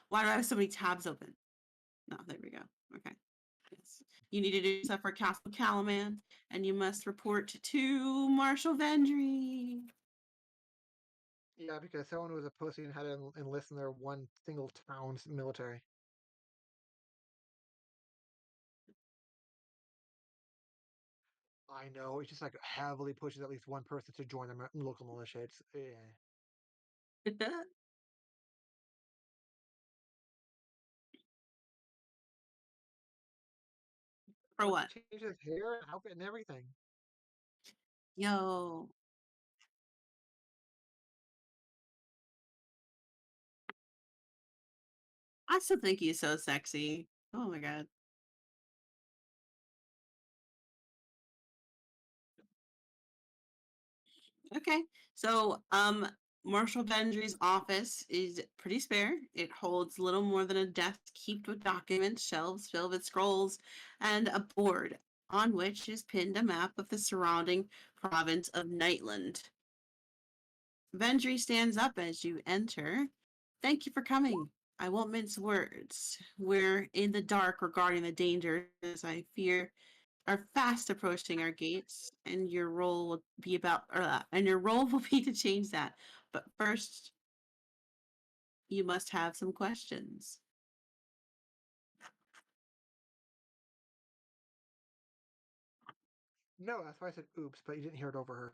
Why do I have so many tabs open? No, there we go. Okay. Yes. You need to do stuff for Castle Calaman, and you must report to Marshal Vendry. Yeah, because someone was a pussy and had to enlist in their one single town's military. I know, it just, like, heavily pushes at least one person to join the local militia, it's yeah. For Look, he what? changed his hair and outfit and everything. Yo. I still think he's so sexy. Oh my god. Okay. So, Marshal Vendry's office is pretty spare. It holds little more than a desk heaped with documents, shelves filled with scrolls, and a board on which is pinned a map of the surrounding province of Nightland. Vendry stands up as you enter. Thank you for coming. I won't mince words. We're in the dark regarding the dangers I fear are fast approaching our gates, and your role will be and your role will be to change that. But first, you must have some questions. No, that's why I said oops, but you didn't hear it over her.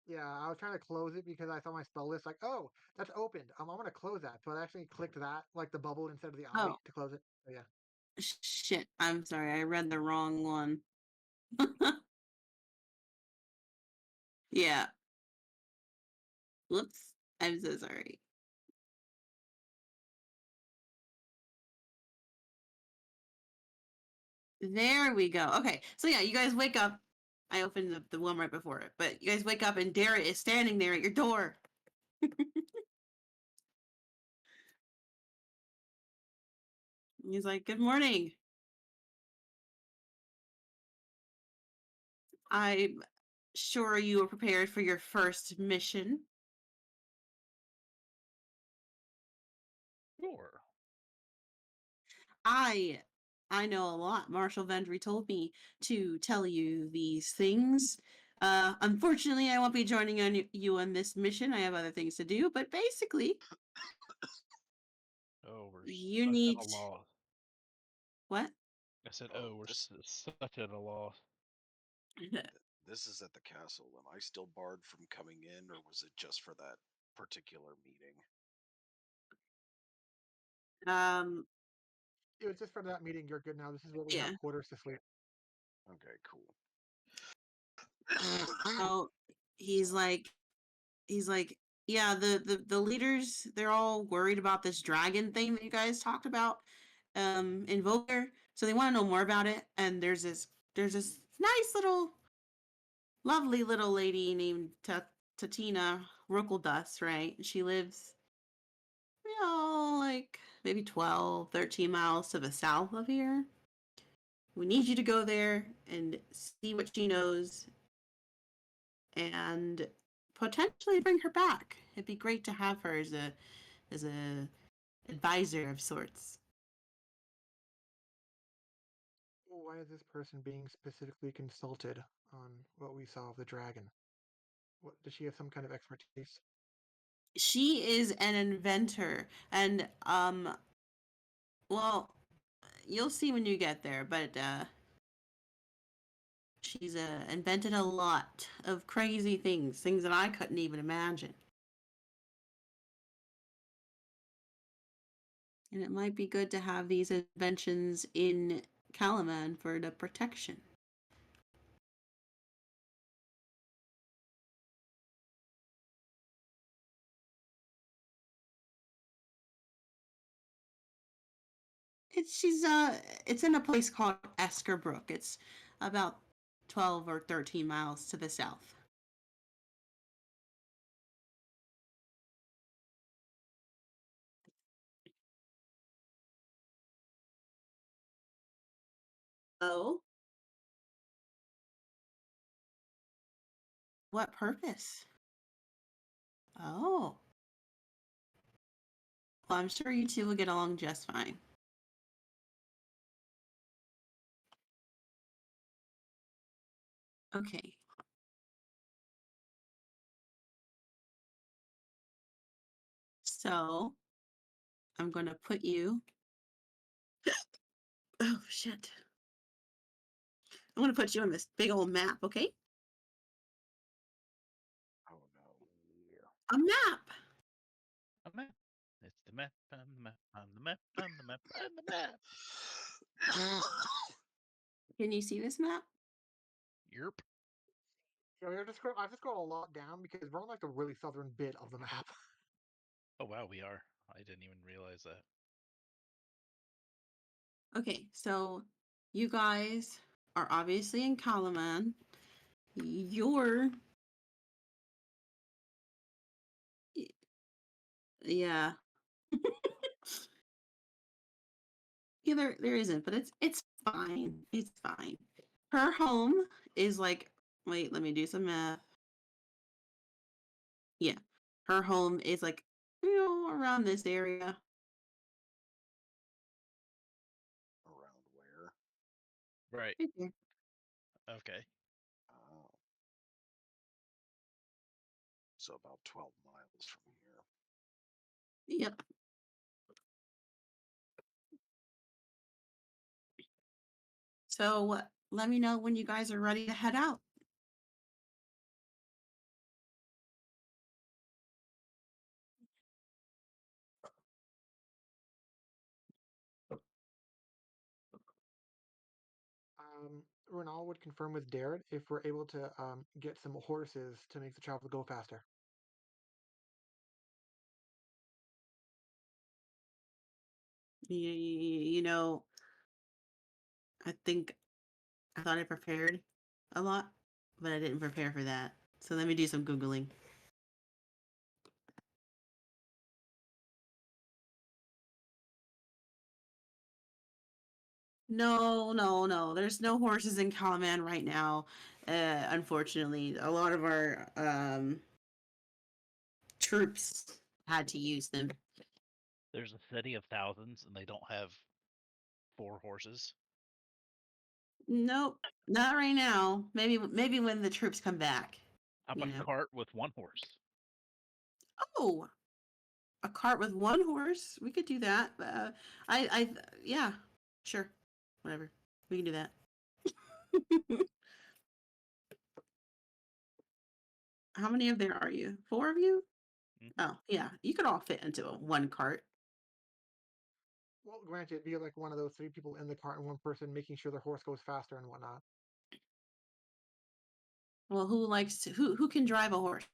Yeah, I was trying to close it because I saw my spell list like, "Oh, that's opened. I'm gonna close that." So I actually clicked that, like the bubble instead of the eye Oh, to close it. So yeah. shit. I'm sorry. I read the wrong one. Yeah. Whoops. I'm so sorry. There we go. Okay. So yeah, you guys wake up. I opened the one right before it, but you guys wake up and Dara is standing there at your door. He's like, "Good morning. I'm sure you are prepared for your first mission." Sure. I I know a lot. Marshall Vendry told me to tell you these things. Unfortunately, I won't be joining you on this mission. I have other things to do. But basically, Oh, we're you such at need a loss. what? I said, Oh, oh, we're this such at a loss. this is at the castle. Am I still barred from coming in, or was it just for that particular meeting? um. It was just for that meeting. You're good now. This is where we Yeah. have quarters to sleep. Okay, cool. Oh, he's Sorry. like he's like, yeah. The leaders, they're all worried about this dragon thing that you guys talked about. In Volker, so they want to know more about it. And there's this nice little lovely little lady named Tatina Ruckledus, right? She lives, like maybe 12, 13 miles to the south of here. We need you to go there and see what she knows and potentially bring her back. It'd be great to have her as a advisor of sorts. Why is this person being specifically consulted on what we saw of the dragon? What does she have some kind of expertise? She is an inventor, and well, you'll see when you get there, but she's invented a lot of crazy things that I couldn't even imagine. And it might be good to have these inventions in Calaman for the protection. It's in a place called Eskerbrook. It's about 12 or 13 miles to the south. Oh, what purpose? Oh, I'm sure you two will get along just fine. Okay. So I'm going to put you. Oh, shit. I'm going to put you on this big old map, okay? Oh no. A map. A map. It's the map. I'm the map. I'm the map. I'm the map. I'm the map. Can you see this map? Yerp. Yeah, I have to scroll a lot down because we're on like the really southern bit of the map. Oh wow, we are. I didn't even realize that. Okay, so you guys are obviously in Kalaman. You're. Yeah. Yeah, there isn't, but it's fine. It's fine. Her home is like, wait, let me do some math. Yeah. Her home is like, around this area. Around where? Right. Right there. Okay. Oh. So about 12 miles from here. Yep. So let me know when you guys are ready to head out. Renal would confirm with Darren if we're able to get some horses to make the travel go faster. You know, I think I thought I prepared a lot, but I didn't prepare for that. So let me do some Googling. No, no, no. There's no horses in Kalaman right now. Unfortunately, a lot of our troops had to use them. There's a city of thousands, and they don't have 4 horses. Nope, not right now. Maybe when the troops come back. How You about know. a cart with 1 horse? Oh, a cart with one horse. We could do that. Yeah, sure, whatever. We can do that. How many of there are you? 4 of you? Mhm. Oh, yeah. You could all fit into one cart. Well, granted, it'd be like one of those 3 people in the cart and one person making sure their horse goes faster and whatnot. Well, who can drive a horse?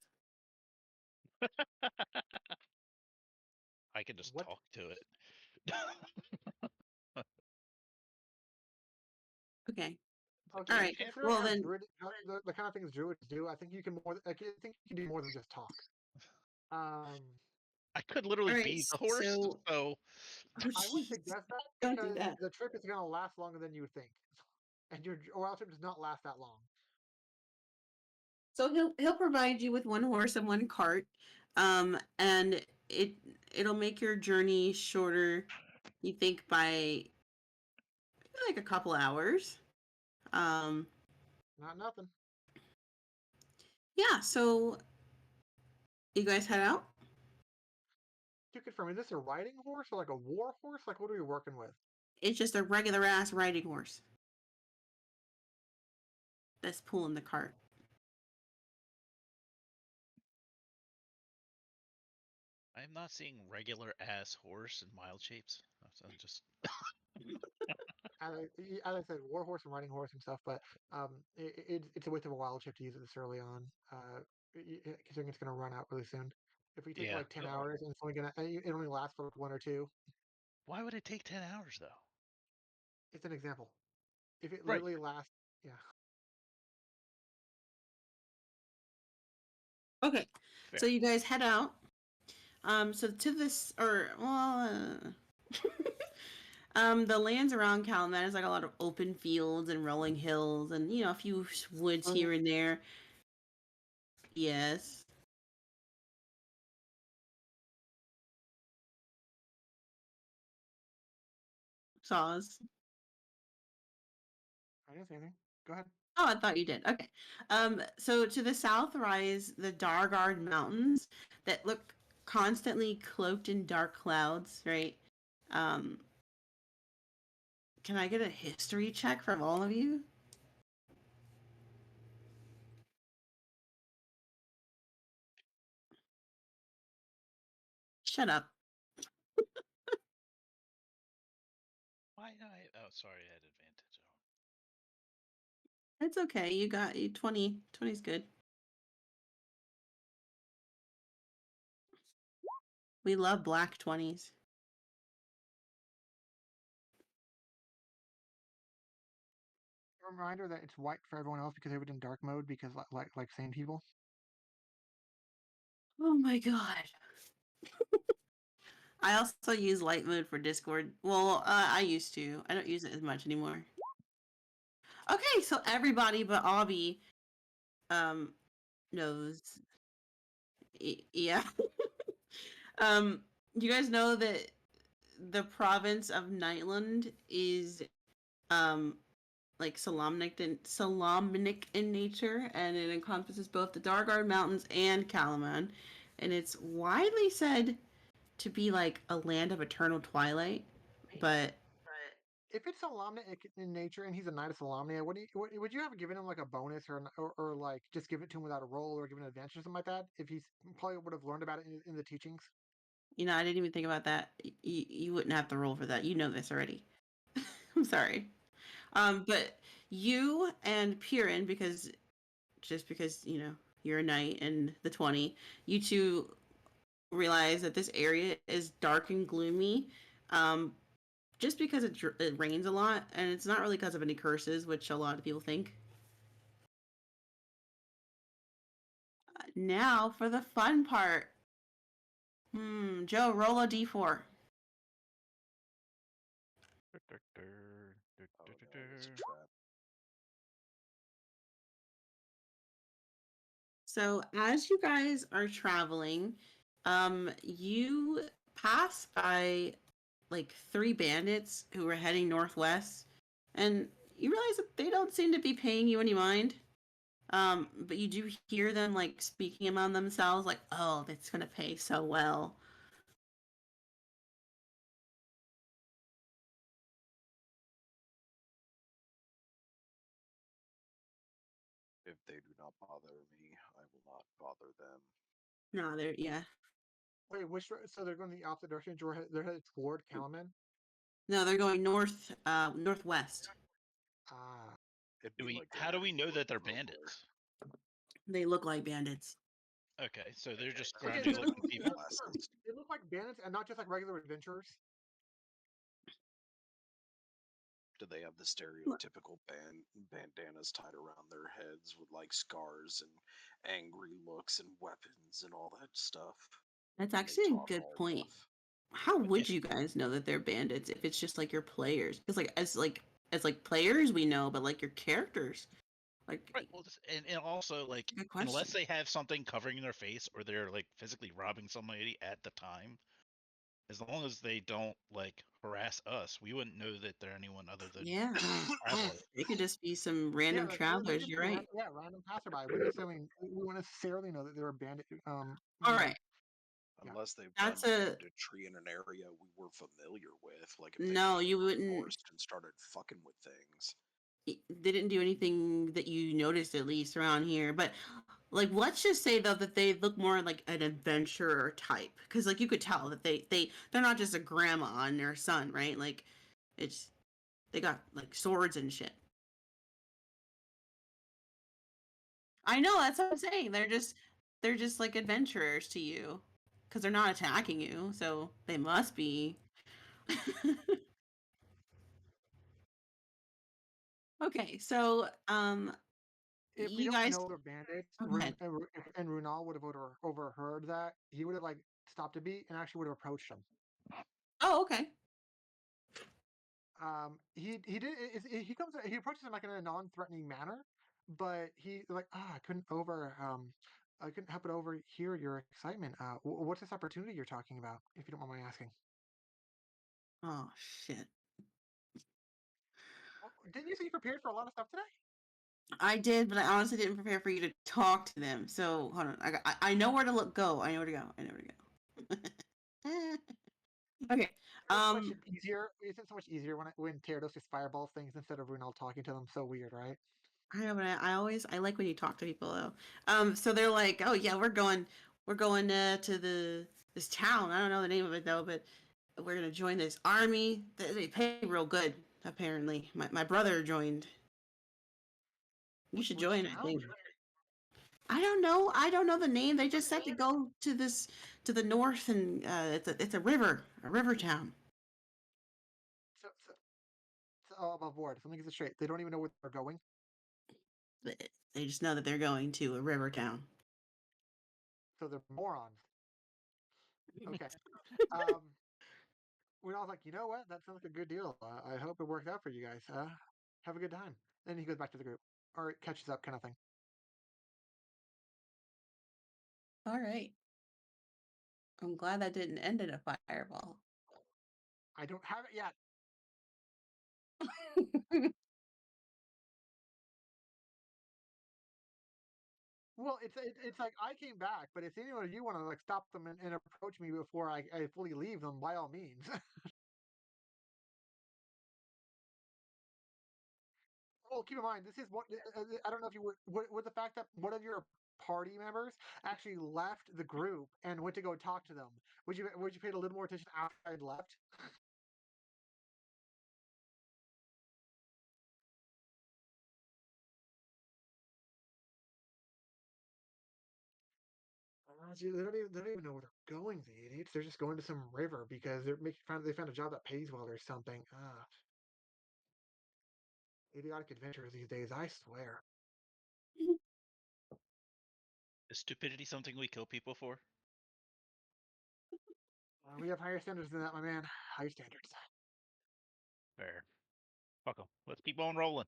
I can just What? talk to it. Okay. Okay, All right. considering Well how then, the kind of things druids do, I think you can I think you can do more than just talk. Um, I could literally all right. be the horse, So, so oh, I would jeez, suggest that don't do because that. the trip is going to last longer than you would think, and your oral trip does not last that long. So he'll provide you with one horse and one cart, and it'll make your journey shorter. You think by like a couple hours. Um, Not nothing. yeah. So you guys head out. To confirm, is this a riding horse or like a war horse? Like, what are we working with? It's just a regular ass riding horse that's pulling the cart. I'm not seeing regular ass horse in wild shapes. So I'm just As I said, war horse and riding horse and stuff, but it's a waste of a wild chip to use it this early on, considering it's going to run out really soon. If we take yeah. like 10 hours and it's only gonna, it only lasts for like 1 or 2. Why would it take 10 hours though? It's an example. If it Right. literally lasts, yeah. Okay. Fair. So you guys head out. So to this, or well, the lands around Calumet is like a lot of open fields and rolling hills, and a few woods here and there. Yes. saws. I didn't say anything. Go ahead. Oh, I thought you did. Okay. So to the south rise the Dargard Mountains that look constantly cloaked in dark clouds, right? Um, can I get a history check from all of you? Shut up. Why not? Oh, sorry, I had advantage. It's okay. You got you 20. 20 is good. We love black 20s. A reminder that it's white for everyone else because they were in dark mode because like sane people. Oh my god. I also use light mode for Discord. Well, I used to. I don't use it as much anymore. Okay, so everybody but Obby um knows. Yeah. You guys know that the province of Nightland is um like Solomonic in nature, and it encompasses both the Dargard Mountains and Kalaman, and it's widely said to be like a land of eternal twilight. But If it's Solamnia in nature and he's a knight of Solamnia, would you have given him like a bonus or like just give it to him without a roll or give him an advantage or something like that? If he's probably would have learned about it in the teachings. you know, I didn't even think about that. You wouldn't have to roll for that. You know this already. I'm sorry. But you and Piran, because just because you know you're a knight and the 20, you two realize that this area is dark and gloomy. Um, just because it rains a lot, and it's not really because of any curses, which a lot of people think. Now for the fun part. Joe, roll a d4. Oh no, it's a trap. So as you guys are traveling, you pass by like three bandits who were heading northwest, and you realize that they don't seem to be paying you any mind. But you do hear them like speaking among themselves, like, "Oh, that's gonna pay so well." If they do not bother me, I will not bother them. No, they're yeah. Wait, so they're going the opposite direction. They're headed toward Kalaman. No, they're going northwest. Ah, It'd Do be we? like How going do we know that they're over. bandits? They look like bandits. Okay, so they're just okay. scrounging looking people. Glasses. They look like bandits and not just like regular adventurers. Do they have the stereotypical bandanas tied around their heads with like scars and angry looks and weapons and all that stuff? That's And they actually a talk good all point. rough. How But would you guys know that they're bandits if it's just like your players? Because as like players we know, but like your characters, like right, well, and also like good question. unless they have something covering their face or they're like physically robbing somebody at the time, as long as they don't like harass us, we wouldn't know that they're anyone other than Yeah, traveler. they could just be some Yeah, random like they travelers. just You're be right. random passerby. We wouldn't necessarily know that they were bandit. All right, Yeah. Unless they've that's gone a banditry in an area we were familiar with, like if they no. went You into the wouldn't. forest and started fucking with things. They didn't do anything that you noticed at least around here. But like, let's just say though that they look more like an adventurer type, because like you could tell that they're not just a grandma and their son, right? Like, it's they got like swords and shit. I know that's what I'm saying. They're just like adventurers to you because they're not attacking you, so they must be. Okay, so If we you don't guys know they're bandits, oh, go ahead. And Runal would have overheard that. He would have like stopped a beat and actually would have approached him. Oh, okay. He did he approaches him like in a non-threatening manner, but he like I couldn't help but overhear your excitement. What's this opportunity you're talking about, if you don't mind my asking? Oh shit. Didn't you say you prepared for a lot of stuff today? I did, but I honestly didn't prepare for you to talk to them. So hold on. I know where to look. Go. I know where to go. I know where to go. Okay. It's so much easier. Isn't so much easier when Gyarados just fireballs things instead of Runel talking to them? So weird, right? I know, but I like when you talk to people though. So they're like, oh yeah, we're going to this town. I don't know the name of it though, but we're gonna join this army. They pay real good apparently. My brother joined. You should Which join, I town? think. I don't know. I don't know the name. They just said to go to the north, and it's a river town. So I'm on board. So let me get this straight. They don't even know where they're going. They just know that they're going to a river town. So they're morons. Okay. Um, when I was like, you know what? That sounds like a good deal. I hope it worked out for you guys. Have a good time. Then he goes back to the group, or it catches up, kind of thing. All right. I'm glad that didn't end in a fireball. I don't have it yet. Well, it's like I came back, but if any of you want to like stop them and approach me before I fully leave them, by all means. Well, keep in mind, this is what I don't know if you would the fact that one of your party members actually left the group and went to go talk to them. Would you pay a little more attention after I'd left? Gee, they don't even know where they're going. The idiots. They're just going to some river because they found a job that pays well or something. Idiotic adventures these days. I swear. Is stupidity something we kill people for? We have higher standards than that, my man. Higher standards. Fair. Fuck 'em. Let's keep on rolling.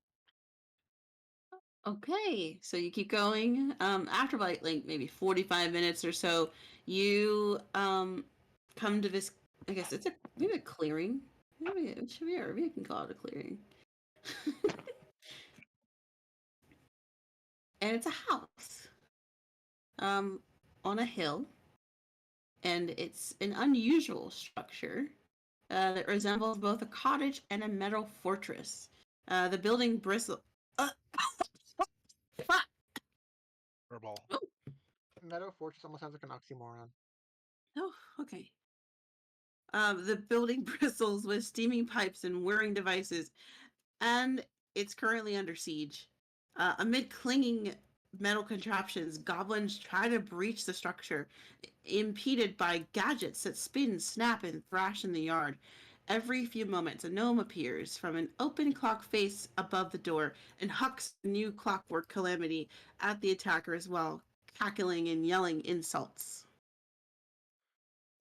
Okay, so you keep going. After like maybe 45 minutes or so, you come to this. I guess it's maybe a clearing. Maybe it should be, or maybe you can call it a clearing. And it's a house, on a hill, and it's an unusual structure that resembles both a cottage and a metal fortress. The building bristle. Fuck! Furball. Meadow Fortress almost sounds like an oxymoron. Oh, okay. The building bristles with steaming pipes and whirring devices, and it's currently under siege. Amid clinging metal contraptions, goblins try to breach the structure, impeded by gadgets that spin, snap, and thrash in the yard. Every few moments, a gnome appears from an open clock face above the door and hucks new clockwork calamity at the attacker as well, cackling and yelling insults.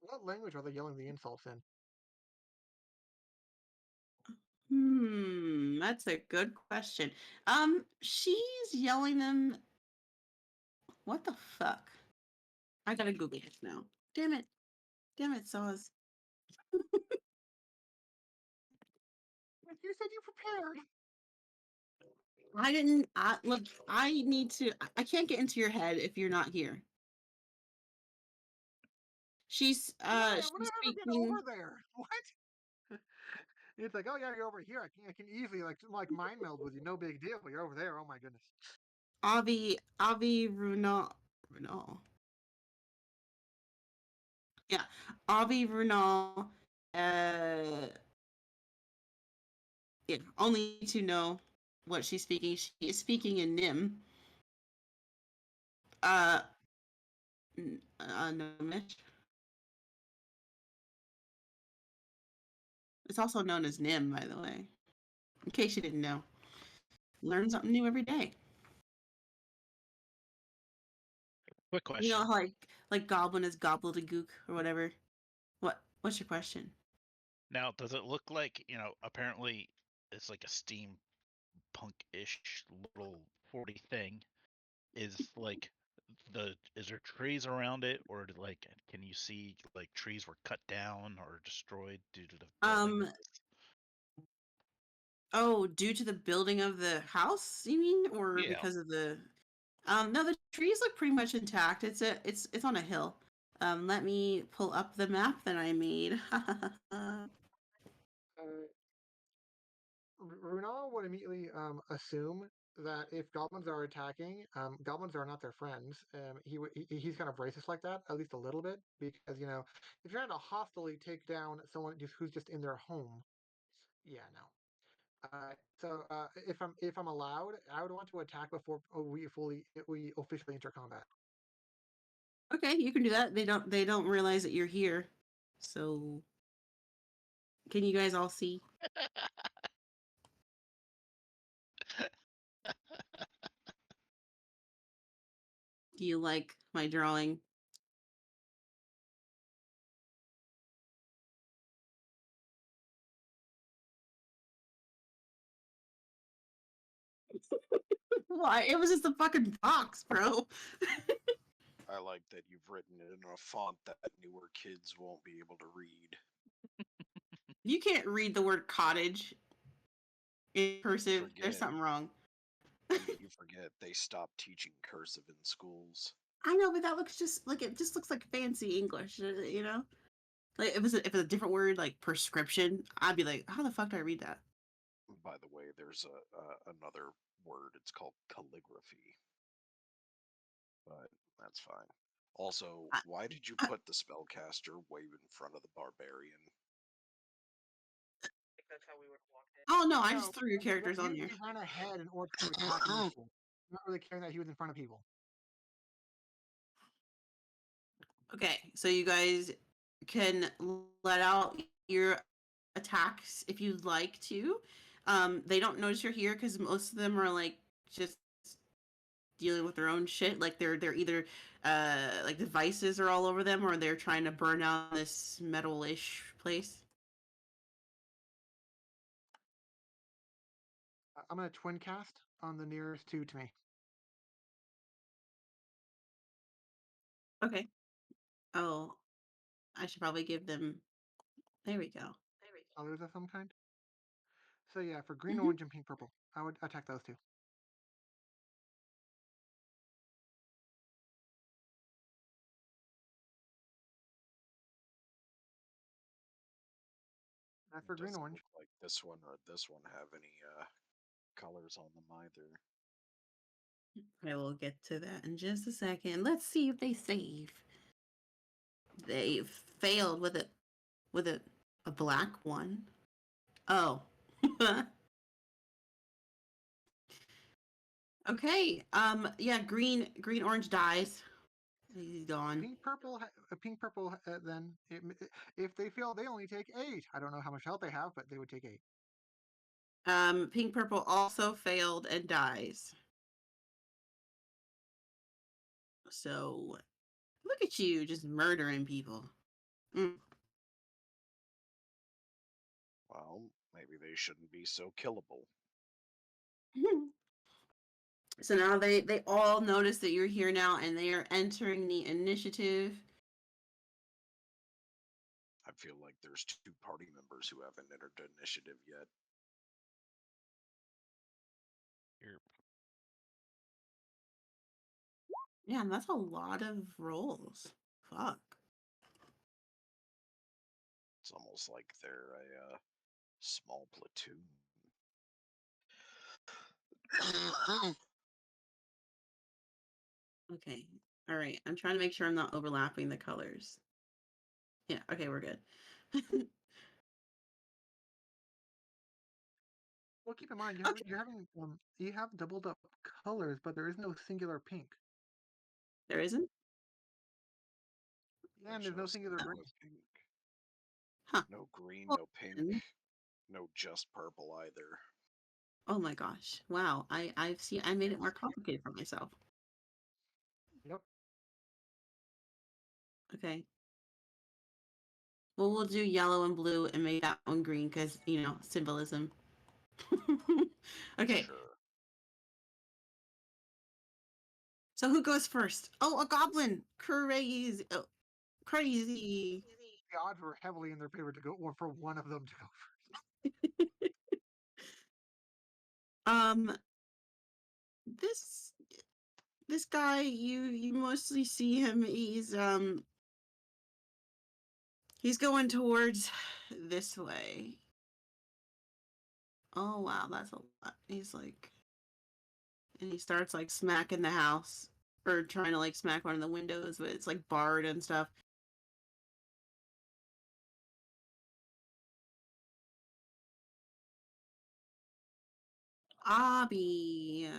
What language are they yelling the insults in? That's a good question. She's yelling them. What the fuck? I gotta Google this now. Damn it. Damn it, Saws. You said you prepared. I didn't. Look, I need to. I can't get into your head if you're not here. She's Why? I'm she's gonna have her get speaking. over there. What? It's like, oh yeah, you're over here. I can easily like mind meld with you. No big deal. You're over there. Oh my goodness. Avi Runal. Yeah, Avi Runal. Uh, yeah. Only to know what she's speaking. She is speaking in Nim. Uh, Gnomish. It's also known as Nim, by the way. In case you didn't know, learn something new every day. Quick You question. know, how, like goblin is gobbledygook or whatever. What's your question? Now, does it look like, apparently it's like a steampunk-ish little 40 thing? Is there trees around it, or can you see like trees were cut down or destroyed due to the building? Um, Oh, due to the building of the house, you mean, or Yeah. because of the? No, the trees look pretty much intact. It's on a hill. Let me pull up the map that I made. Runal would immediately assume that if goblins are attacking, goblins are not their friends. He's kind of racist like that, at least a little bit, because if you're trying to hostily take down someone who's just in their home, yeah, no. If I'm allowed, I would want to attack before we officially enter combat. Okay, you can do that. They don't realize that you're here. So, can you guys all see? Do you like my drawing? Why? It was just a fucking box, bro. I like that you've written it in a font that newer kids won't be able to read. You can't read the word cottage in cursive. There's Forget. something wrong. I mean, you forget they stopped teaching cursive in schools. I know, but that looks just like it just looks like fancy English, you know? Like if it's a different word like prescription, I'd be like, how the fuck do I read that? By the way, there's another word. It's called calligraphy, but that's fine. Also, I, why did you I, put the spellcaster way in front of the barbarian? oh no, I No, just threw your characters on there. he ran ahead in order to attack initially, not really caring that he was in front of people. Okay, so you guys can let out your attacks if you'd like to. They don't notice you're here because most of them are like just dealing with their own shit. Like they're either like devices are all over them or they're trying to burn out this metal-ish place. I'm gonna twin cast on the nearest two to me. Okay. Oh, I should probably give them. There we go. Colors of some kind. So yeah, for green, Hmm. orange, and pink, purple, I would attack those two. That's for It green, doesn't orange. look like this one or this one have any colors on them either. I will get to that in just a second. Let's see if they save. They failed with a black one. Oh. Okay. Yeah, green orange dies. He's gone. Pink, purple. Then if they fail, they only take 8. I don't know how much health they have, but they would take 8. Pink purple also failed and dies. So look at you just murdering people. Mm. Well, maybe they shouldn't be so killable. So now they all notice that you're here now and they are entering the initiative. I feel like there's 2 party members who haven't entered the initiative yet. Here. Yeah, and that's a lot of rolls. Fuck. It's almost like they're a small platoon. Okay. All right. I'm trying to make sure I'm not overlapping the colors. Yeah. Okay, we're good. Well, keep in mind Okay. you have doubled up colors, but there is no singular pink, There isn't? and There's there's no no singular green. singular pink. Huh. No green, Well, no pink, then- no just purple either. oh my gosh. Wow. I've seen I made it more complicated for myself. Yep. Okay. Well, we'll do yellow and blue and make that one green because, symbolism. Okay. Sure. So who goes first? Oh, a goblin. Crazy. Oh, crazy. The odds were heavily in their favor to go, or for one of them to go. Um, this this guy, you mostly see him. He's going towards this way. Oh wow, that's a lot. He's like, and he starts like smacking the house or trying to like smack one of the windows, but it's like barred and stuff. Abby.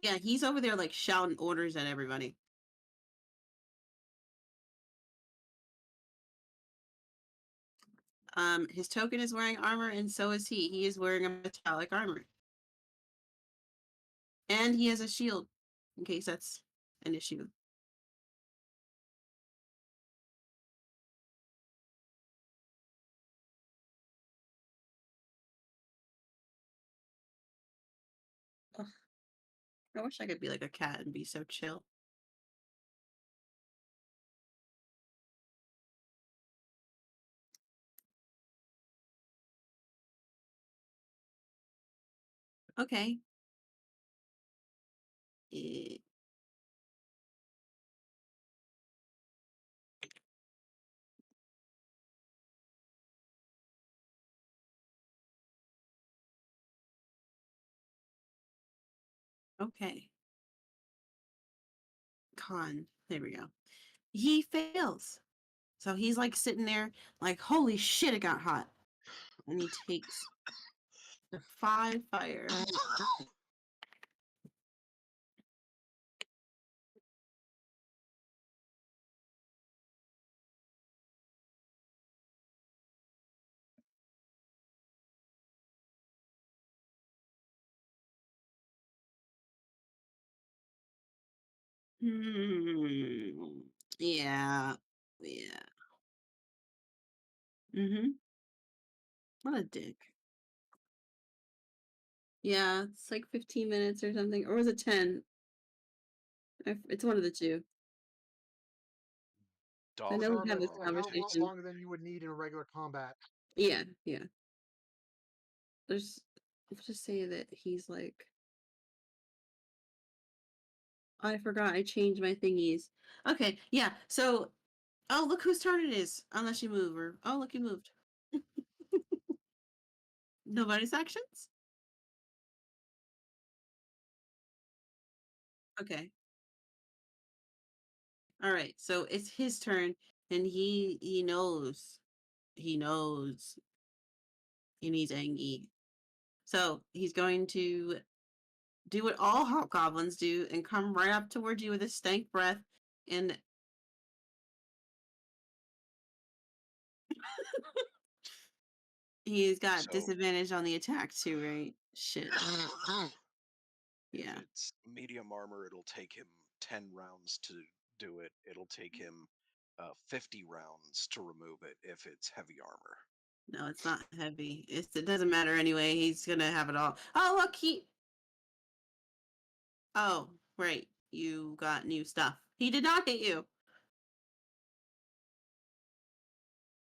Yeah, he's over there like shouting orders at everybody. His token is wearing armor, and so is he. He is wearing a metallic armor. And he has a shield, in case that's an issue. Ugh, I wish I could be like a cat and be so chill. Okay. Eh, okay. Con. There we go. He fails. So he's like sitting there, like, holy shit, it got hot. And he takes 5 fire. Hmm. Yeah. Yeah. Mm-hmm. What a dick. Yeah, it's like 15 minutes or something. Or was it 10? It's one of the two. I know we have this Like how conversation. longer than you would need in a regular combat. Yeah, yeah. Let's just say that he's like, I forgot I changed my thingies. Okay, yeah. So, oh, look whose turn it is. Unless you move or, oh, look, you moved. Nobody's actions? Okay. All right. So it's his turn and he knows. He knows and he's angry. So he's going to do what all hobgoblins do and come right up towards you with a stank breath and he's got So disadvantage on the attack too, right? Shit. if Yeah. it's medium armor, it'll take him 10 rounds to do it. It'll take him 50 rounds to remove it if it's heavy armor. No, it's not heavy. It doesn't matter anyway. He's gonna have it all. Oh, look, he. Oh, right. You got new stuff. He did not hit you.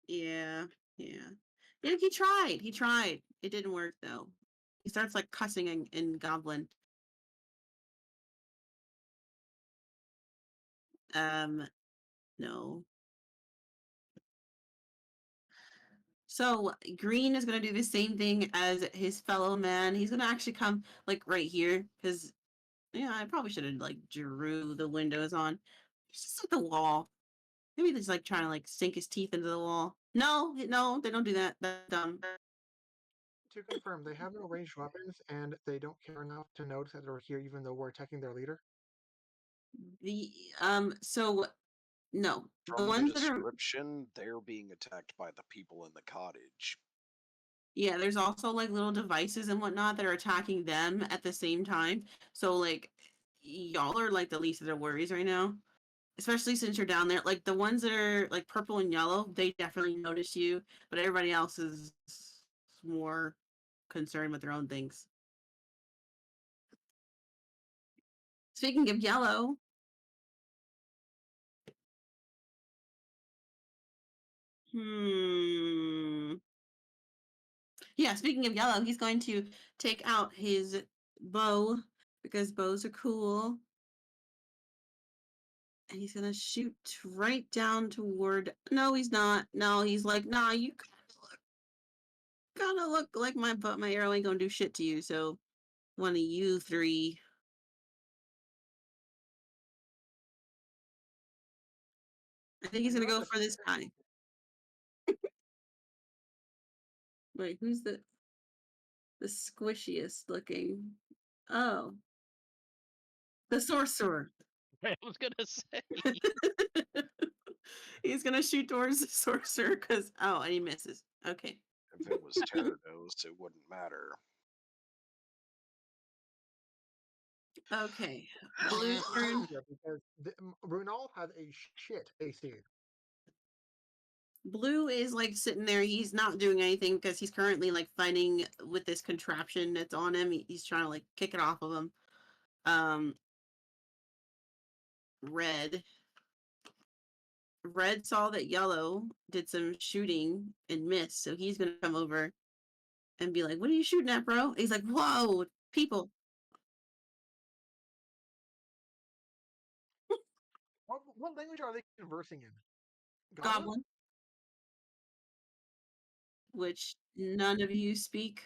Yeah, yeah. Yeah, he tried. He tried. It didn't work though. He starts like cussing in Goblin. No. So Green is gonna do the same thing as his fellow man. He's gonna actually come like right here because yeah, I probably should have like drew the windows on. It's just like the wall. Maybe he's like trying to like sink his teeth into the wall. No, no, they don't do that. That's dumb. To confirm, they have no ranged weapons and they don't care enough to notice that they're here even though we're attacking their leader. The so no, the From the ones that are description, they're being attacked by the people in the cottage. yeah, there's also like little devices and whatnot that are attacking them at the same time. So like y'all are like the least of their worries right now. Especially since you're down there. Like the ones that are like purple and yellow, they definitely notice you, but everybody else is more concerned with their own things. Speaking of yellow, hmm. Yeah, speaking of yellow, he's going to take out his bow because bows are cool. And he's gonna shoot right down toward. No, he's not. No, he's like, nah, you kind of look like my arrow ain't gonna do shit to you. So one of you three. I think he's You're gonna on go the for this guy. Wait, who's the squishiest looking? Oh, the sorcerer. I was gonna say. He's gonna shoot towards the sorcerer because and he misses. Okay. If it was Gyarados, it wouldn't matter. Okay. I'm Blue's turn. here because Runal has a shit AC. Blue is like sitting there. He's not doing anything because he's currently like fighting with this contraption that's on him. He's trying to like kick it off of him. Um, red. Red saw that yellow did some shooting and missed, so he's gonna come over and be like, "What are you shooting at, bro?" He's like, "Whoa, people!" What language are they conversing in? Goblin, which none of you speak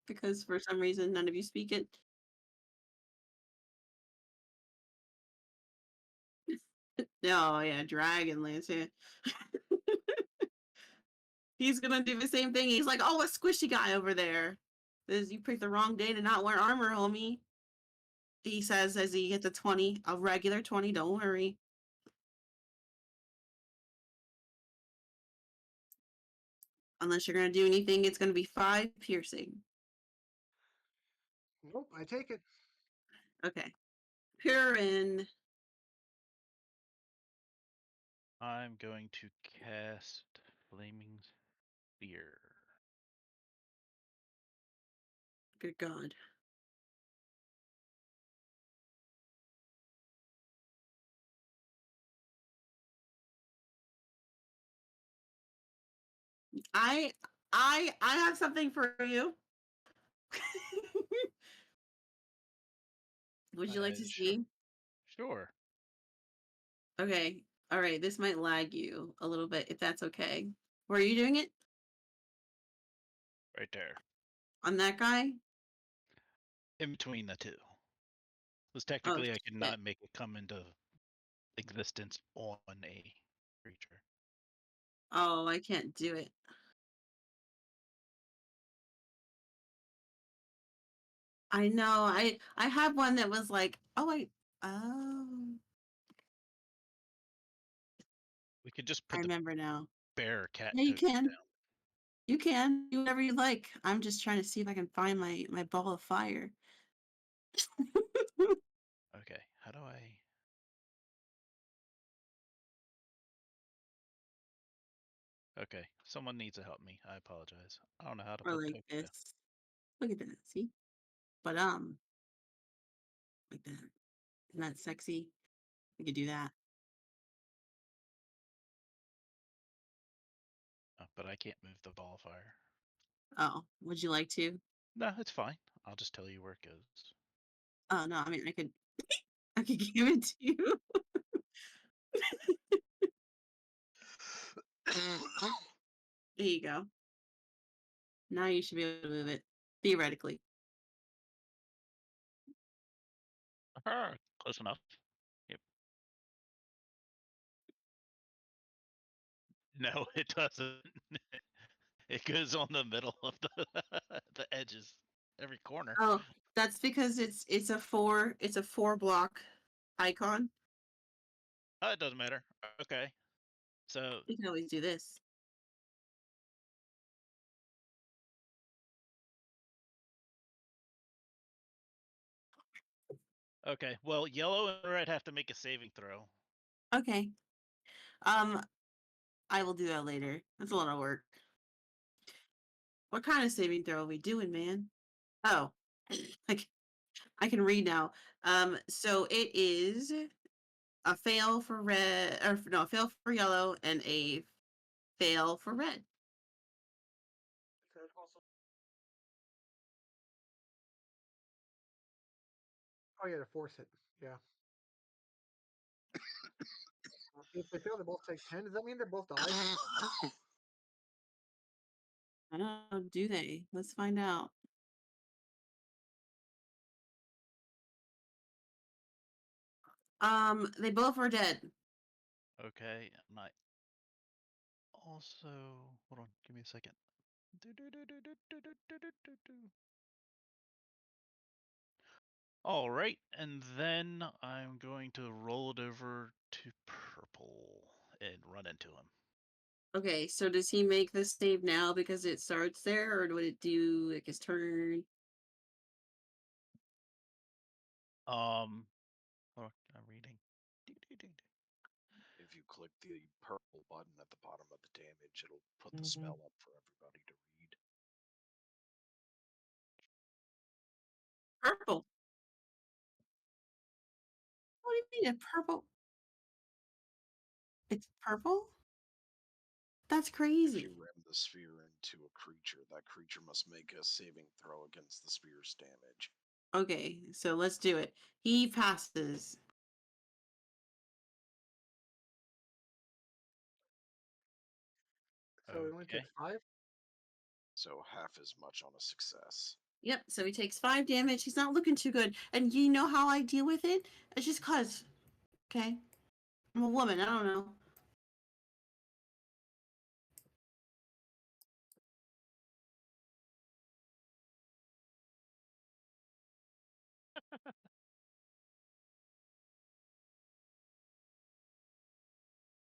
because for some reason none of you speak it. Oh yeah, Dragonlance. Yeah. He's gonna do the same thing. He's like, "Oh, a squishy guy over there." Says, "You picked the wrong day to not wear armor, homie." He says as he hits a 20, a regular 20. Don't worry. Unless you're gonna do anything, it's gonna be 5 piercing. Nope, I take it. Okay. Purin. I'm going to cast Flaming Spear. Good God. I I have something for you. Would you like to Sure. see? Sure. Okay. All right. This might lag you a little bit if that's okay. Were you doing it Right there. on that guy? In between the two. Because Oh technically I shit. cannot make it come into existence on a creature. Oh, I can't do it. I know. I have one that was like, oh, We could just I put the remember now. bear cat Yeah, you tokens can. down. You can do whatever you like. I'm just trying to see if I can find my ball of fire. Okay, how do I... Okay, someone needs to help me. I apologize. I don't know how to Or put like tokens down. this. Look at that. See? But like that. Isn't that sexy? We could do that. But I can't move the ball of fire. Oh, would you like to? No, it's fine. I'll just tell you where it goes. Oh no, I mean I could give it to you. There you go. Now you should be able to move it. Theoretically. Close enough. Yep. No, it doesn't. It goes on the middle of the the edges, every corner. Oh, that's because it's a four block icon. Oh, it doesn't matter. Okay, so You can always do this. okay. Well, yellow and red have to make a saving throw. Okay. Um, I will do that later. That's a lot of work. What kind of saving throw are we doing, man? Oh, like I can read now. So it is a fail for red, or no, a fail for yellow, and a fail for red. Oh yeah, to force it. Yeah. If they fail, they both take 10. Does that mean they both die? I don't know, do they? Let's find out. They both are dead. Okay, and I also hold on, give me a second. All right, and then I'm going to roll it over to purple and run into him. Okay, so does he make the save now because it starts there, or would it do like his turn? Hold on, I'm reading. If you click the purple button at the bottom of the damage, it'll put the Mhm. spell up for everybody to read. Purple. What do you mean it's purple? It's purple? That's If crazy. you ram the sphere into a creature, that creature must make a saving throw against the spear's damage. Okay, so let's do it. He passes. So it only Okay. takes 5. So half as much on a success. Yep, so he takes 5 damage. He's not looking too good. And you know how I deal with it? It's just cause. Okay? I'm a woman, I don't know.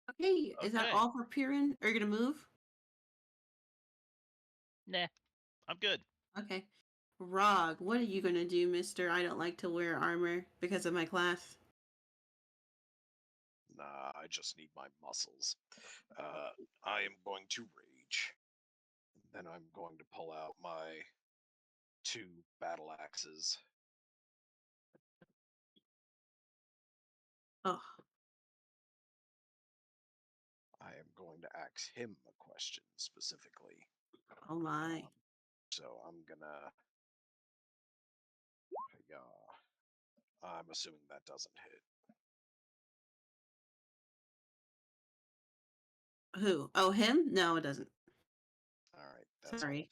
Okay, is that Okay. all for Piran? Are you gonna move? Nah, I'm good. Okay. Rog, what are you gonna do, mister? I don't like to wear armor because of my class. Nah, I just need my muscles. I am going to rage. Then I'm going to pull out my 2 battle axes. Oh, I am going to ask him a question specifically. oh my. So I'm gonna. Yeah, I'm assuming that doesn't hit. Who? Oh, him? No, it doesn't. All right, that's all Sorry.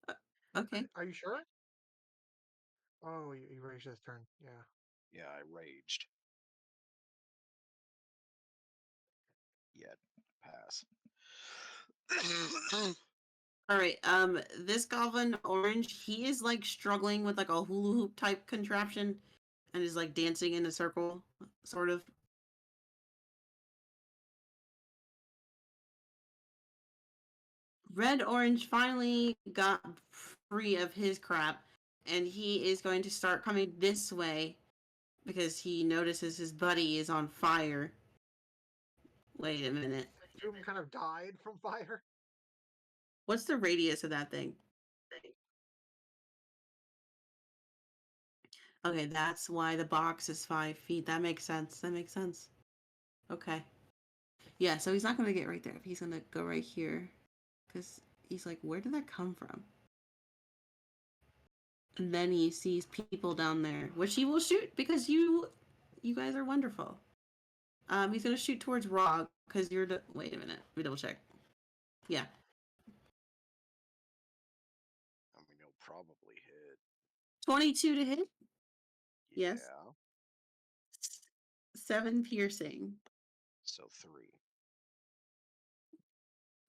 I've got. Okay. Are you sure? Oh, you raised his turn. Yeah. Yeah, I raged. Yet pass. All right. This goblin orange, he is like struggling with like a hula hoop type contraption, and is like dancing in a circle, sort of. Red orange finally got free of his crap, and he is going to start coming this way because he notices his buddy is on fire. Wait a minute. Like two of them kind of died from fire. What's the radius of that thing? Okay, that's why the box is 5 feet. That makes sense. That makes sense. Okay. Yeah, so he's not going to get right there. He's going to go right here. Because he's like, where did that come from? And then he sees people down there, which he will shoot because you guys are wonderful. He's going to shoot towards Rog because you're the. Wait a minute. Let me double check. Yeah. I mean, he'll probably hit. 22 to hit? Yeah. Yes. 7 piercing. So 3.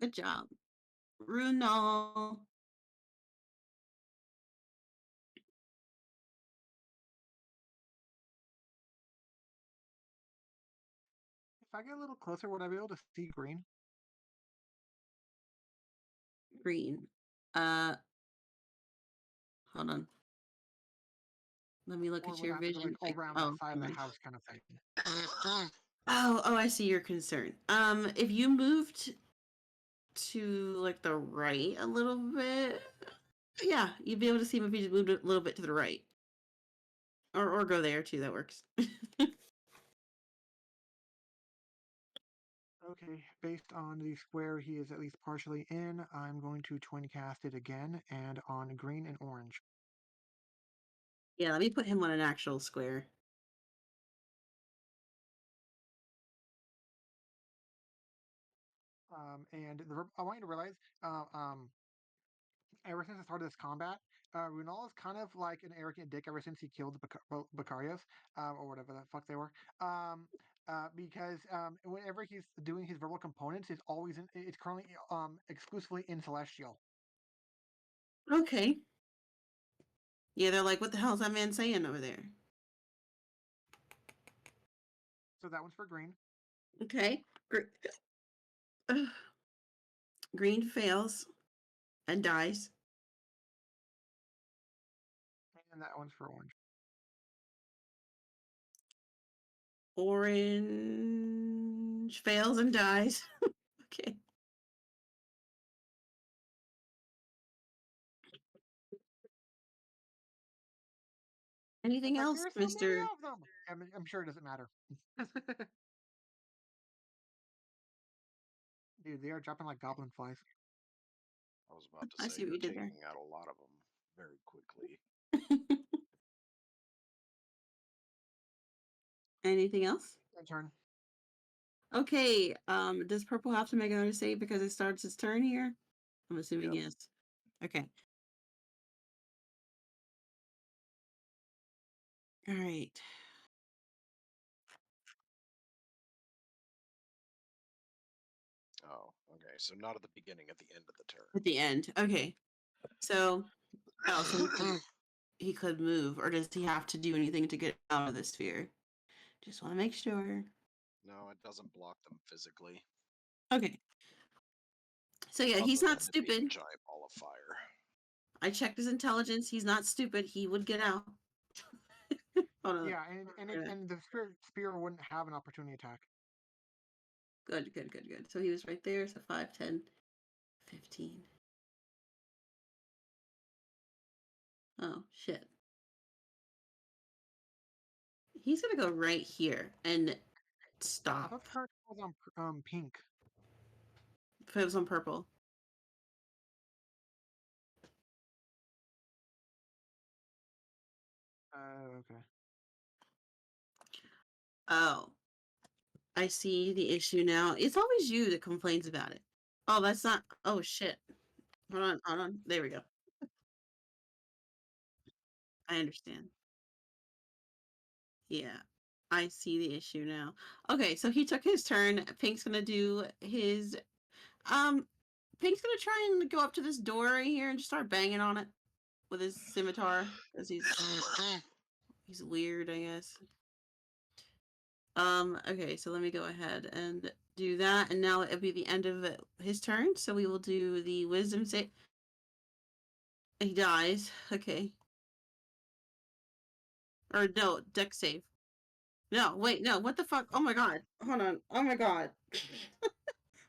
Good job. Runal. If I get a little closer, would I be able to see green? Green. Uh, Hold on. Let me look Or at would I your have to go like vision. around that Oh, side of never the mind. house kind of thing? Oh, I see your concern. If you moved to like the right a little bit, yeah, you'd be able to see him if you just moved a little bit to the right, or go there too. That works. Okay, based on the square he is at least partially in, I'm going to 20 cast it again and on green and orange. Yeah, let me put him on an actual square. And I want you to realize, ever since the start of this combat, Runal is kind of like an arrogant dick ever since he killed the Bacarios, or whatever the fuck they were. Because whenever he's doing his verbal components, it's currently exclusively in Celestial. Okay. Yeah, they're like, what the hell is that man saying over there? So that one's for green. Okay. Green fails and dies. And that one's for orange. Orange fails and dies. Okay. Anything It's like, else, there's so many Mr. of them. I'm sure it doesn't matter. Dude, they are dropping like goblin flies. I was about to I say see what you're you did there. taking out a lot of them very quickly. Anything else? Your turn. Okay. Does purple have to make another save because it starts its turn here? I'm assuming Yep. yes. Okay. All right. Oh, okay. So not at the beginning, at the end of the turn. At the end. Okay. So, oh, so he could move, or does he have to do anything to get out of the sphere? Just want to make sure. No, it doesn't block them physically. Okay. So yeah, he's other not than it being a stupid. giant ball of fire. I checked his intelligence. He's not stupid. He would get out. Oh no. Yeah, and the spear wouldn't have an opportunity attack. Good, good, good, good. So he was right there. So 5, 10, 15. Oh, shit. He's going to go right here and I stop. thought the card was on pink. If it was on purple. Okay. Oh, I see the issue now. It's always you that complains about it. Oh, that's not. Oh, shit. Hold on, hold on. There we go. I understand. Yeah, I see the issue now. Okay, so he took his turn. Pink's gonna do his. Um, Pink's gonna try and go up to this door right here and just start banging on it with his scimitar because he's weird, I guess. Okay, so let me go ahead and do that, and now it'll be the end of his turn. So we will do the wisdom save. He dies. Okay. Or no, deck save. No, wait, no. What the fuck? Oh my god. Hold on. Oh my god.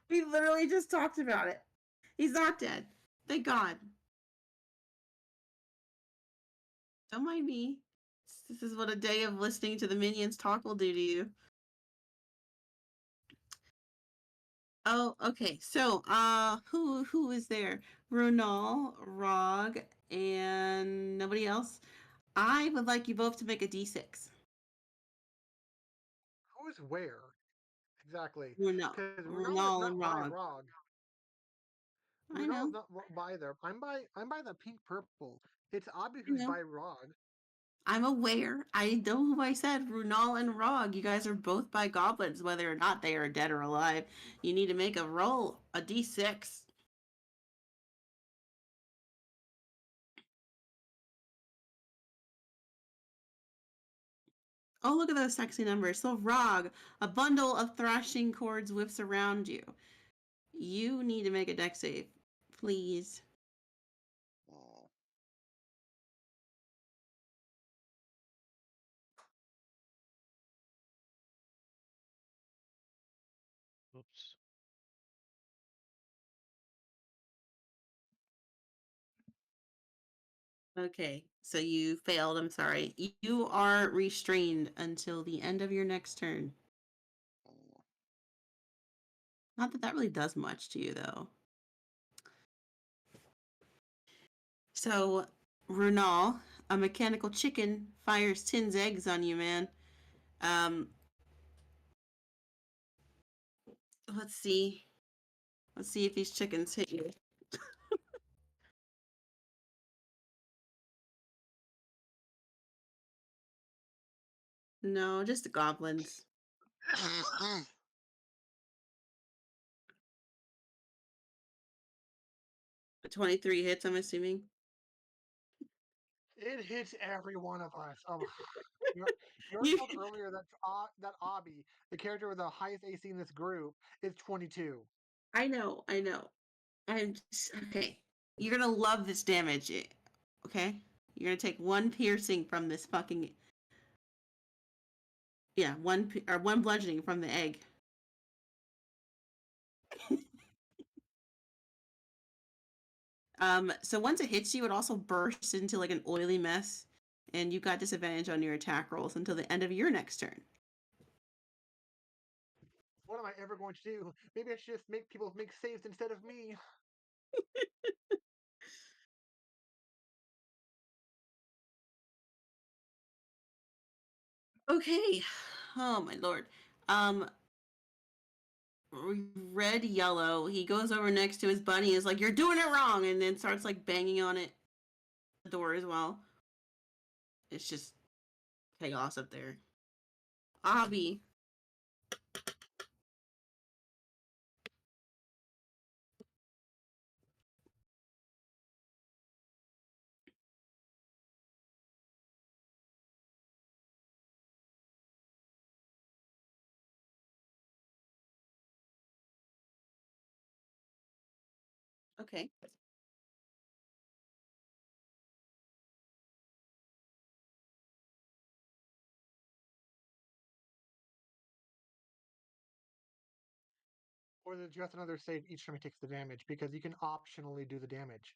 We literally just talked about it. He's not dead. Thank God. Don't mind me. This is what a day of listening to the minions talk will do to you. Oh, okay. So, who is there? Runal, Rog, and nobody else. I would like you both to make a d6. Who is where? Exactly. Runal, Because Runal is Runal and not by Rog. Rog. I Runal is know. not by there. I'm by the pink purple. It's Abi I who's know. by Rog. I'm aware. I know who I said. Runal and Rog. You guys are both by goblins, whether or not they are dead or alive. You need to make a roll, a d6. Oh, look at those sexy numbers. So, Rog, a bundle of thrashing cords whips around you. You need to make a deck save, please. Oh. Oops. Okay, so you failed. I'm sorry. You are restrained until the end of your next turn. Not that that really does much to you, though. So, Runal, a mechanical chicken fires Tin's eggs on you, man. Um, let's see. Let's see if these chickens hit you. No, just the goblins. 23 hits, I'm assuming. It hits every one of us. You already You, told earlier that that Obby, the character with the highest AC in this group, is 22. I know, I know. I'm just, okay. You're gonna love this damage. Okay? You're gonna take one piercing from this fucking, yeah, one bludgeoning from the egg. So once it hits you, it also bursts into like an oily mess, and you got disadvantage on your attack rolls until the end of your next turn. What am I ever going to do? Maybe I should just make people make saves instead of me. Okay. Oh my lord. Um, red yellow. He goes over next to his bunny. Is like, "You're doing it wrong," and then starts like banging on it, the door as well. It's just chaos up there. Abby. Okay. Or just another save each time he takes the damage, because you can optionally do the damage.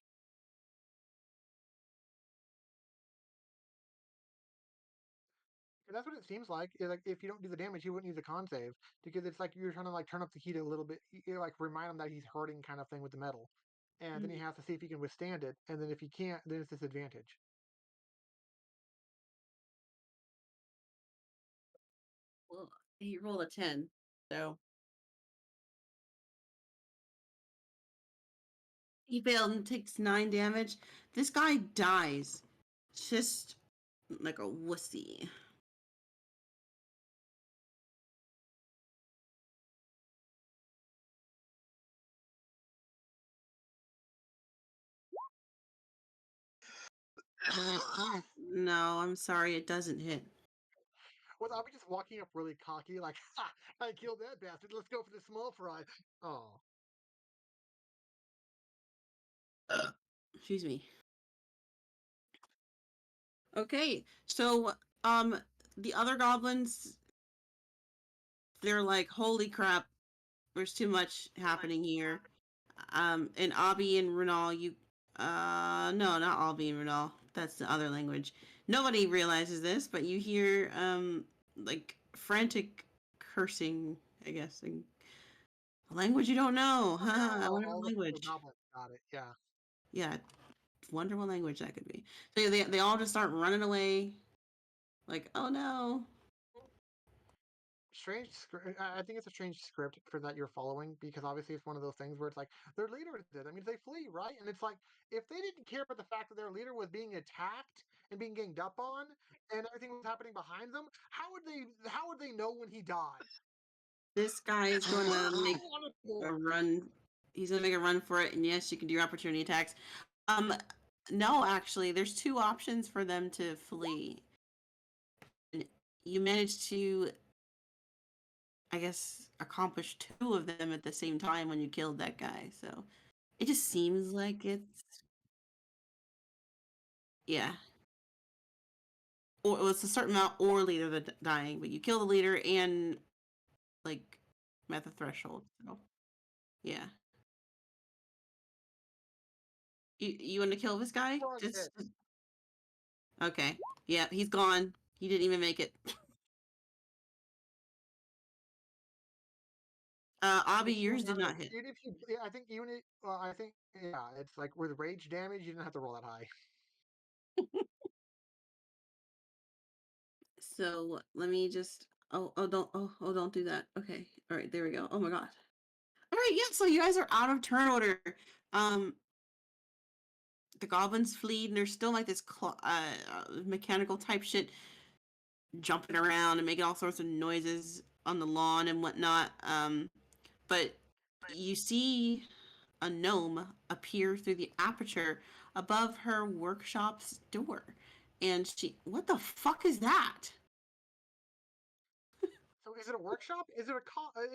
And that's what it seems like. Like if you don't do the damage, he wouldn't use a con save, because it's like you're trying to like turn up the heat a little bit, like remind him that he's hurting kind of thing with the metal, and then he has to see if he can withstand it. And then if he can't, then it's disadvantage. Well, he rolled a 10, so he failed and takes 9 damage. This guy dies, just like a wussy. No, I'm sorry, it doesn't hit. Well, I'll be just walking up really cocky, like, "Ha! I killed that bastard. Let's go for the small fry." Oh, Excuse me. Okay, so um, the other goblins, they're like, "Holy crap! There's too much happening here." And Abby and Renal, no, not Abby and Renal. That's the other language. Nobody realizes this, but you hear like frantic cursing, I guess, in a language you don't know. I oh, wonder all what the language. goblins got it. Yeah. Yeah, wonder what language that could be. So yeah, they all just start running away, like, oh no. Strange script. I think it's a strange script for that you're following, because obviously it's one of those things where it's like their leader did. That means they flee, right? And it's like if they didn't care about the fact that their leader was being attacked and being ganged up on, and everything was happening behind them, how would they? How would they know when he died? This guy is going to make a run. He's going to make a run for it, and yes, you can do your opportunity attacks. Um, no, actually, there's two options for them to flee. You managed to, I guess, accomplish two of them at the same time when you killed that guy. So it just seems like it's, yeah. Or it's a certain amount or leader that dying, but you kill the leader and like met the threshold. So yeah. You want to kill this guy? Go ahead. Just okay. Yeah, he's gone. He didn't even make it. Abby, Which yours means did not hit. even if you, yeah, I think even it, well, I think yeah, it's like with rage damage, you didn't have to roll that high. So let me just. Don't do that. Okay. All right. There we go. Oh my god. All right. Yeah. So you guys are out of turn order. Um, the goblins fleed, and there's still like this mechanical type shit jumping around and making all sorts of noises on the lawn and whatnot. But you see a gnome appear through the aperture above her workshop's door. And what the fuck is that? So is it a workshop? Is it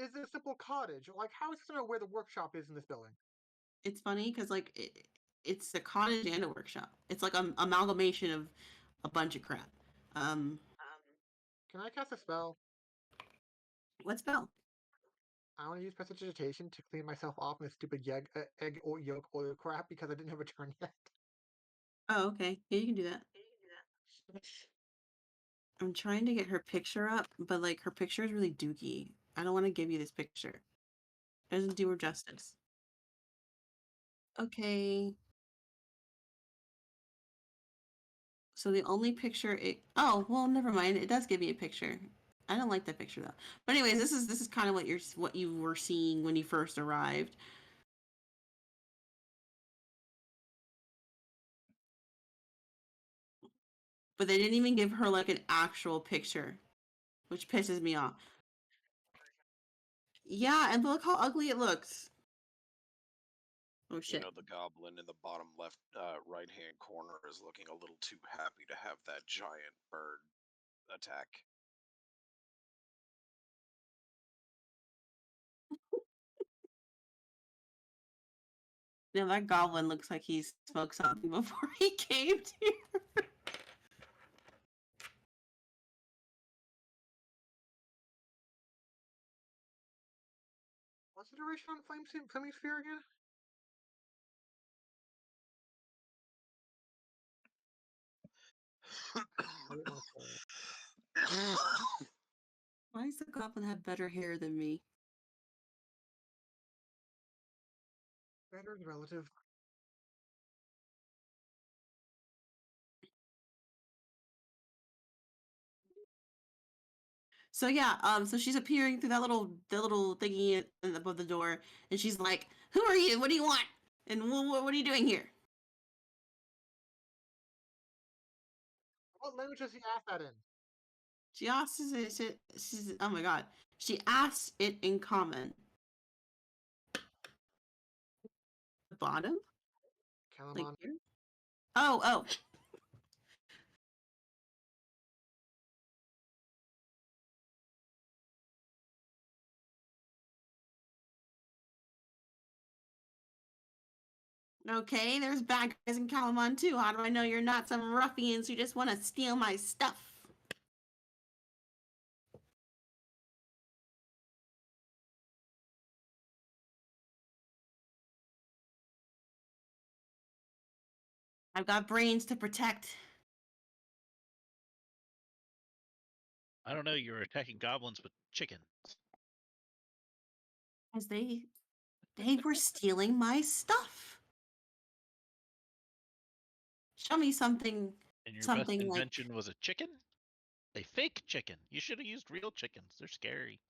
is it a simple cottage? Like, how is it to know where the workshop is in this building? It's funny because, like, it's a cottage and a workshop. It's like an amalgamation of a bunch of crap. Um, Can I cast a spell? what spell? I want to use prestidigitation to clean myself off in this stupid egg or yolk oil crap because I didn't have a turn yet. Oh, okay. Yeah, you can do that. I'm trying to get her picture up, but like her picture is really dookie. I don't want to give you this picture. It doesn't do her justice. Okay. So the only picture oh, well, never mind. It does give me a picture. I don't like that picture though. But anyways, this is kind of what you were seeing when you first arrived. But they didn't even give her like an actual picture, which pisses me off. Yeah, and look how ugly it looks. Oh You shit. know, the goblin in the bottom left, right-hand corner is looking a little too happy to have that giant bird attack. Now that goblin looks like he smoked something before he came here. What's the duration on Flaming Sphere again? I didn't want to. Why does the goblin have better hair than me? Better is relative. So yeah, so she's appearing through that the little thingy above the door, and she's like, "Who are you? What do you want? And what are you doing here?" What language does he ask that in? She asks it. She's oh my god. She asks it in common. The bottom, like Calamon. here. Oh. Okay, there's bad guys in Calamon too. How do I know you're not some ruffians who just want to steal my stuff? I've got brains to protect. I don't know. You're attacking goblins with chickens. As they were stealing my stuff. Show me something And your best something like invention was a chicken? A fake chicken. You should have used real chickens. They're scary.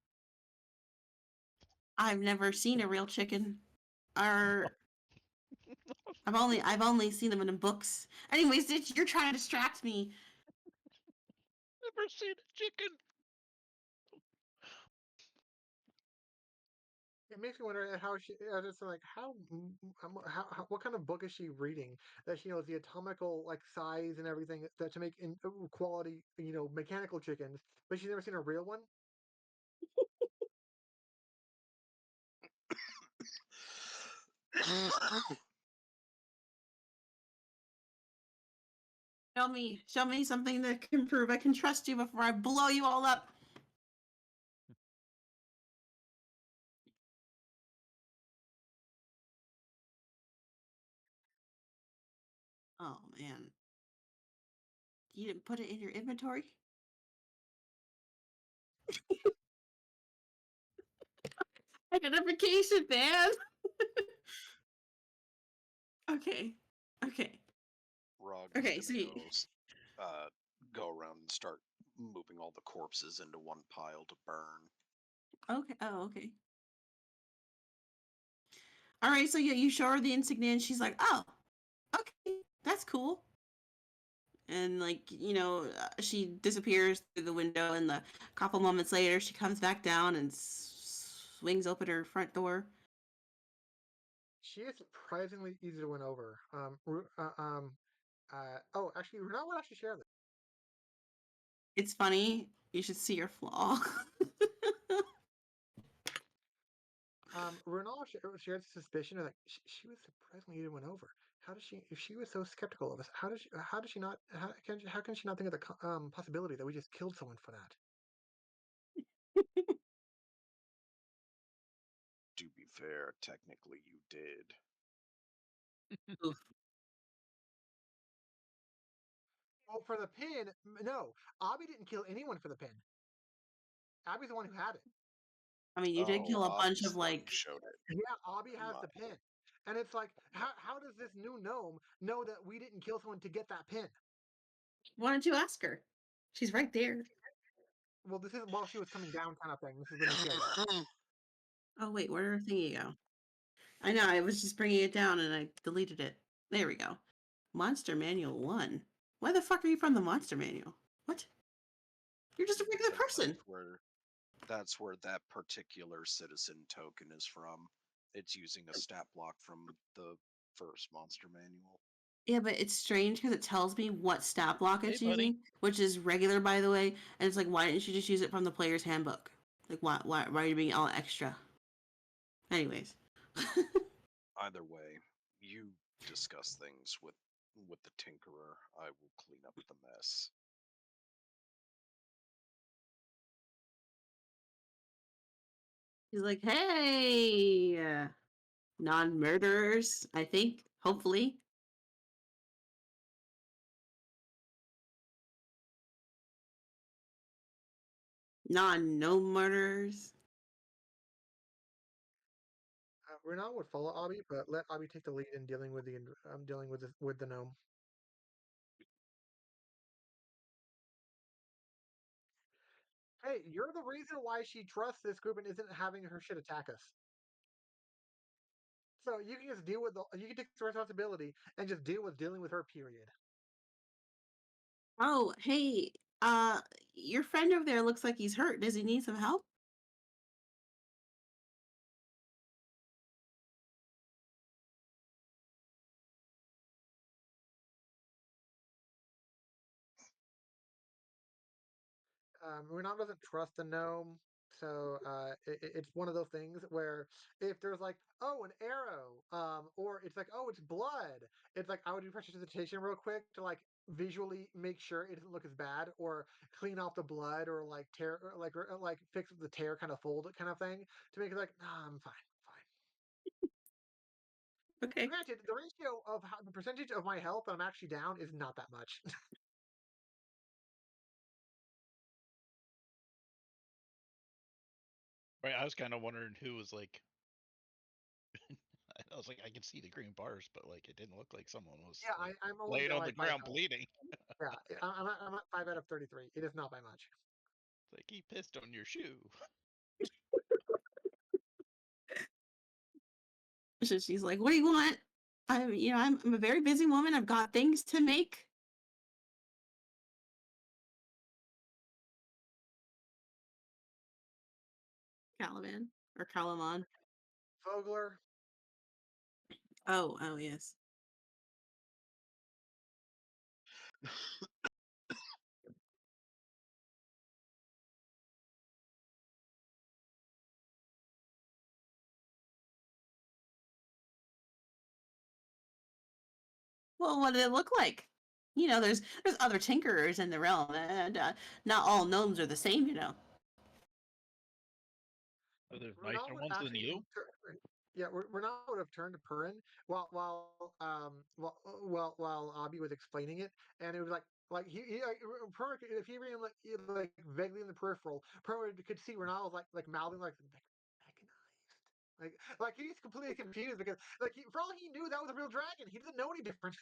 I've never seen a real chicken. Or I've only seen them in books. Anyways, you're trying to distract me. Never seen a chicken. It makes me wonder how she. It's like what kind of book is she reading that she knows the atomical like size and everything that to make in quality mechanical chickens, but she's never seen a real one. Show me something that can prove I can trust you before I blow you all up. Oh man. You didn't put it in your inventory? Identification, man. Okay. Okay. Rog is Okay, gonna so go around and start moving all the corpses into one pile to burn. Okay. Oh, okay. All right. So yeah, you show her the insignia, and she's like, "Oh, okay, that's cool." And like she disappears through the window, and a couple moments later, she comes back down and swings open her front door. She is surprisingly easy to win over. Oh, actually, Renal would actually share this. It's funny. You should see her flaw. Renal shared suspicion of like she was surprisingly easy to win over. How does she, if she was so skeptical of us, how does she not, how can she not think of the possibility that we just killed someone for that? To be fair, technically you did. Oof. Well, for the pin, no, Abby didn't kill anyone for the pin. Abby's the one who had it. I mean, you did Oh, kill a bunch Abby's of the one who like. showed it. Yeah, Abby has My- the pin. And it's like, how does this new gnome know that we didn't kill someone to get that pin? Why don't you ask her? She's right there. Well, this is while she was coming down kind of thing. This is when he shared it. Oh wait, where did her thingy go? I know. I was just bringing it down and I deleted it. There we go. Monster Manual 1. Why the fuck are you from the Monster Manual? What? You're just a regular because person. that's where that particular citizen token is from. It's using a stat block from the first monster manual. Yeah, but it's strange because it tells me what stat block it's Hey, buddy. using, which is regular, by the way. And it's like, why didn't you just use it from the player's handbook? Like, why are you being all extra? Anyways. Either way, you discuss things with the Tinkerer. I will clean up the mess. He's like, hey, non-murderers, I think, hopefully. No murderers. Renal would follow Abby, but let Abby take the lead in dealing with the gnome. Hey, you're the reason why she trusts this group and isn't having her shit attack us. So you can just you can take the responsibility and just deal with dealing with her. Period. Oh, hey, uh, your friend over there looks like he's hurt. Does he need some help? Renal doesn't trust the gnome, so it's one of those things where if there's like, oh, an arrow, or it's like, oh, it's blood, it's like I would do prestidigitation real quick to like visually make sure it doesn't look as bad, or clean off the blood, or like tear, or like fix the tear, kind of fold it, kind of thing, to make it like, nah, I'm fine, fine. Okay. Granted, the ratio of the percentage of my health that I'm actually down is not that much. Right, I was kind of wondering who was like. I was like, I can see the green bars, but like, it didn't look like someone was Yeah, like, I'm only laying on the like by ground bleeding. yeah, I'm at 5 out of 33. It is not by much. It's like he pissed on your shoe. So she's like, what do you want? I'm a very busy woman. I've got things to make. Caliban or Calamon. Vogler, Oh, yes. Well, what did it look like? There's other tinkerers in the realm, and not all gnomes are the same. Are there Renal nicer would ones than actually, you? yeah, Renal would have turned to Purin while Abby was explaining it, and it was like he like, Purin, if he ran like vaguely in the peripheral, Purin could see Renal was like mouthing like mechanized, like he's completely confused because like for all he knew that was a real dragon, he doesn't know any different.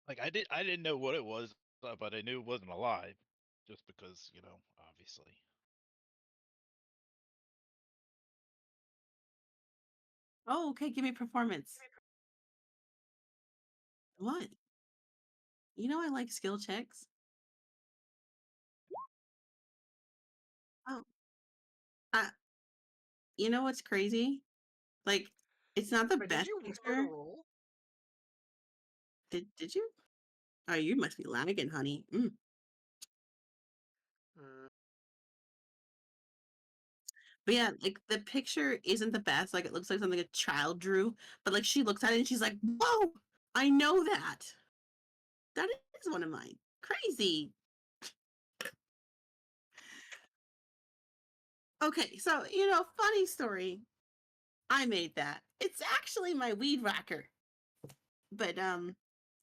Like I didn't know what it was But I knew it wasn't alive, just because obviously. Oh, okay. Give me performance. What? You know I like skill checks. Oh, uh, you know what's crazy? Like, it's not the Wait, did best you reload a picture. roll? Did you? Oh, you must be lagging, honey. Uh, But yeah, like the picture isn't the best. Like it looks like something a child drew. But like she looks at it and she's like, "Whoa, I know that. That is one of mine. Crazy." Okay, so funny story. I made that. It's actually my weed whacker. But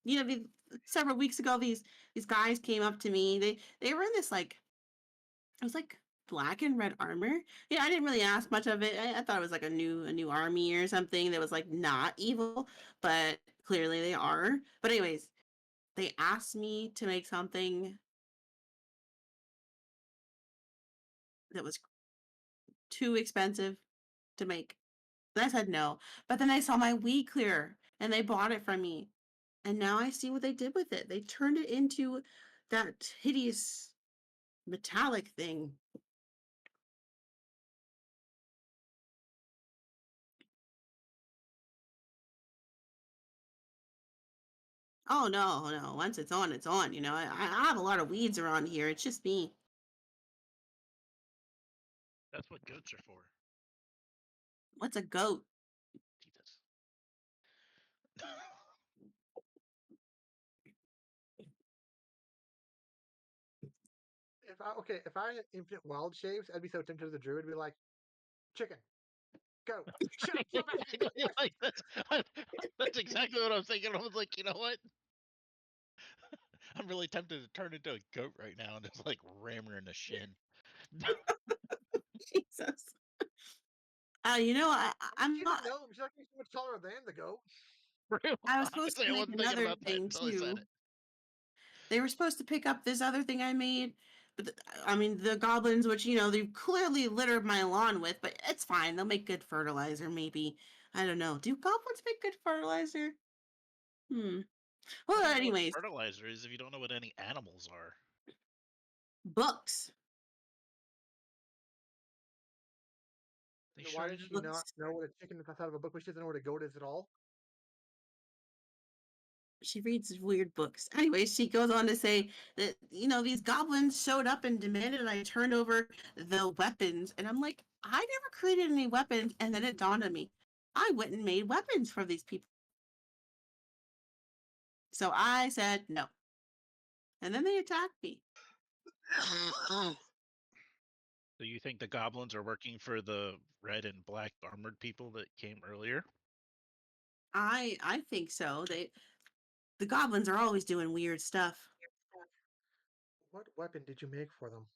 these, several weeks ago, these guys came up to me. They were in this like it was like black and red armor. Yeah, I didn't really ask much of it. I thought it was like a new army or something that was like not evil, but clearly they are. But anyways, they asked me to make something that was too expensive to make. And I said no. But then I saw my weed clearer and they bought it from me. And now I see what they did with it. They turned it into that hideous metallic thing. Oh no, no. Once it's on, it's on. I have a lot of weeds around here. It's just me. That's what goats are for. What's a goat? Jesus. if I had infinite wild shapes, I'd be so tempted as a druid, be like, chicken, go, shut up, flip back. Exactly like that's exactly what I'm thinking. I was like, you know what? I'm really tempted to turn into a goat right now and just like ram her in the shin. Jesus. I'm She's a not. gnome. She's like so much taller than the goat. I was supposed Honestly, to I make wasn't thinking another about that thing until I said too. it. They were supposed to pick up this other thing I made, but I mean the goblins, which they clearly littered my lawn with, but it's fine. They'll make good fertilizer, maybe. I don't know. Do goblins make good fertilizer? Hmm. How Well, do you know what anyways, fertilizer is if you don't know what any animals are? books. They And why sure does do. she not Books. know what a chicken is outside of a book, but she doesn't know what a goat is at all? She reads weird books. Anyway, she goes on to say that these goblins showed up and demanded I turn over the weapons, and I'm like, I never created any weapons. And then it dawned on me, I went and made weapons for these people. So I said no, and then they attacked me. So you think the goblins are working for the red and black armored people that came earlier? I think so. The goblins are always doing weird stuff. What weapon did you make for them?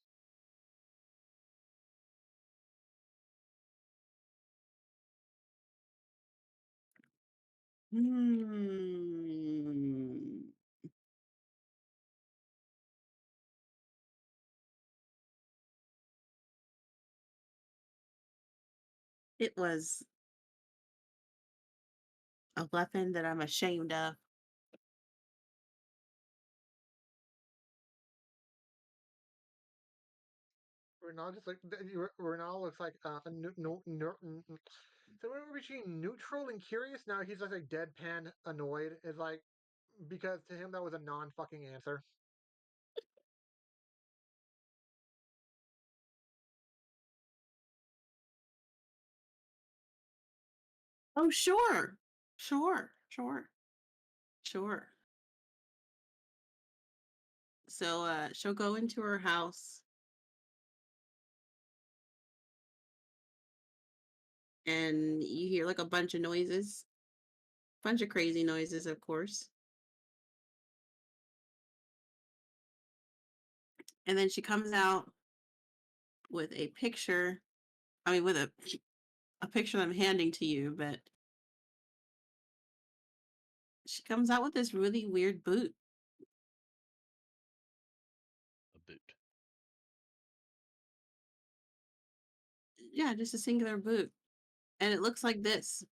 Hmm. It was a weapon that I'm ashamed of. Renal just like Renal looks like a so we're between neutral and curious. Now he's just like deadpan annoyed. Is like because to him that was a non fucking answer. Oh, sure, sure, sure, sure. So she'll go into her house and you hear like a bunch of noises, bunch of crazy noises, of course. And then she comes out with a picture. I mean, with a picture that I'm handing to you, but she comes out with this really weird boot. Yeah, just a singular boot. And it looks like this.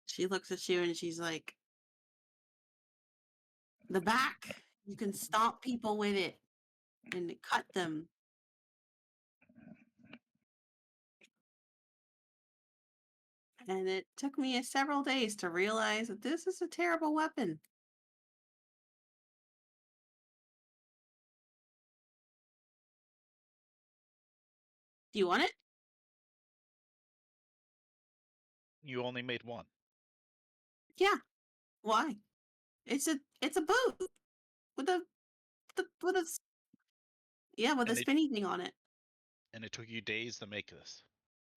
She looks at you and she's like, the back. You can stomp people with it and cut them. And it took me several days to realize that this is a terrible weapon. Do you want it? You only made one. Yeah. Why? It's a boot with a yeah, with a And it spinny thing on it. and it took you days to make this.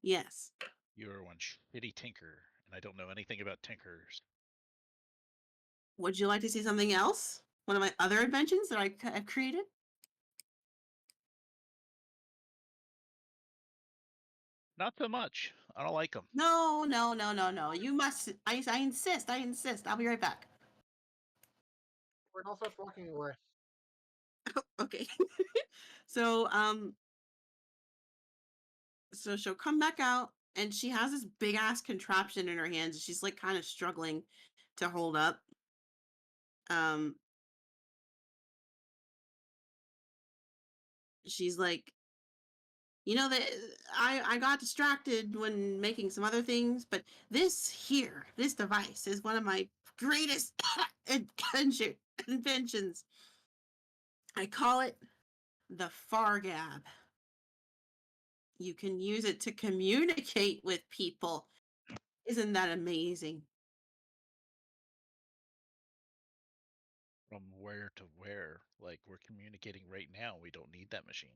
Yes. You are one shitty tinker, and I don't know anything about tinkers. Would you like to see something else? One of my other inventions that I've created? Not so much. I don't like them. No, no, no, no, no. You must. I insist. I insist. I'll be right back. Renal starts walking away. Okay. so so she'll come back out and she has this big ass contraption in her hands. She's like kind of struggling to hold up. Um, she's like, you know that I got distracted when making some other things, but this device is one of my greatest inventions. I call it the Fargab. You can use it to communicate with people. Isn't that amazing? From where to where? Like, we're communicating right now. We don't need that machine.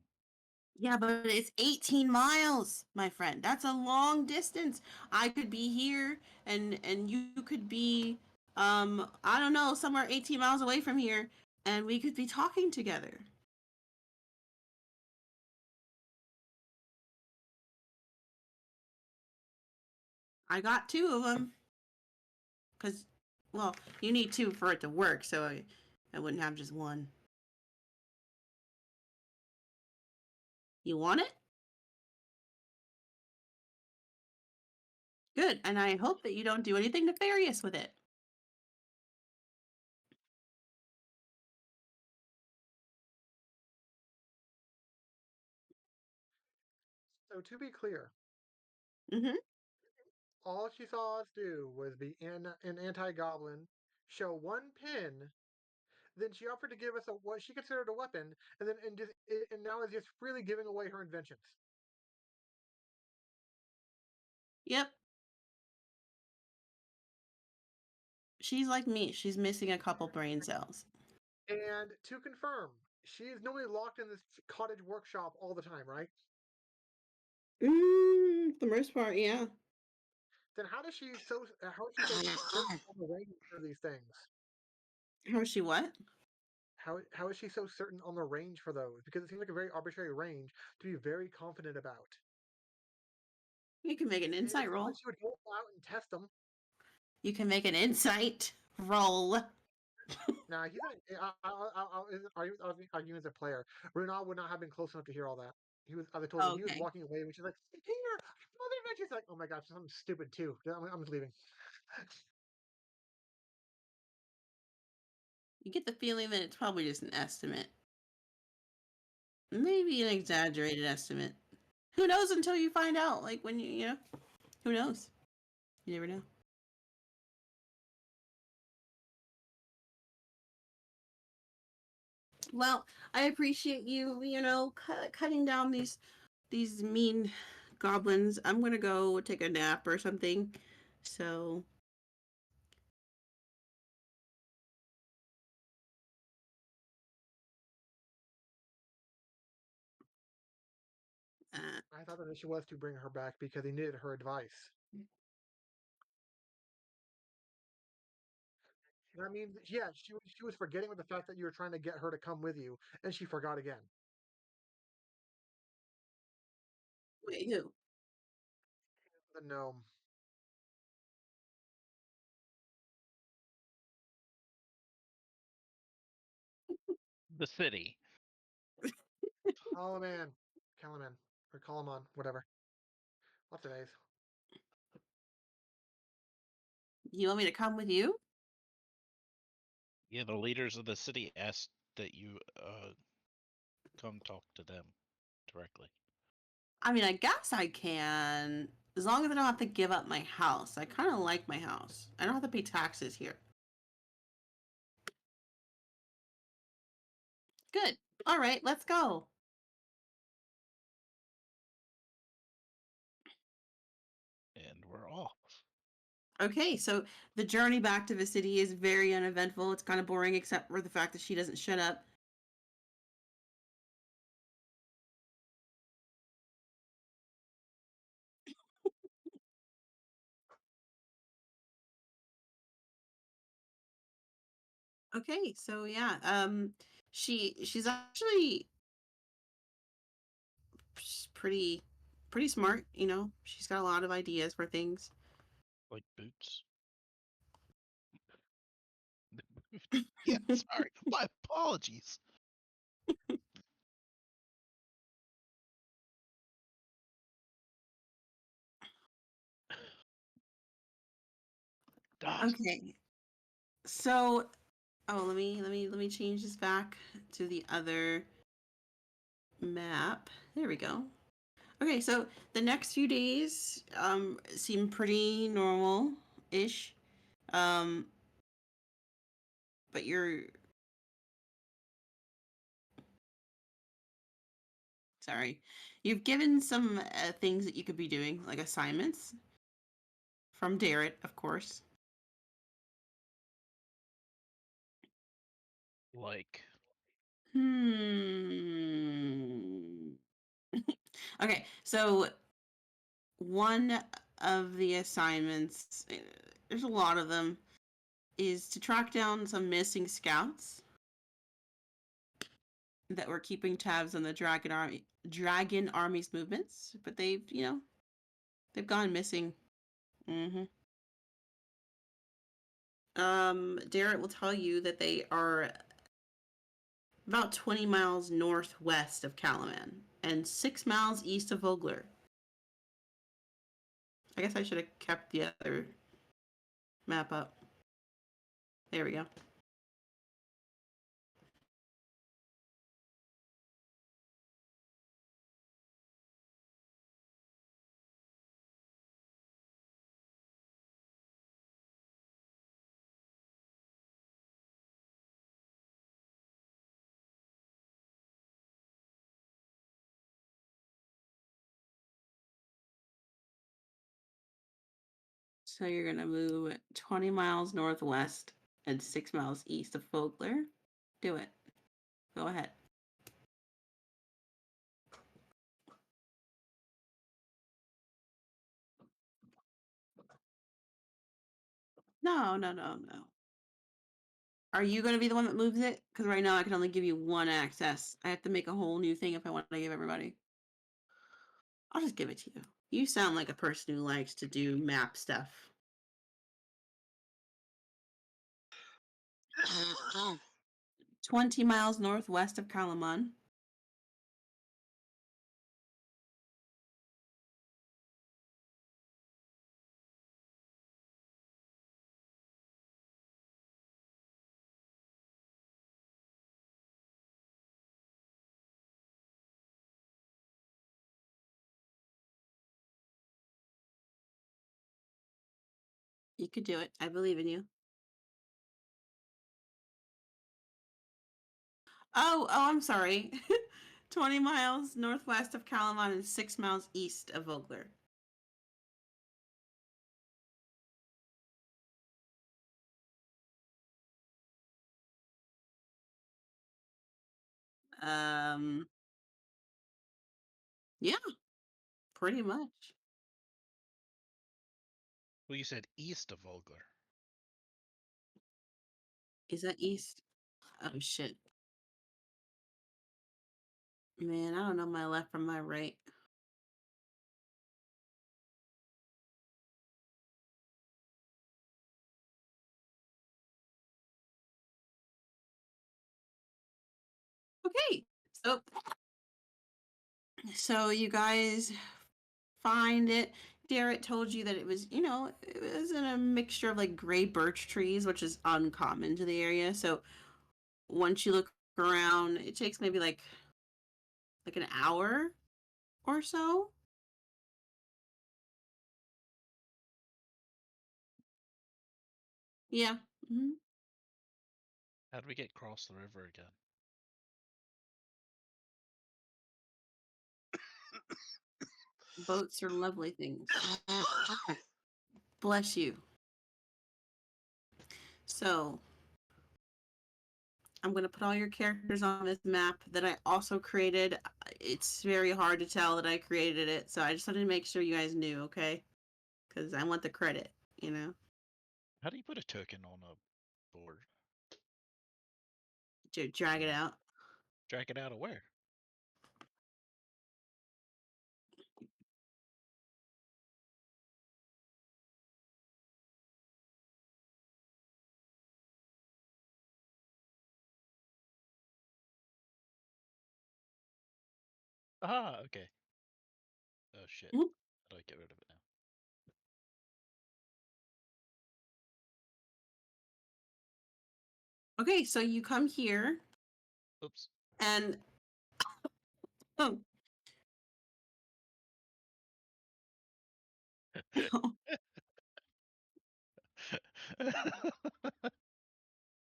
Yeah, but it's 18 miles, my friend. That's a long distance. I could be here and you could be I don't know, somewhere 18 miles away from here and we could be talking together. I got two of them cuz well, you need two for it to work, so I wouldn't have just one. You want it? Good. And I hope that you don't do anything nefarious with it. So to be clear, Mhm. all she saw us do was be in an anti-goblin, show one pin, then she offered to give us what she considered a weapon, and then and now is just freely giving away her inventions. Yep. She's like me. She's missing a couple brain cells. And to confirm, she is normally locked in this cottage workshop all the time, right? The most part, yeah. Then how is she so certain on the range for these things? How is she what? How is she so certain on the range for those? Because it seems like a very arbitrary range to be very confident about. You can make an insight It's not like roll. she would go out and test them. You can make an insight roll. Nah, he's not. I'll argue as a player. Renal would not have been close enough to hear all that. As I told you, he was Okay. walking away when she's like, "Here, mother invention." She's like, "Oh my gosh, something stupid too." I'm just leaving. You get the feeling that it's probably just an estimate. Maybe an exaggerated estimate. Who knows until you find out? Like when you know, who knows? You never know. Well, I appreciate you, cutting down these mean goblins. I'm gonna go take a nap or something. So, uh, I thought that she was to bring her back because he needed her advice. That means, yeah, she was forgetting with the fact that you were trying to get her to come with you, and she forgot again. wait, who? The gnome. The city. Call him in. Call him in. Or call him on. Whatever. What's today's? You want me to come with you? Yeah, the leaders of the city asked that you come talk to them directly. I mean, I guess I can, as long as I don't have to give up my house. I kind of like my house. I don't have to pay taxes here. Good. All right, let's go. And we're off. Okay, so the journey back to the city is very uneventful. It's kind of boring, except for the fact that she doesn't shut up. Okay, so yeah, she's actually pretty smart. You know, she's got a lot of ideas for things. Like boots. Yeah, sorry. My apologies. Dot. Okay, so let me change this back to the other map. There we go. Okay, so the next few days seem pretty normal ish. Um but you're sorry. You've given some things that you could be doing, like assignments from Darrett, of course. Like, Hmm. Okay, so one of the assignments, there's a lot of them, is to track down some missing scouts that were keeping tabs on the Dragon Army's movements, but they've gone missing. Mm-hmm. Darrett will tell you that they are about 20 miles northwest of Calaman and 6 miles east of Vogler. I guess I should have kept the other map up. There we go. So you're going to move 20 miles northwest and 6 miles east of Vogler. Do it. Go ahead. No, no, no, no. Are you going to be the one that moves it? Because right now I can only give you one access. I have to make a whole new thing if I want to give everybody. I'll just give it to you. You sound like a person who likes to do map stuff. 20 miles northwest of Kalaman. You could do it. I believe in you. Oh, I'm sorry. 20 miles northwest of Kalaman and 6 miles east of Vogler. Um, yeah, pretty much. well, you said east of Vogler. Is that east? Oh, shit. Man, I don't know my left from my right. Okay, so you guys find it. Garrett told you that it was, it was in a mixture of like gray birch trees, which is uncommon to the area. So once you look around, it takes maybe like an hour or so. Yeah. Hmm. How do we get across the river again? Boats are lovely things. Bless you. So I'm going to put all your characters on this map that I also created. It's very hard to tell that I created it, so I just wanted to make sure you guys knew, okay? Because I want the credit, you know? How do you put a token on a board? To drag it out. Drag it out of where? Ah, okay. Oh shit. Mhm. How do I get rid of it now? Okay, so you come here Oops. and oh,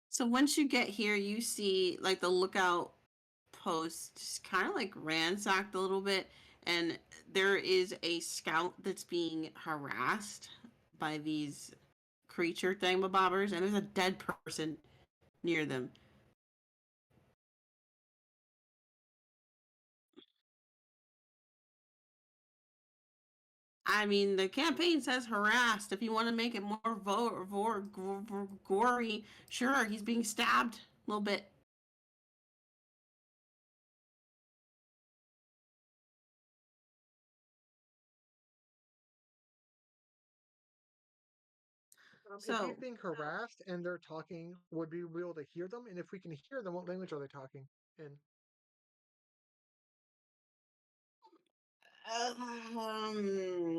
so once you get here, you see like the lookout post kind of like ransacked a little bit, and there is a scout that's being harassed by these creature thingamabobbers, and there's a dead person near them. I mean, the campaign says harassed. If you want to make it more gory, sure, he's being stabbed a little bit. If So, he's being harassed and they're talking, would we be able to hear them? And if we can hear them, what language are they talking in?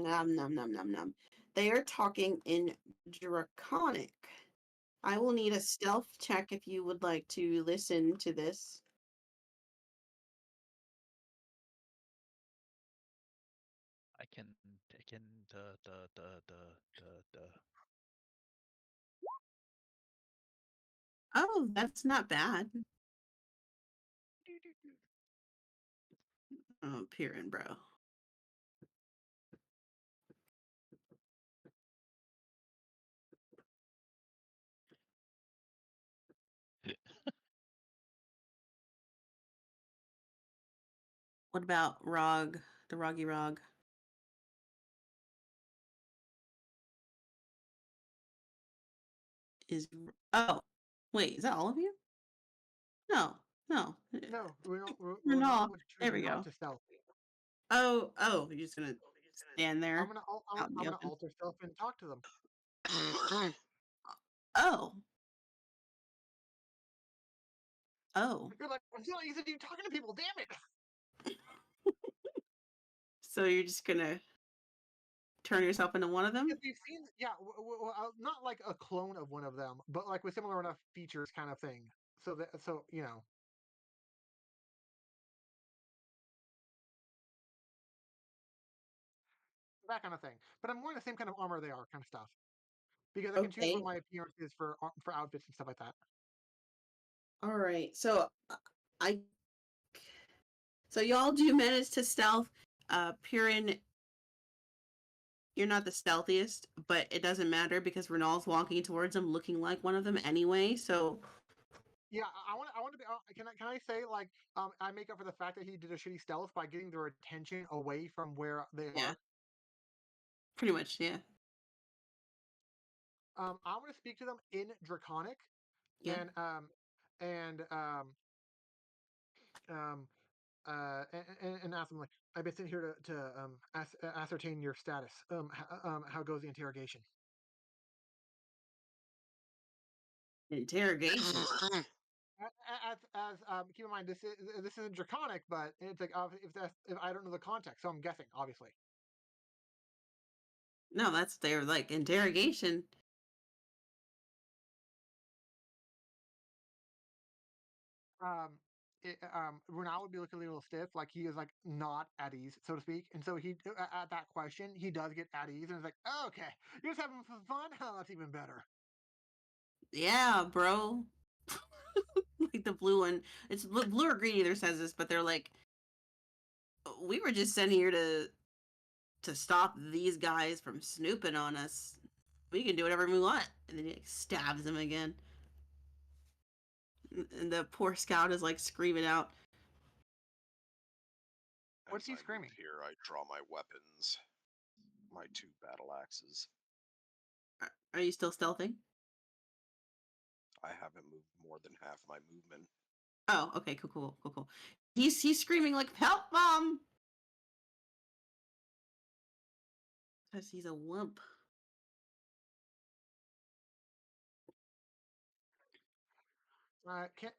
nom, nom, nom, nom. They are talking in Draconic. I will need a stealth check if you would like to listen to this. I can the Oh, that's not bad. Oh, Piran, bro. What about Rog, the Roggy Rog? Is oh, wait, is that all of you? No, no. No, No, we're there we choosing not go. to stealth. Oh, you're just gonna stand I'm there gonna out in I'm the gonna open. alter stealth and talk to them. Oh, oh. You're like, I'm so easy to talking to people. Damn it! So you're just gonna turn yourself into one of them? Because we've seen, yeah, not like a clone of one of them, but like with similar enough features, kind of thing. So you know, that kind of thing. But I'm wearing the same kind of armor they are, kind of stuff, because I can choose what Okay. my appearance is for outfits and stuff like that. All right. I so y'all do manage to stealth. Piran, you're not the stealthiest, but it doesn't matter because Renal's walking towards him looking like one of them anyway. So Yeah, I want to be. Can I say like I make up for the fact that he did a shitty stealth by getting their attention away from where they yeah, are. pretty much, yeah. I want to speak to them in Draconic, Yeah. and and um and ask them like, I've been sent here to ascertain your status. How goes the interrogation? Interrogation. Keep in mind this isn't draconic, but it's like if I don't know the context, so I'm guessing obviously. No, that's their like interrogation. Renal would be looking a little stiff, like he is like not at ease, so to speak. And so at that question, he does get at ease, and it's like, oh, okay, you're just having fun. Oh, that's even better. Yeah, bro. Like the blue one. It's blue or green either says this, but they're like, we were just sent here to stop these guys from snooping on us. We can do whatever we want. And then he like, stabs him again. And the poor scout is like screaming out. What's As he I move screaming? here, I draw my weapons, my 2 battle axes. Are you still stealthing? I haven't moved more than half my movement. Oh, okay, cool. He's screaming like help, mom, because he's a wimp.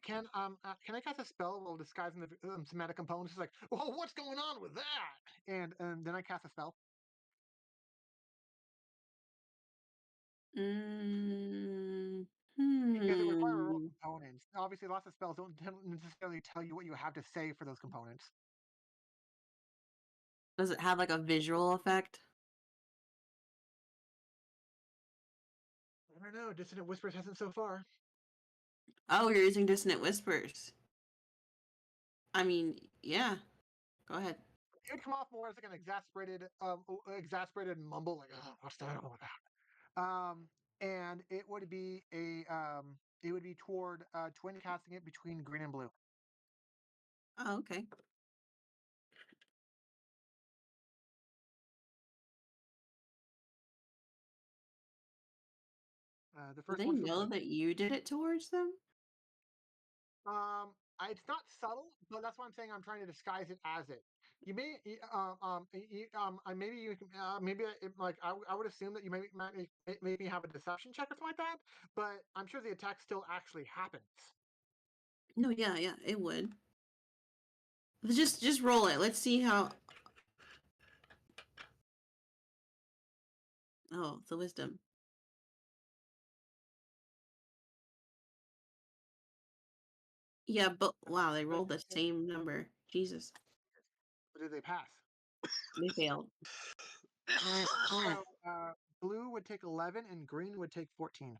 Can I cast a spell while disguising the somatic components? It's like, oh, what's going on with that? And then I cast a spell. Mm, Because it requires roll hmm. components. Obviously, lots of spells don't necessarily tell you what you have to say for those components. Does it have like a visual effect? I don't know. Dissonant Whispers hasn't so far. Oh, you're using dissonant whispers. I mean, yeah. Go ahead. It would come off more as like an exasperated mumble, like, oh, what's that all about? And it would be toward twin casting it between green and blue. Oh, okay. The Do first they one's for know blue. that you did it towards them? It's not subtle, but that's why I'm saying I'm trying to disguise it as it. You may, maybe you can, maybe like I would assume that you might make me have a deception check or something like that. But I'm sure the attack still actually happens. No, yeah, it would. Just roll it. Let's see how. Oh, the wisdom. Yeah, but wow, they rolled the same number. Jesus, But did they pass? they failed. So blue would take 11 and green would take 14.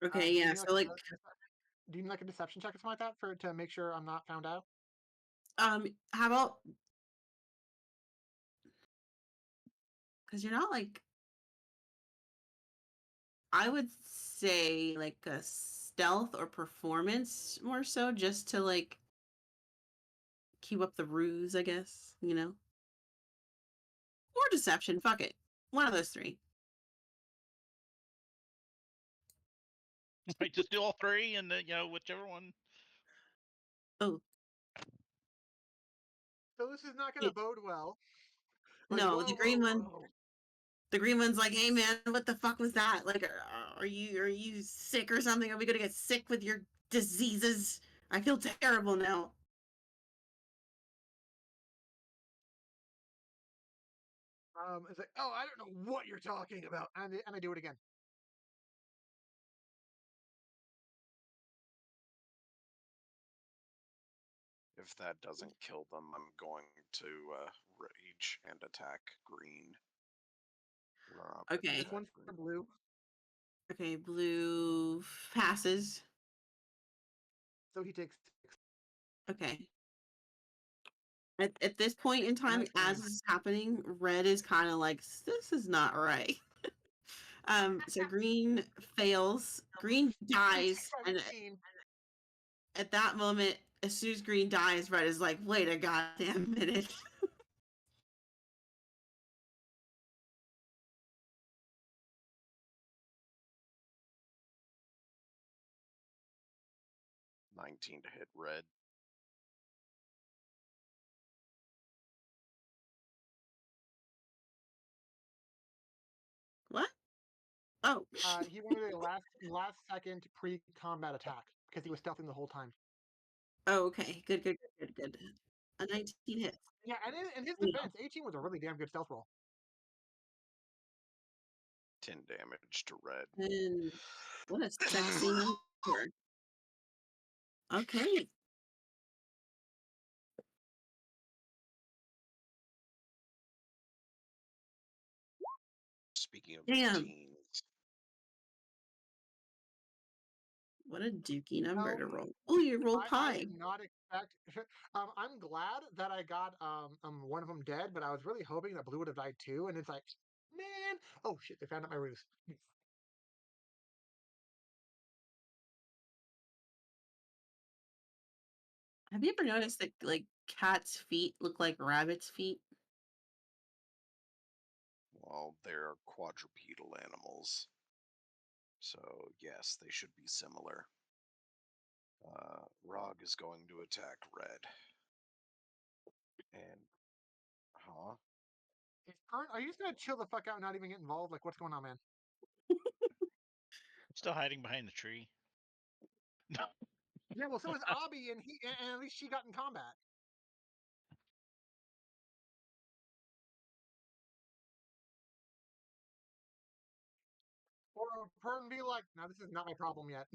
Okay, Do you yeah. need like So a like, do you need like a deception check or something like that for to make sure I'm not found out? how about because you're not like I would say like a stealth or performance more so, just to like keep up the ruse, I guess, you know? Or deception, fuck it. One of those three. Right, just do all 3, and then whichever one. Oh, So this is not going to it, bode well. Like, no, the green one. whoa. The green one's like, "Hey man, what the fuck was that? Like, are you sick or something? Are we gonna get sick with your diseases? I feel terrible now." It's like, oh, I don't know what you're talking about, and I do it again. If that doesn't kill them, I'm going to rage and attack green. Okay. This one's for blue. Okay, blue passes. So he takes 6. Okay. At this point in time, Nice as green. this is happening, red is kind of like, this is not right. So green fails. Green He takes dies, and 17. at that moment, as soon as green dies, red is like, wait a goddamn minute. 19 to hit red. What? Oh. He wanted a last second pre-combat attack because he was stealthing the whole time. Oh, okay. Good, good, good, good, good. A 19 hits. Yeah, and in his Yeah. defense, 18 was a really damn good stealth roll. 10 damage to red. And what a sexy number. Okay. Speaking of Damn. 18s, What a dookie number No, to roll. Oh, you rolled I high. did not expect. I'm glad that I got one of them dead, but I was really hoping that blue would have died too. And it's like, man, oh shit, they found out my ruse. Have you ever noticed that like cats' feet look like rabbits' feet? well, they're quadrupedal animals. So, yes, they should be similar. Rog is going to attack red. And, huh? Are you just gonna chill the fuck out and not even get involved? Like, what's going on, man? Still hiding behind the tree. No. Yeah, well, so is Abby, and at least she got in combat. Or Pern be like, no, this is not my problem yet.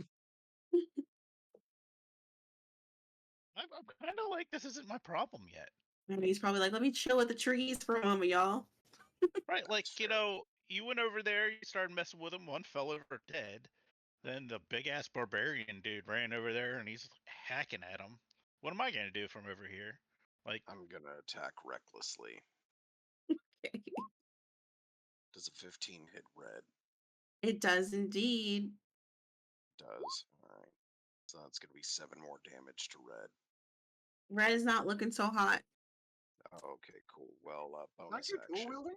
I'm kind of like, this isn't my problem yet. And he's probably like, let me chill with the trees for a moment, y'all. Right, like, That's you fair. know, you went over there, you started messing with him, one fell over dead. Then the big ass barbarian dude ran over there and he's hacking at him. What am I gonna do from over here? Like, I'm going to attack recklessly. Does a 15 hit red? It does indeed. Does. Alright. So that's going to be 7 more damage to red. Red is not looking so hot. Okay, cool. Well, Not bonus you, dual action. wielder.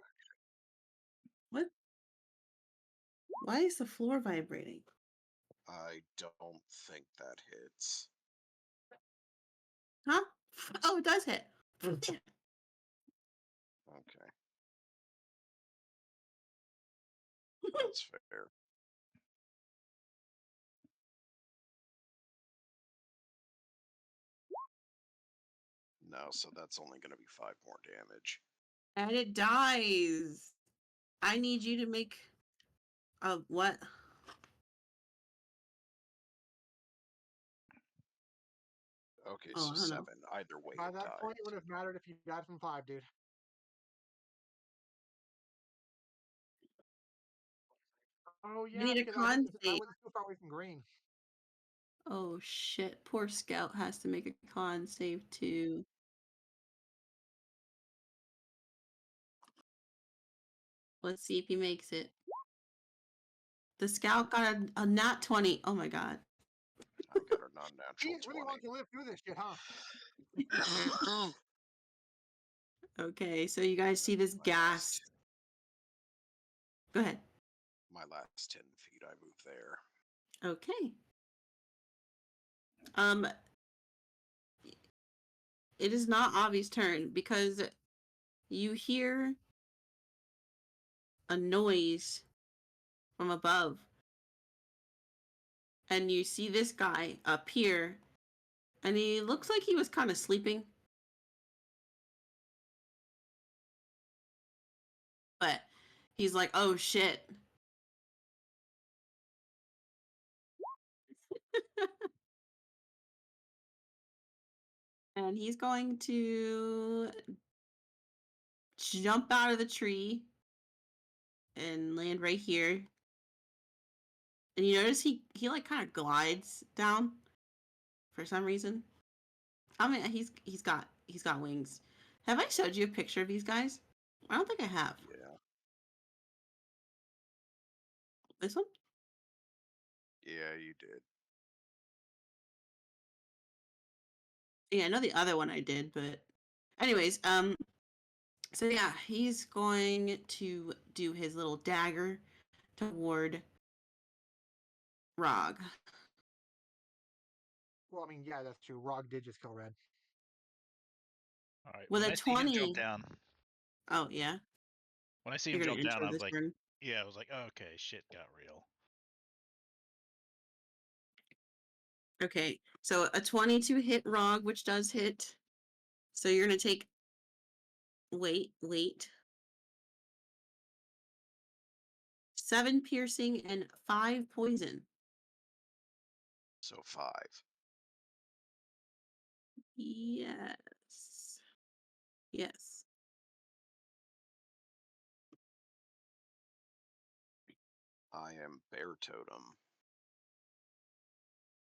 What? Why is the floor vibrating? I don't think that hits. Huh? Oh, it does hit. Okay. That's fair. No, so that's only going to be 5 more damage. And it dies. I need you to make a what? Okay, Oh, so I don't know. 7. Either way, By it that point, died. it would have mattered if you died from 5, dude. Oh I yeah, need a because con I save. was too far away from green. Oh shit. Poor Scout has to make a con save too. Let's see if he makes it. The Scout got a nat 20. Oh my god. I got a He non-natural really wants to live through this shit, huh? 20. Okay, so you guys see this My last, gas. Go ahead. my last 10 feet, I move there. Okay. Um, it is not Avi's turn because you hear a noise from above. And you see this guy up here, and he looks like he was kind of sleeping. But he's like, oh shit. And he's going to jump out of the tree and land right here. And you notice he like kind of glides down for some reason. I mean, he's got wings. Have I showed you a picture of these guys? I don't think I have. Yeah. This one? Yeah, you did. Yeah, I know the other one I did, but anyways, so yeah, he's going to do his little dagger toward Rog. Well, I mean, yeah, that's true. Rog did just kill red. all right, With when a I see him 20. jump down, Oh yeah, when I see you're him gonna jump down, intro I'm this like, turn. Yeah, I was like, okay, shit got real. Okay, so a 22 hit Rog, which does hit. So you're gonna take. Wait. 7 piercing and 5 poison. So 5. Yes. Yes. I am Bear Totem.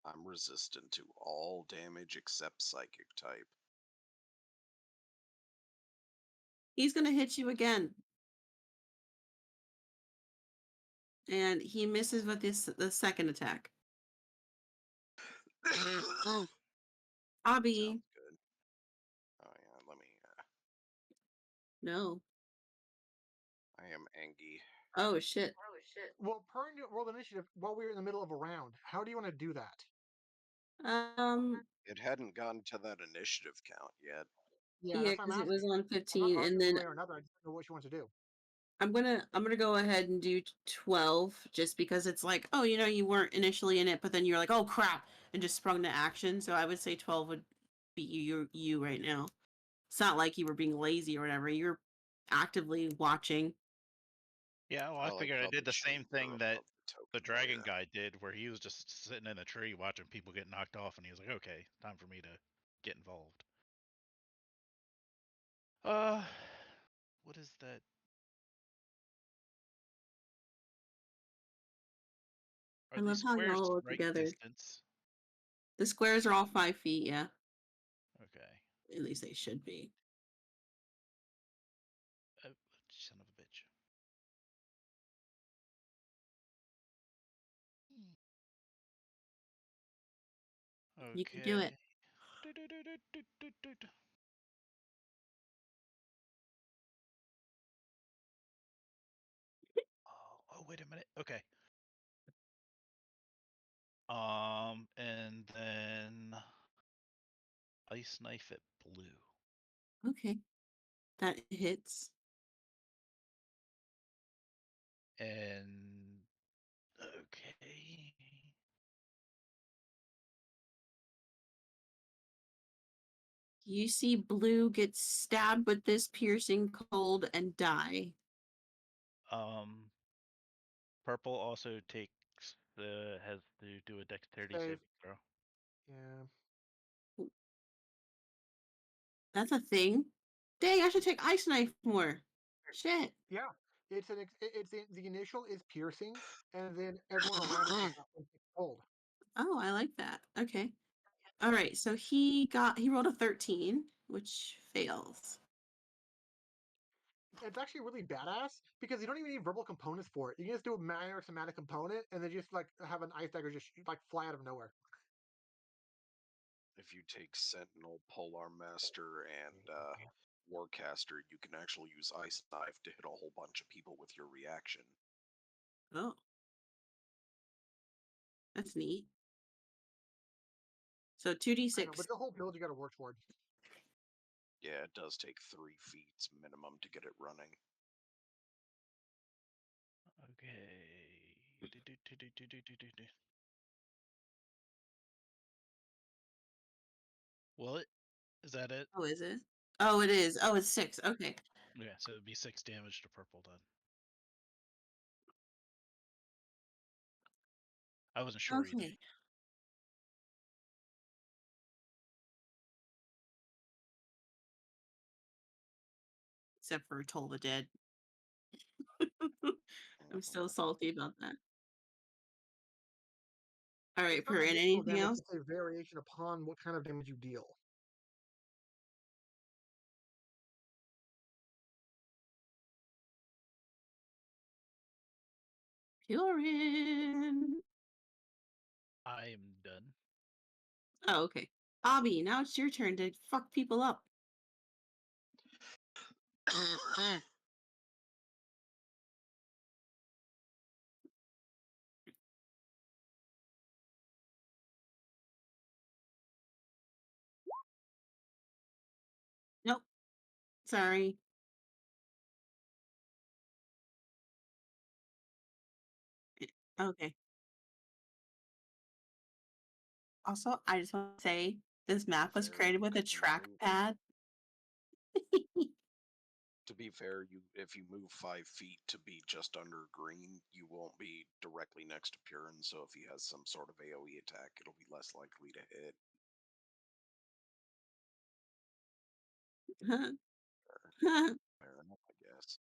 I'm resistant to all damage except psychic type. He's gonna hit you again. And he misses with the second attack. Sounds Abby. good. Oh yeah, let me. No. I am Angie. Oh shit. Well, Pern rolled initiative while we were in the middle of a round. How do you want to do that? It hadn't gotten to that initiative count yet. Yeah, Yeah, that's what I'm because it was asking. on I'm not 15, and arguing then one way or another. I just don't know what you want to do. I'm gonna go ahead and do 12, just because it's like, oh, you weren't initially in it, but then you're like, oh crap, and just sprung to action. So I would say 12 would be you right now. It's not like you were being lazy or whatever. You're actively watching. Yeah, well, I like figured I above did the same chamber, thing that above the token the dragon warrior. guy did, where he was just sitting in a tree watching people get knocked off, and he was like, okay, time for me to get involved. What is that? I Are love these how squares y'all the are right together. distance? The squares are all 5 feet, yeah. Okay. At least they should be. Oh, son of a bitch. You can do it. Okay. Oh, wait a minute. Okay. And then ice knife at blue. Okay. That hits. And okay. You see blue get stabbed with this piercing cold and die. Purple also has to do a dexterity Save. saving throw. Yeah. That's a thing. Dang, I should take ice knife more. Shit. Yeah. It's the initial is piercing, and then everyone around it is cold. Oh, I like that. Okay. All right. So he rolled a 13, which fails. It's actually really badass because you don't even need verbal components for it. You can just do a minor somatic component, and then just like have an ice dagger just like fly out of nowhere. If you take Sentinel, Polar Master, and Warcaster, you can actually use Ice Knife to hit a whole bunch of people with your reaction. Oh. That's neat. So 2d6. I know, but the whole build you got to work towards. Yeah, it does take 3 feats minimum to get it running. Okay. Will it? Is that it? Oh, is it? Oh, it is. Oh, it's 6. Okay. Yeah, so it'd be 6 damage to purple then. I wasn't sure either. Okay. Except for Toll the Dead. I'm still salty about that. All right, It's not Perrin, additional anything damage; else? it's a variation upon what kind of damage you deal. Purin. I am done. Oh, okay. Abby, now it's your turn to fuck people up. Nope. Sorry. Okay. Also, I just want to say this map was Fair, created with a if you move, trackpad. to be fair, if you move 5 feet to be just under green, you won't be directly next to Purin. So if he has some sort of AOE attack, it'll be less likely to hit. Fair enough, I guess.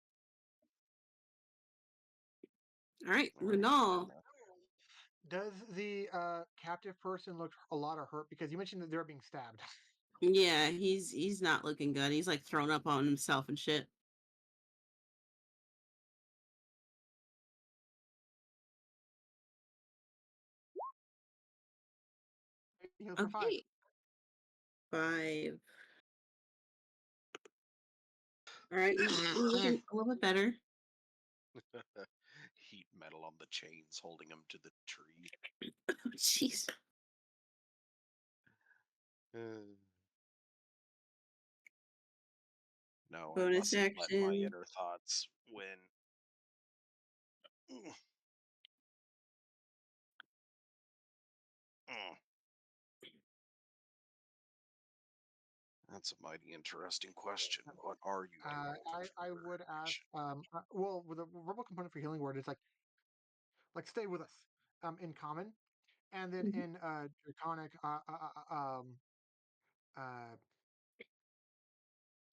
All right, All right, fair Renal. enough. Does the captive person look a lot of hurt? Because you mentioned that they're being stabbed. Yeah, he's not looking good. He's like thrown up on himself and shit. Heal for 5. Okay. 5. All right, he's looking a little bit better. Heat metal on the chains holding him to the tree. Jeez. No, I Bonus mustn't let my action. inner thoughts win. Mm. Mm. That's a mighty interesting question. What are you doing? I would ask. Well, with a verbal component for healing word, it's like stay with us. In common, and then Mhm. in draconic, uh,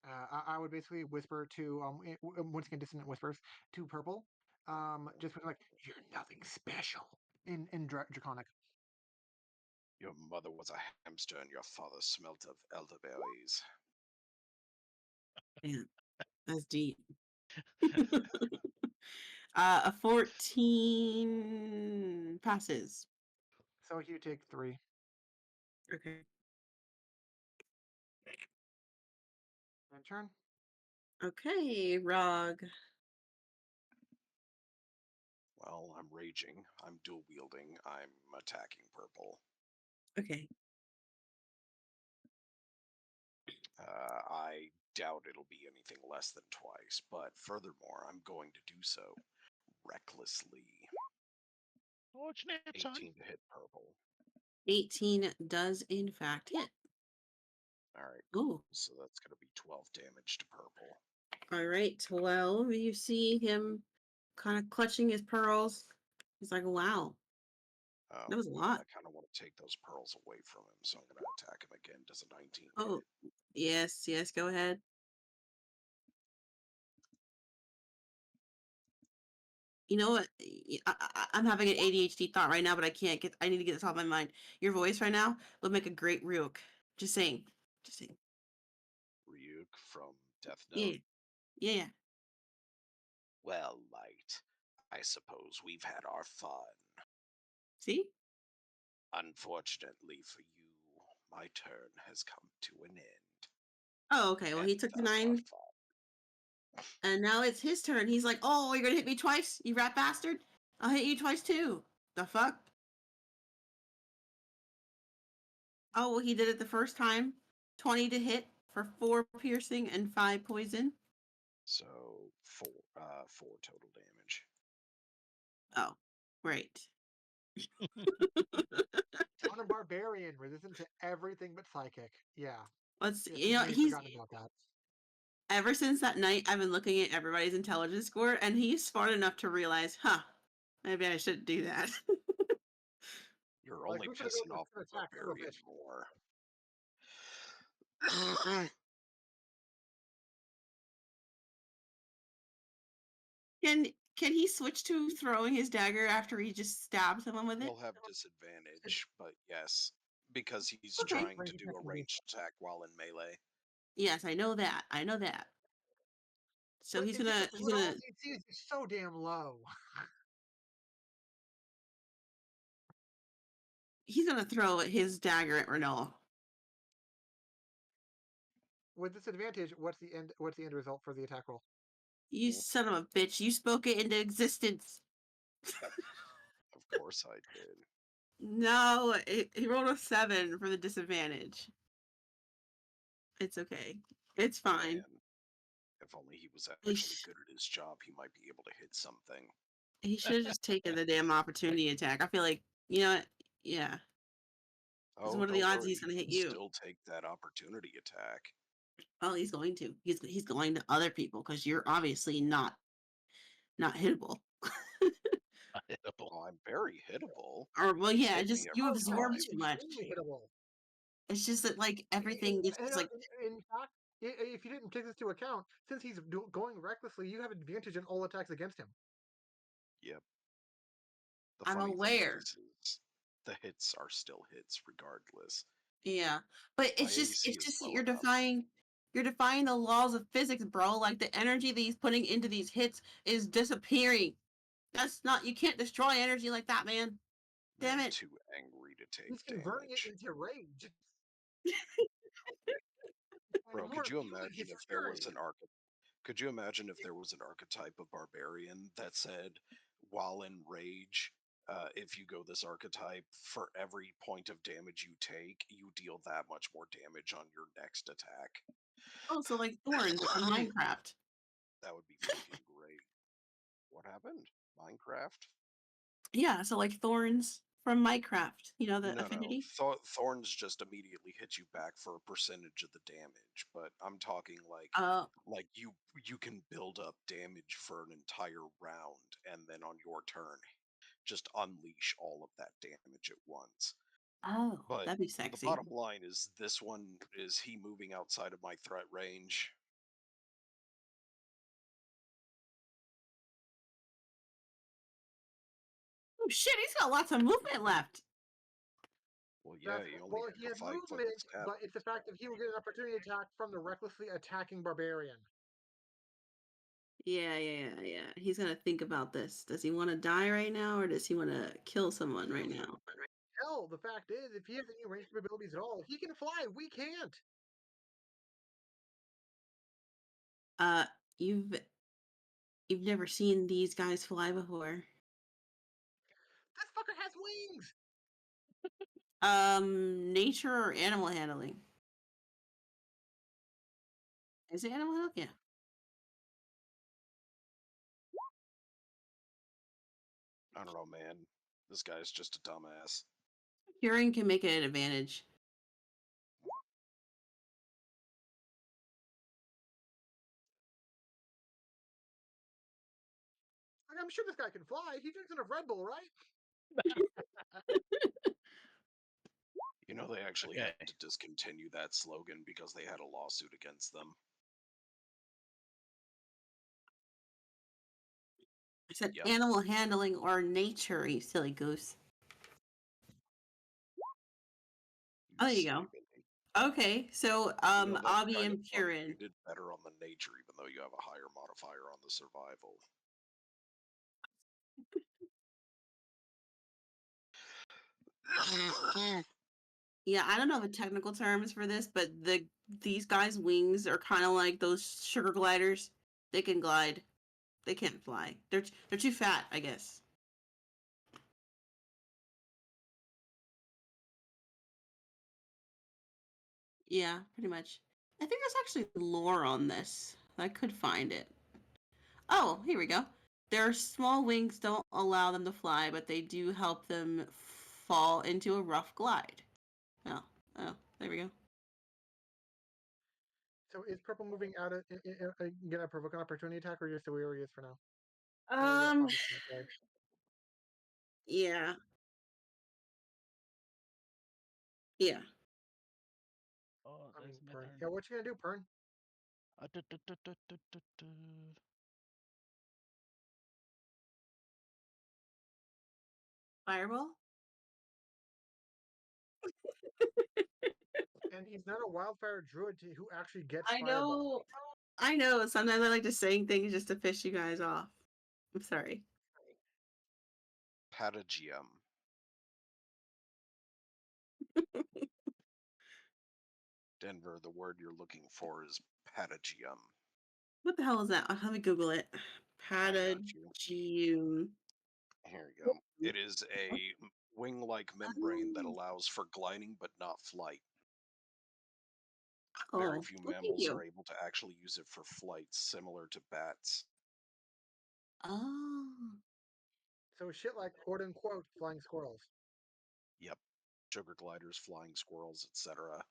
I would basically whisper to once again dissonant whispers to purple, just like you're nothing special in draconic. Your mother was a hamster and your father smelt of elderberries. Man, that's deep. A 14 passes. So you take 3. Okay. End turn. Okay, Rog. Well, I'm raging. I'm dual wielding. I'm attacking purple. Okay. I doubt it'll be anything less than twice, but furthermore, I'm going to do so recklessly. Oh, it's nap time. 18 to hit purple. 18 does in fact hit. All right, Oh, cool. So that's going to be 12 damage to purple. all right. 12. You see him kind of clutching his pearls. He's like, wow, that was a Well, lot. I kind of want to take those pearls away from him, so I'm going to attack him again. Does a 19 Oh, hit? yes, yes, go ahead. You know what? I'm having an ADHD thought right now, but I need to get this off my mind. Your voice right now would make a great Ryuk. Just saying. Just saying. Ryuk from Death Yeah. Note. Yeah, yeah. Well, Light, I suppose we've had our fun. See? Unfortunately for you, my turn has come to an end, Oh, okay. Well, and he took the thus our 9, fun. and now it's his turn. He's like, oh, you're gonna hit me twice, you rat bastard? I'll hit you twice too. The fuck? Oh, well, he did it the first time. 20 to hit for 4 piercing and 5 poison. So four total damage. Oh, right. Counter barbarian, resistant to everything but psychic. Yeah. Let's, Yes, you we've know, maybe he's forgotten about that. ever since that night, I've been looking at everybody's intelligence score, and he's smart enough to realize, huh, maybe I shouldn't do that. You're Like only who's gonna go pissing off to the attack, son of a barbarian bitch? more. can can he switch to throwing his dagger after he just stabs someone with it? He'll have disadvantage, but yes, because he's Okay. trying to do a ranged attack while in melee. Yes, I know that. I know that. So But he's it's just gonna that he's Renal's gonna AC is just so damn low. he's gonna throw his dagger at Renault. With disadvantage, what's the end? What's the end result for the attack roll? You son of a bitch! You spoke it into existence. Of course I did. No, he rolled a 7 for the disadvantage. It's okay. It's fine. Man, if only he was He actually good at his job, he might be able to hit something. He should have just taken the damn opportunity attack. I feel like, you know what? Yeah. 'Cause Oh, what are the don't odds worry. he's You gonna hit can you? still take that opportunity attack. Oh, he's going to. He's going to other people because you're obviously not hittable. Unhittable. Oh, I'm very hittable. Or well, He's yeah, hit just me you every Oh, absorb he's time. too much. extremely hittable. It's just that like everything is just like In fact, if you didn't take this into account, since he's going recklessly, you have advantage in all attacks against him. Yep. The I'm funny thing aware. is the hits are still hits regardless. Yeah. But My it's AC is just that low enough. you're defying the laws of physics, bro. Like the energy that he's putting into these hits is disappearing. That's not you can't destroy energy like that, man. Damn I'm it. too angry to take He's converting it damage. into rage. And Bro, more could you fueling imagine his if there was fury. an Could you imagine if there was an archetype of barbarian that said, while in rage, if you go this archetype, for every point of damage you take, you deal that much more damage on your next attack? Oh, so like thorns from Minecraft. That would be fucking great. What happened? Minecraft? Yeah, so like thorns from Minecraft. You know the No. affinity? Thorns just immediately hit you back for a percentage of the damage, but I'm talking Uh like you can build up damage for an entire round and then on your turn just unleash all of that damage at once. oh, But that'd be the sexy. bottom line is this one is he moving outside of my threat range. Oh shit, he's got lots of movement left. Well, yeah, he only He took a has 5 foot movement, step. but it's the fact that he will get an opportunity attack from the recklessly attacking barbarian. Yeah. He's gonna think about this. Does he want to die right now, or does he want to kill someone right now? Hell, the fact is, if he has any ranged capabilities at all, he can fly. We can't. Uh, you've you've never seen these guys fly before. This fucker has wings. Nature or animal handling? Is it animal handling? Yeah. I don't know, man. This guy's just a dumbass. Hearing can make it an advantage. Like, I'm sure this guy can fly. He drinks enough Red Bull, right? You know, they actually Okay. had to discontinue that slogan because they had a lawsuit against them. I said Yep. animal handling or nature, you silly goose. You Oh, there you silly go. Billy. Okay, so You know, that's Avi kind of and funny. You Purin. did better on the nature, even though you have a higher modifier on the survival. Yeah, I don't know the technical terms for this, but these guys' wings are kind of like those sugar gliders. They can glide. They can't fly. They're too fat, I guess. Yeah, pretty much. I think there's actually lore on this. I could find it. Oh, here we go. Their small wings don't allow them to fly, but they do help them fall into a rough glide. Oh, there we go. So is purple moving out of gonna provoke an opportunity attack, or just where he is for now? Yeah, Um, probably. Right. yeah, yeah. Oh, I mean, that's my Pern. turn. Yeah, what you gonna do, Pern? Du- du- du- du- du- du- du. Fireball. And he's not a wildfire druid who actually gets I fireball. know. I know. Sometimes I like to saying things just to piss you guys off. I'm sorry. Patagium. Denver, the word you're looking for is patagium. What the hell is that? Let me Google it. I got you. Patagium. Here you go. It is a wing-like membrane that allows for gliding but not flight. Very Oh, few well, thank mammals you. are able to actually use it for flight, similar to bats. Oh. So shit like quote unquote flying squirrels. Yep. Sugar gliders, flying squirrels, etc.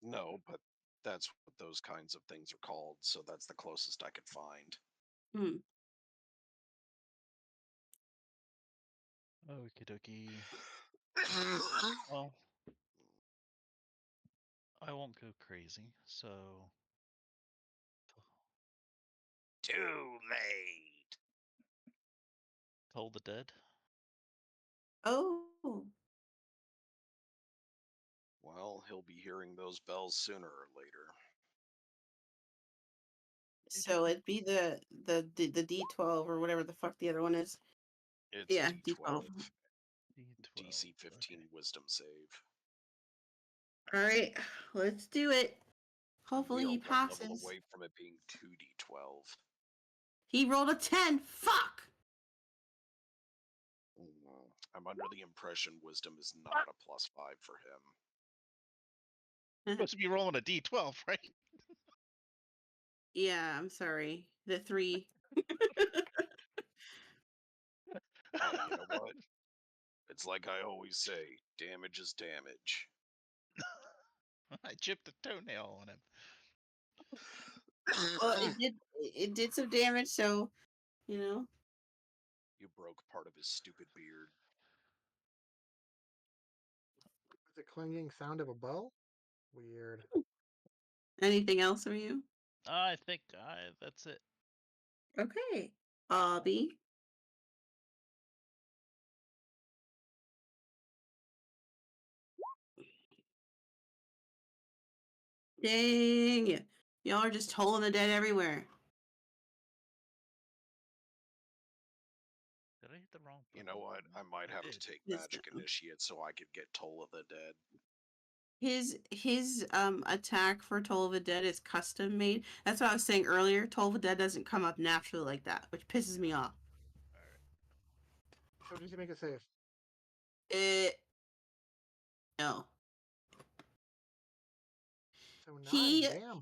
No, but that's what those kinds of things are called, so that's the closest I could find. Hmm. Okie dokie. Well, I won't go crazy, so. Too late. Toll the Dead. Oh, Well, he'll be hearing those bells sooner or later. so it'd be the D12 or whatever the fuck the other one is. It's Yeah, D12. D12. D12. DC 15 Okay. wisdom save. All right, let's do it. We Hopefully are he one level passes. away from it being 2D12. He rolled a 10. Fuck. I'm under the impression wisdom is not a +5 for him. Supposed to be rolling a D12, right? Yeah, I'm sorry. The 3. Hey, you know what? It's like I always say, damage is damage. I chipped a toenail on him. Well, it did some damage, so you know. You broke part of his stupid beard. The clanging sound of a bell? Weird. Anything else from you? I think that's it. Okay, Abby. Dang, y'all are just tolling the dead everywhere. Did I hit the wrong You button? know what? I might I have to did. take His magic turn. initiate so I could get Toll of the Dead. His attack for Toll of the Dead is custom made. That's what I was saying earlier. Toll of the Dead doesn't come up naturally like that, which pisses me off. Alright. So did you make it safe? No. So 9, He damn.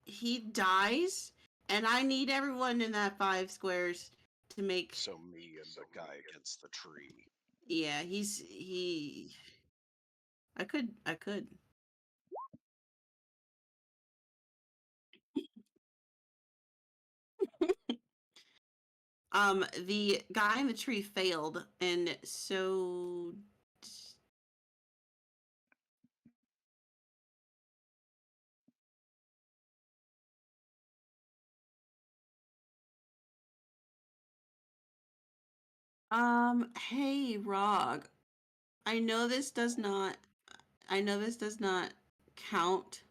he dies, and I need everyone in that 5 squares to make. So me and the guy against the tree. Yeah, he. I could. The guy in the tree failed, and so. Hey, Rog. I know this does not. I know this does not count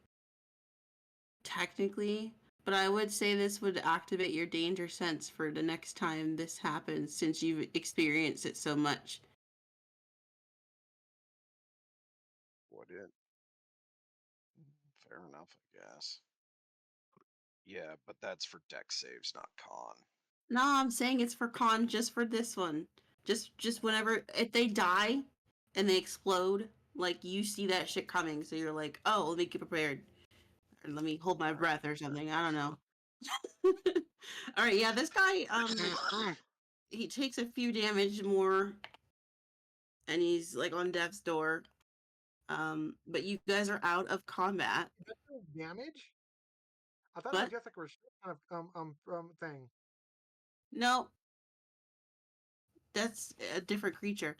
technically, but I would say this would activate your danger sense for the next time this happens, since you've experienced it so much. Would it? Fair enough, I guess. Yeah, but that's for deck saves, not con. No, I'm saying it's for con just for this one. Just whenever if they die and they explode, like you see that shit coming, so you're like, oh, let me get prepared. Or let me hold my breath or something. I don't know. All right, yeah, this guy he takes a few damage more and he's like on death's door. But you guys are out of combat. Is that still damage? I thought it was But just like a restrict kind of thing. no, that's a different creature.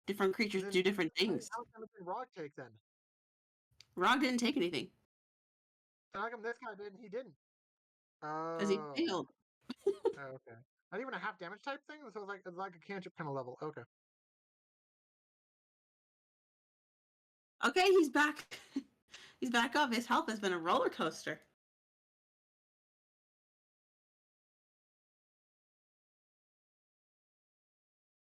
Different creatures Then do different things. how come did Rod take then? Rog didn't take anything So how come this guy did and he didn't? because he Oh. failed. Oh, okay. Not even a half damage type thing? So it's like a cantrip kind of level. Okay. Okay, he's back. He's back up. His health has been a roller coaster.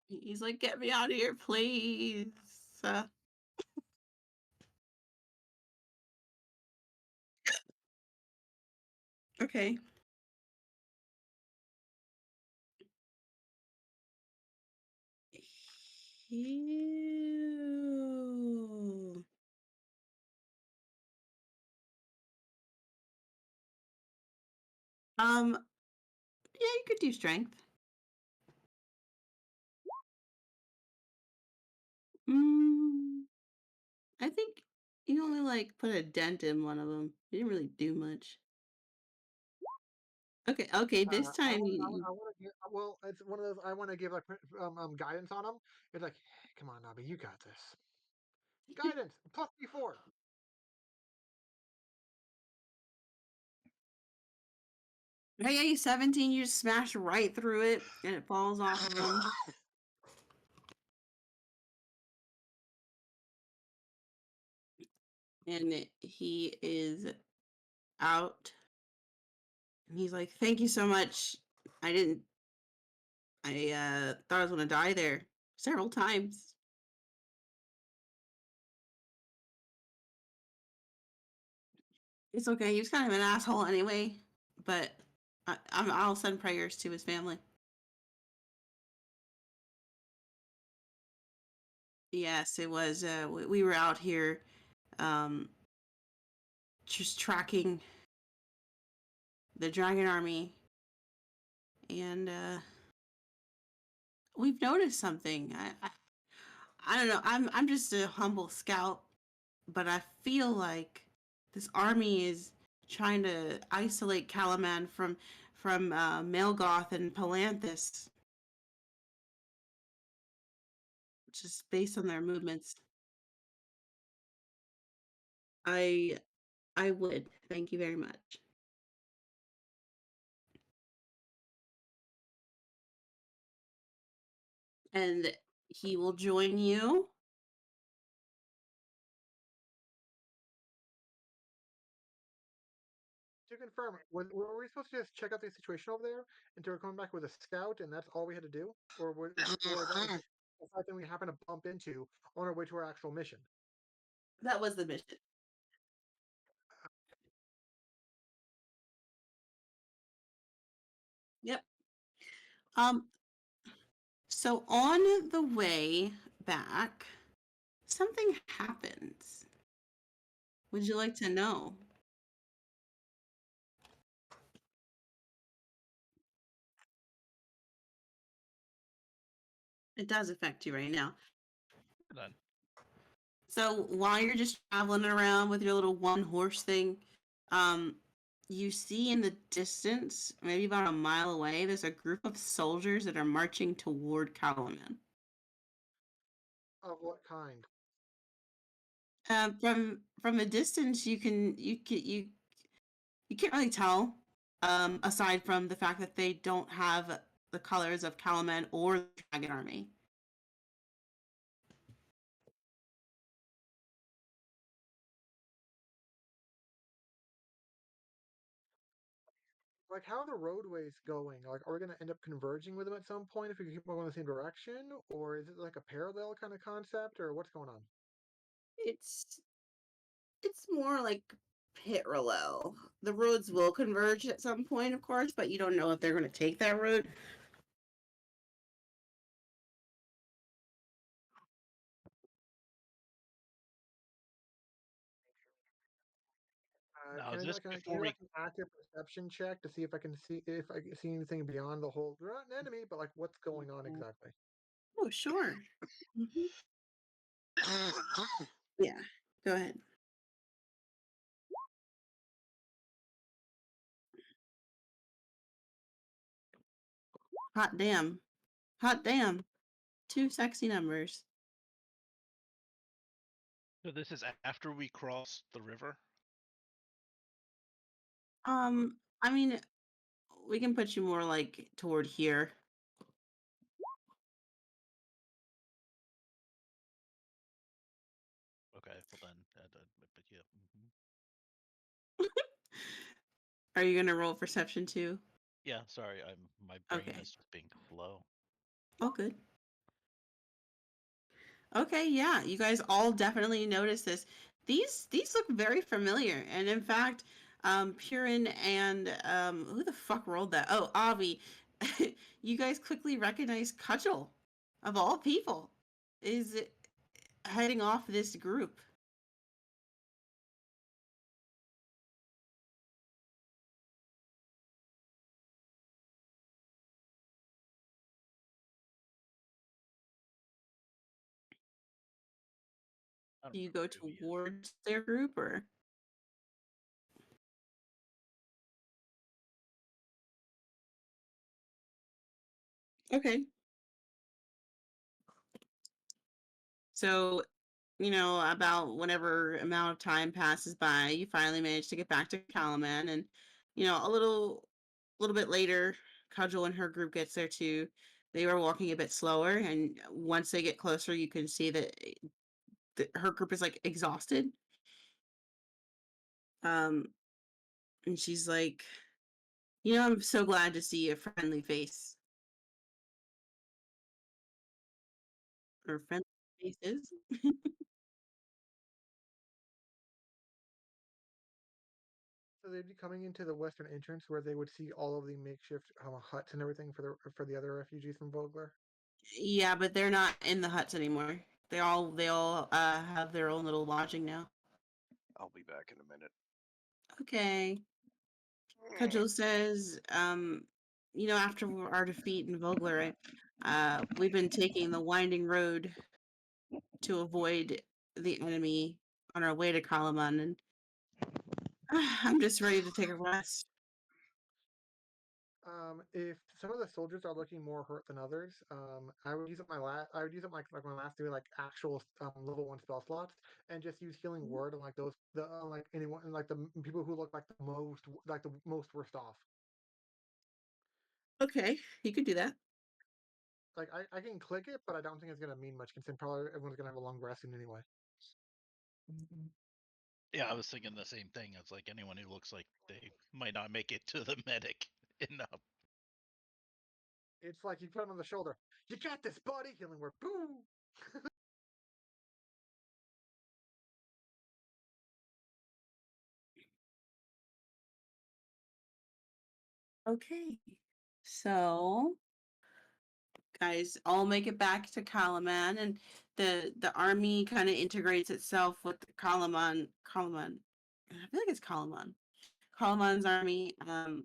He's like, get me out of here, please. Okay. Ew. Yeah, you could do strength. Mm, I think you only like put a dent in one of them. You didn't really do much. Okay, okay. This I time want, you I want to give. Well, it's one of those. I want to give like guidance on them. It's like, come on, Nobby, you got this. Guidance plus +4. hey, yeah, you 17. You just smash right through it, and it falls off of him. And he is out. And he's like, "Thank you so much. I didn't. I thought I was gonna die there several times. It's okay. He was kind of an asshole anyway, but I'll send prayers to his family." Yes, it was. We were out here, um, just tracking the dragon army, and we've noticed something. I don't know. I'm just a humble scout, but I feel like this army is trying to isolate Calaman from Melgoth and Palanthus, just based on their movements. I I would. Thank you very much. And he will join you. To confirm, were we supposed to just check out the situation over there until we're coming back with a scout, and that's all we had to do, or that was something we happened to bump into on our way to our actual mission? That was the mission. Yep. Um. So on the way back, something happens. Would you like to know? It does affect you right now. Then So while you're just traveling around with your little one horse thing, um, you see in the distance, maybe about a mile away, there's a group of soldiers that are marching toward Calaman. Of what kind? From a distance, you can't really tell. Aside from the fact that they don't have the colors of Calaman or the Dragon Army. Like, how are the roadways going? Like, are we going to end up converging with them at some point if we keep going in the same direction, or is it like a parallel kind of concept, or what's going on? It's it's more like parallel. The roads will converge at some point, of course, but you don't know if they're going to take that route. now is this Can I before do we? like an active perception check to see if I can see anything beyond the whole they're not an enemy, but like what's going on exactly? Oh, sure. Hmm. Yeah, go ahead. Hot damn. Hot damn. Two sexy numbers. So this is after we cross the river. I mean, we can put you more like toward here. Okay, well then, but yeah. Are you gonna roll perception too? Yeah, sorry, my brain Okay. is just being slow. Oh, good. Okay, yeah, you guys all definitely notice this. These look very familiar, and in fact, Purin and who the fuck rolled that? Oh, Avi, you guys quickly recognize Cudgel, of all people, is heading off this group. I don't Do you go remember who he is. towards their group or? Okay. So, about whenever amount of time passes by, you finally manage to get back to Kalaman, and a little bit later, Cudgel and her group gets there too. They were walking a bit slower, and once they get closer, you can see that her group is like exhausted. Um, and she's like, I'm so glad to see a friendly face or friendly faces. So they'd be coming into the western entrance where they would see all of the makeshift huts and everything for the other refugees from Vogler. Yeah, but they're not in the huts anymore. They all have their own little lodging now. I'll be back in a minute. Okay. Cudgel says, after our defeat in Vogler, we've been taking the winding road to avoid the enemy on our way to Kalaman, and I'm just ready to take a rest. If some of the soldiers are looking more hurt than others, I would use up my last. I would use up my last three like actual level 1 spell slots, and just use healing word on like those the like anyone like the people who look like the most worst off. Okay, you could do that. Like I can click it, but I don't think it's gonna mean much considering probably everyone's gonna have a long rest soon anyway. Yeah, I was thinking the same thing. It's like anyone who looks like they might not make it to the medic enough. It's like you put them on the shoulder. You got this, buddy. Healing word. Boom. Okay, so guys all make it back to Kalaman, and the army kind of integrates itself with the Kalaman. I feel like it's Kalaman's army. And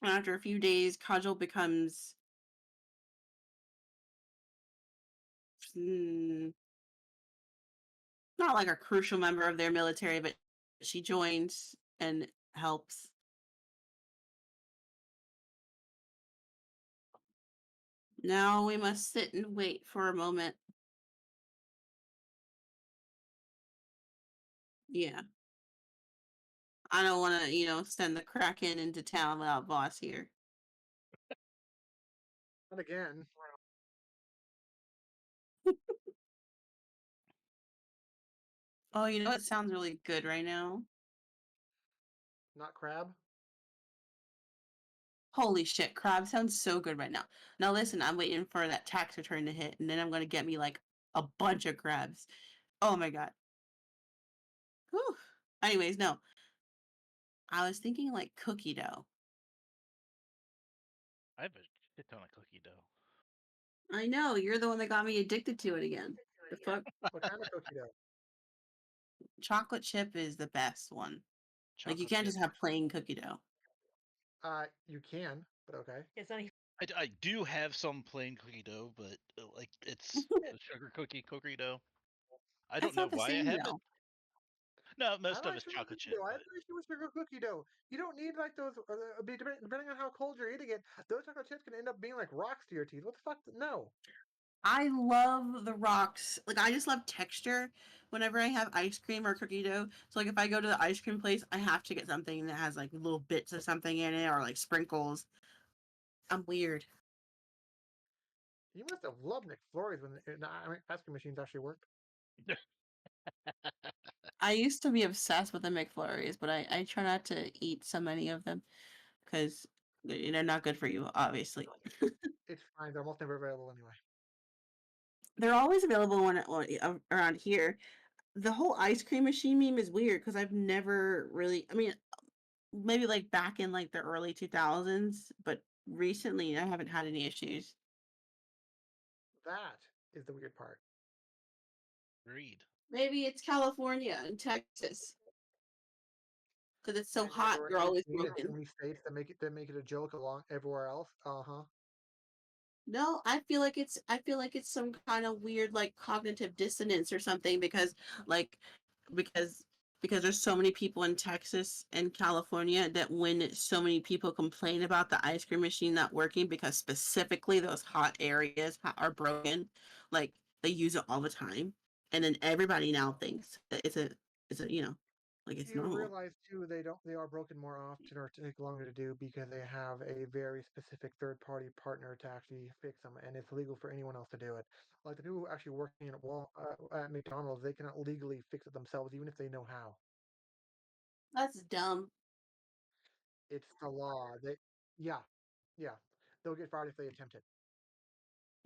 after a few days, Kajal becomes mm, not like a crucial member of their military, but she joins and helps. Now we must sit and wait for a moment. Yeah. I don't want to, send the Kraken into town without Voss here. And again, Oh, it sounds really good right now. not crab. Holy shit, crab sounds so good right now. Now listen, I'm waiting for that tax return to hit, and then I'm gonna get me like a bunch of crabs. Oh my god. Whew. Anyways, no. I was thinking like cookie dough. I have a shit ton of cookie dough. I know, you're the one that got me addicted to it again. The fuck? What kind of cookie dough? Chocolate chip is the best one. Like you Chocolate can't chip. just have plain cookie dough. You can, but okay. It's not even I do have some plain cookie dough, but like it's the sugar cookie dough. I don't That's know not the why I same have it. though. No, I most of like it's sugar chocolate cookie chip, dough. I have but no issue with sugar cookie dough. You don't need like those. Depending on how cold you're eating it, those chocolate chips can end up being like rocks to your teeth. What the fuck? No. I love the rocks. Like I just love texture whenever I have ice cream or cookie dough. So like if I go to the ice cream place, I have to get something that has like little bits of something in it or like sprinkles. I'm weird. You must have loved McFlurries when ice cream machines actually worked. I used to be obsessed with the McFlurries, but I try not to eat so many of them because they're not good for you, obviously. It's fine. They're almost never available anyway. They're always available around here. The whole ice cream machine meme is weird because I've never really, I mean, maybe like back in like the early 2000s, but recently I haven't had any issues. That is the weird part. agreed. Maybe it's California and Texas because it's so And yet hot. we're They're always 18 in so broken. many states that make it a joke along everywhere else. Uh huh. No, I feel like it's some kind of weird like cognitive dissonance or something like because because there's so many people in Texas and California that when so many people complain about the ice cream machine not working because specifically those hot areas are broken, like they use it all the time, and then everybody now thinks that it's a like it's You normal. realize too they are broken more often or take longer to do because they have a very specific third party partner to actually fix them, and it's illegal for anyone else to do it. Like the people who are actually working at McDonald's, they cannot legally fix it themselves, even if they know how. That's dumb. It's the law. Yeah, yeah, they'll get fired if they attempt it.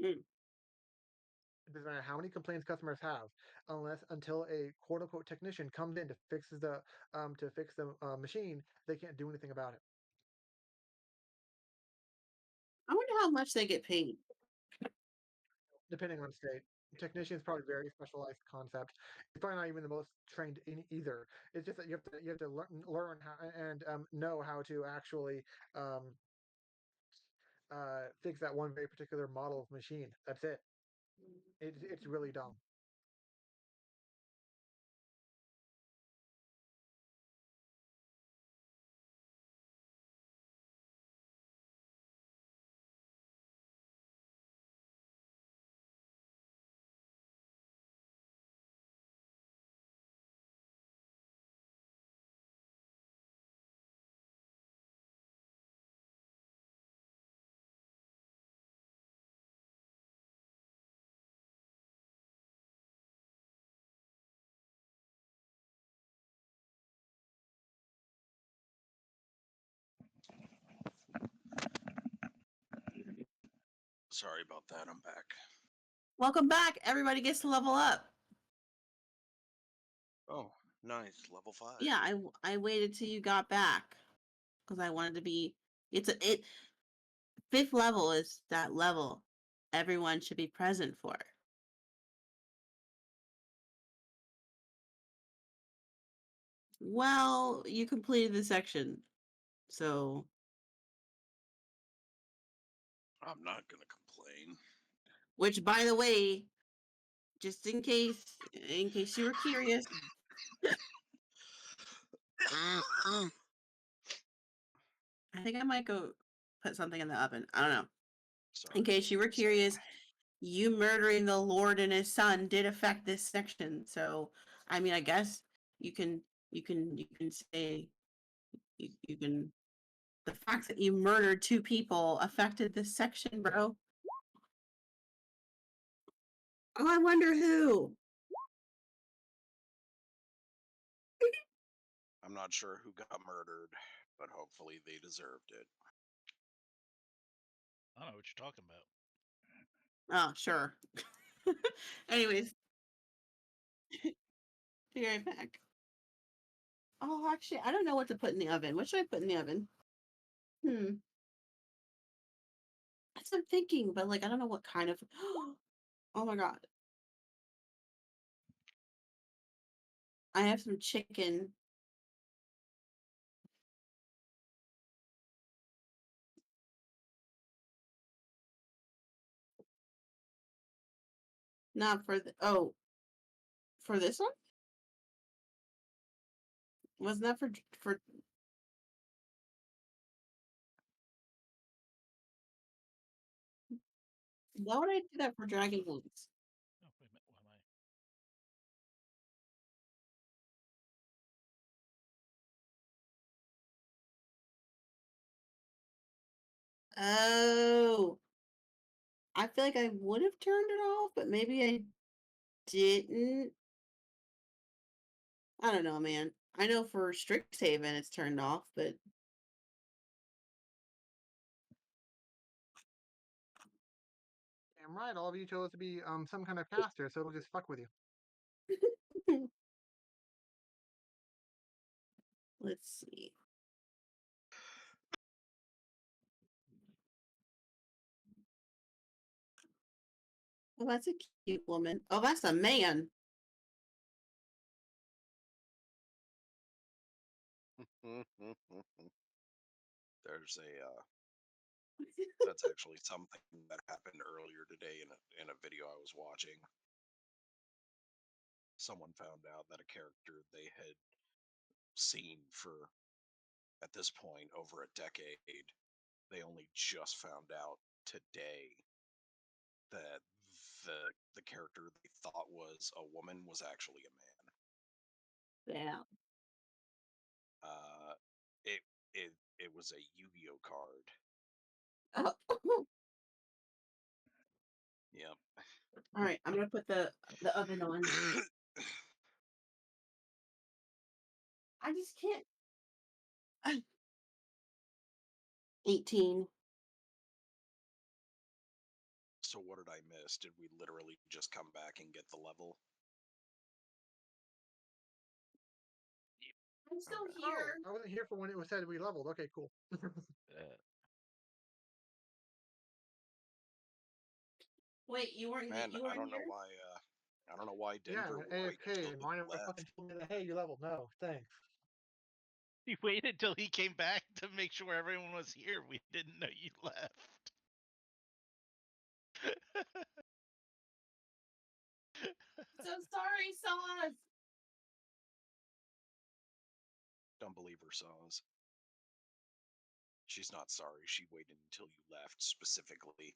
Mm. It doesn't matter how many complaints customers have, unless until a quote unquote technician comes in to fix the machine, they can't do anything about it. I wonder how much they get paid. Depending on state. Technician is probably very specialized concept. It's probably not even the most trained in either. It's just that you have to learn how and know how to actually um, fix that one very particular model of machine. That's it. It's really dumb. Sorry about that. I'm back. Welcome back. Everybody gets to level up. Oh, nice. Level 5. Yeah, I waited till you got back because I wanted to be. It fifth level is that level everyone should be present for. Well, you completed the section, so I'm not going to complain. which by the way, just in case you were curious, I think I might go put something in the oven. I don't know. Sorry, In what case were you were you saying? curious, you murdering the Lord and his son did affect this section. So, I mean, I guess you can you can say you can the fact that you murdered two people affected this section, bro. Oh, I wonder who. I'm not sure who got murdered, but hopefully they deserved it. I don't know what you're talking about. Oh, sure. Anyways, be right back. Oh, actually, I don't know what to put in the oven. What should I put in the oven? Hmm. That's what I'm thinking, but like I don't know what kind of. Oh my god, I have some chicken. Not for the for this one. Wasn't that for? Why would I do that for Dragonlance? Oh, wait a minute. What am I? Oh, I feel like I would have turned it off, but maybe I didn't. I don't know, man. I know for Strixhaven it's turned off, but Damn right, all of you chose to be some kind of caster, so it'll just fuck with you. let's see. Oh, that's a cute woman. Oh, that's a man. There's a That's actually something that happened earlier today in a video I was watching. Someone found out that a character they had seen for, at this point, over a decade, they only just found out today that the character they thought was a woman was actually a man. Yeah. Uh, it it was a Yu-Gi-Oh card. Oh, Yep. all right. I'm gonna put the oven on. I just can't. 18. So what did I miss? Did we literally just come back and get the level? I'm still Okay. Oh, here. I wasn't here for when it was said we leveled. Okay, cool. Wait, you weren't Man, you I weren't don't know here? why I don't know why Yeah, Denver when would wait AFK until and you mine fucking left. told me that, hey, you leveled. No, thanks. He waited till he came back to make sure everyone was here. We didn't know you left. So sorry, Sauce. Don't believe her saws. She's not sorry. She waited until you left specifically.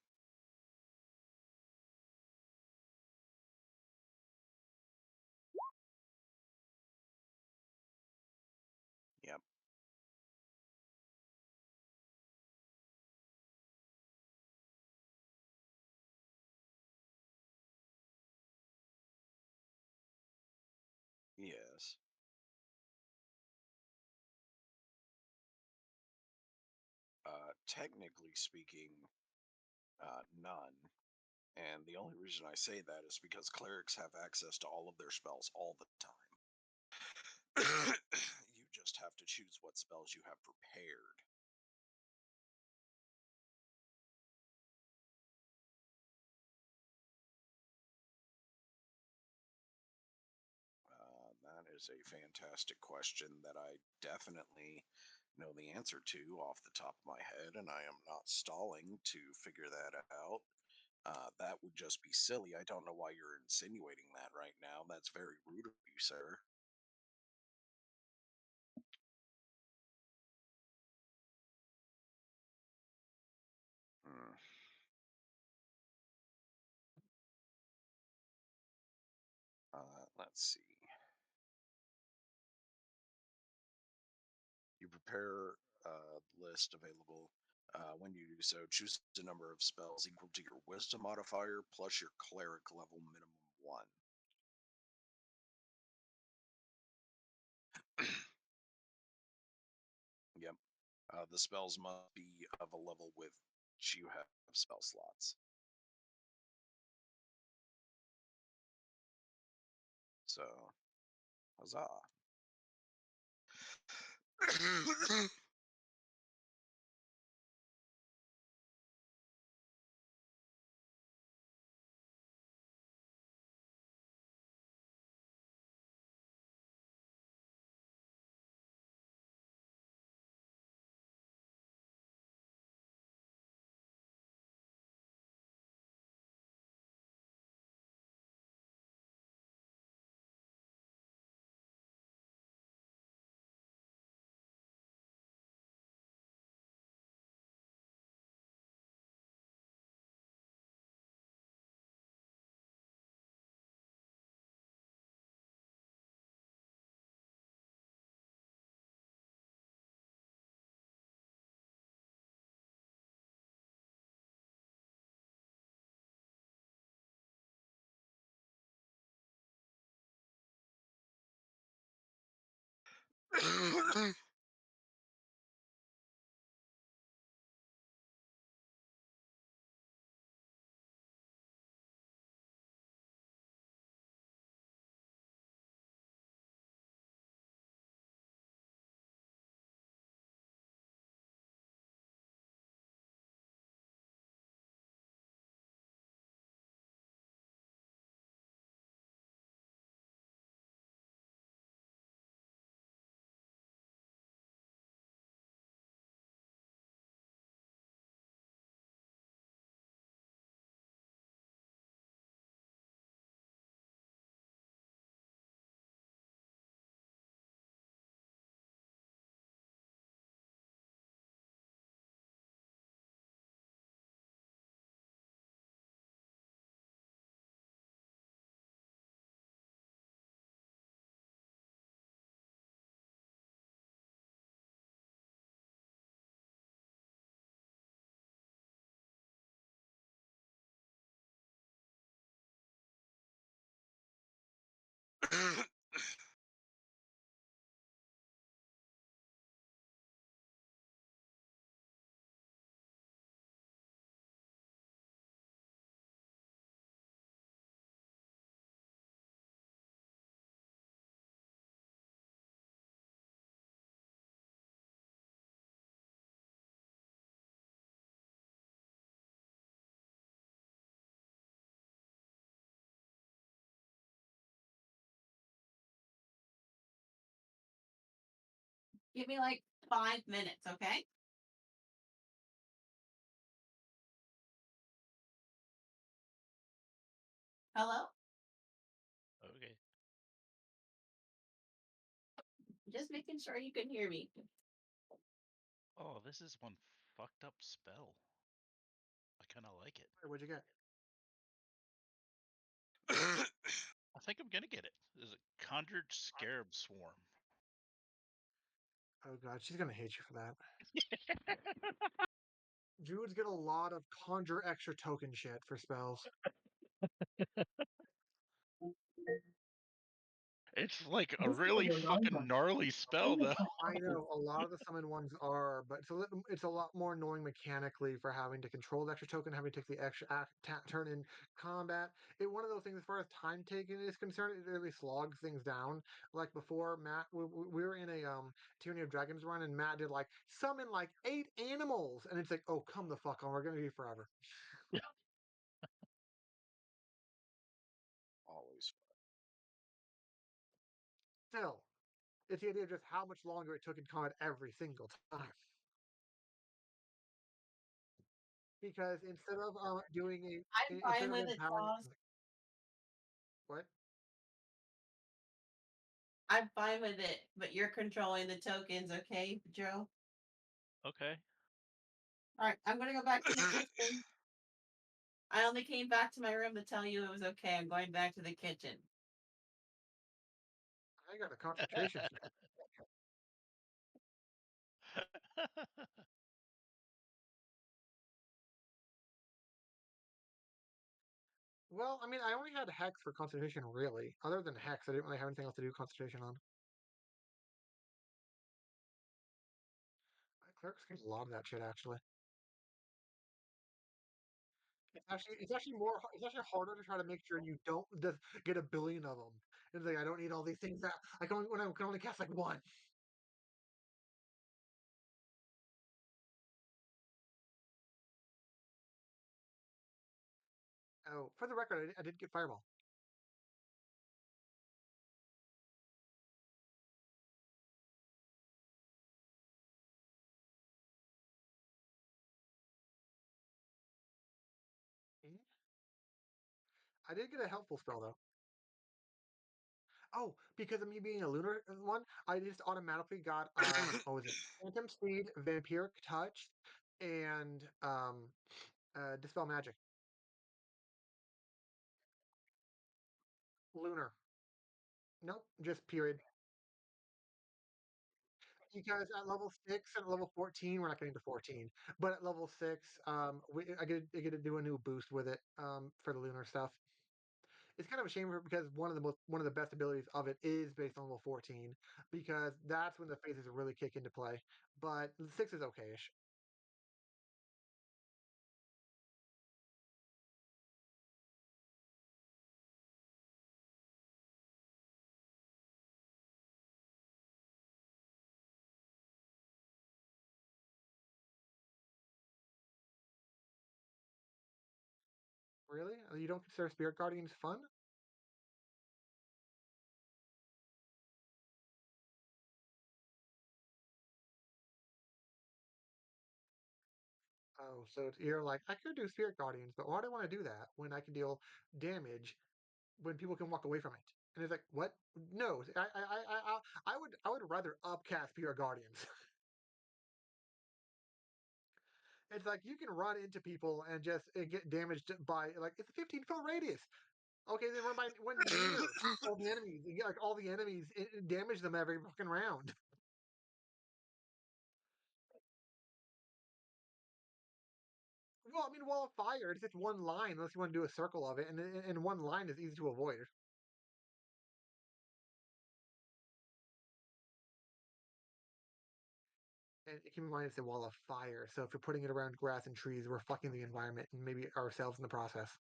Yep. Yes. Technically speaking, none. And the only reason I say that is because clerics have access to all of their spells all the time. You just have to choose what spells you have prepared. That is a fantastic question that I definitely know the answer to off the top of my head, and I am not stalling to figure that out. That would just be silly. I don't know why you're insinuating that right now. That's very rude of you, sir. Hmm. Let's see. You prepare a list available. When you do so, choose a number of spells equal to your wisdom modifier plus your cleric level minimum 1. Yep. The spells must be of a level with which you have spell slots. So, huzzah. Give me like 5 minutes, okay? Hello? Okay. Just making sure you can hear me. Oh, this is one fucked up spell. I kind of like it. What'd you get? I think I'm gonna get it. This is a conjured scarab swarm. Oh god, she's gonna hate you for that. Druids get a lot of conjure extra token shit for spells. It's like a really fucking gnarly spell, though. I know a lot of the summon ones are, but it's a lot more annoying mechanically for having to control the extra token, having to take the extra turn in combat. One of those things, as far as time taken is concerned, it really slogs things down. Like before, Matt, we were in a Tyranny of Dragons run, and Matt did like summon like 8 animals, and it's like, oh come the fuck on, we're gonna be forever. Always. Still, it's the idea of just how much longer it took in combat every single time. Because instead of doing I'm instead fine of with it, empowering Sauce. what? I'm fine with it, but you're controlling the tokens, okay, Joe? Okay. All right, I'm gonna go back to the kitchen. I only came back to my room to tell you it was okay. I'm going back to the kitchen. I got a concentration. Well, I mean, I only had Hex for concentration, really. Other than Hex, I didn't really have anything else to do concentration on. Clerics get a lot of that shit, actually. It's actually harder to try to make sure you don't just get a billion of them. It's like I don't need all these things that I can only cast like one. Oh, for the record, I did get Fireball. Mhm. I did get a helpful spell though. Oh, because of me being a lunar one, I just automatically got what was it? Phantom Speed, Vampiric Touch, and Dispel Magic. Lunar. Nope, just period. Because at level 6 and level 14, we're not getting to 14, but at level 6, I get to do a new boost with it for the lunar stuff. It's kind of a shame because one of the best abilities of it is based on level 14 because that's when the phases really kick into play. But 6 is okayish. Really? You don't consider Spirit Guardians fun? Oh, so you're like, I could do Spirit Guardians, but why do I want to do that when I can deal damage when people can walk away from it? And it's like, what? No, I would rather upcast Spirit Guardians. It's like you can run into people and just get damaged by like it's a 15-foot radius. Okay, then run by one near all the enemies. You get like all the enemies, damage them every fucking round. Well, I mean, wall of fire. It's just one line unless you want to do a circle of it, and one line is easy to avoid. And keep in mind it's a wall of fire, so if you're putting it around grass and trees, we're fucking the environment and maybe ourselves in the process.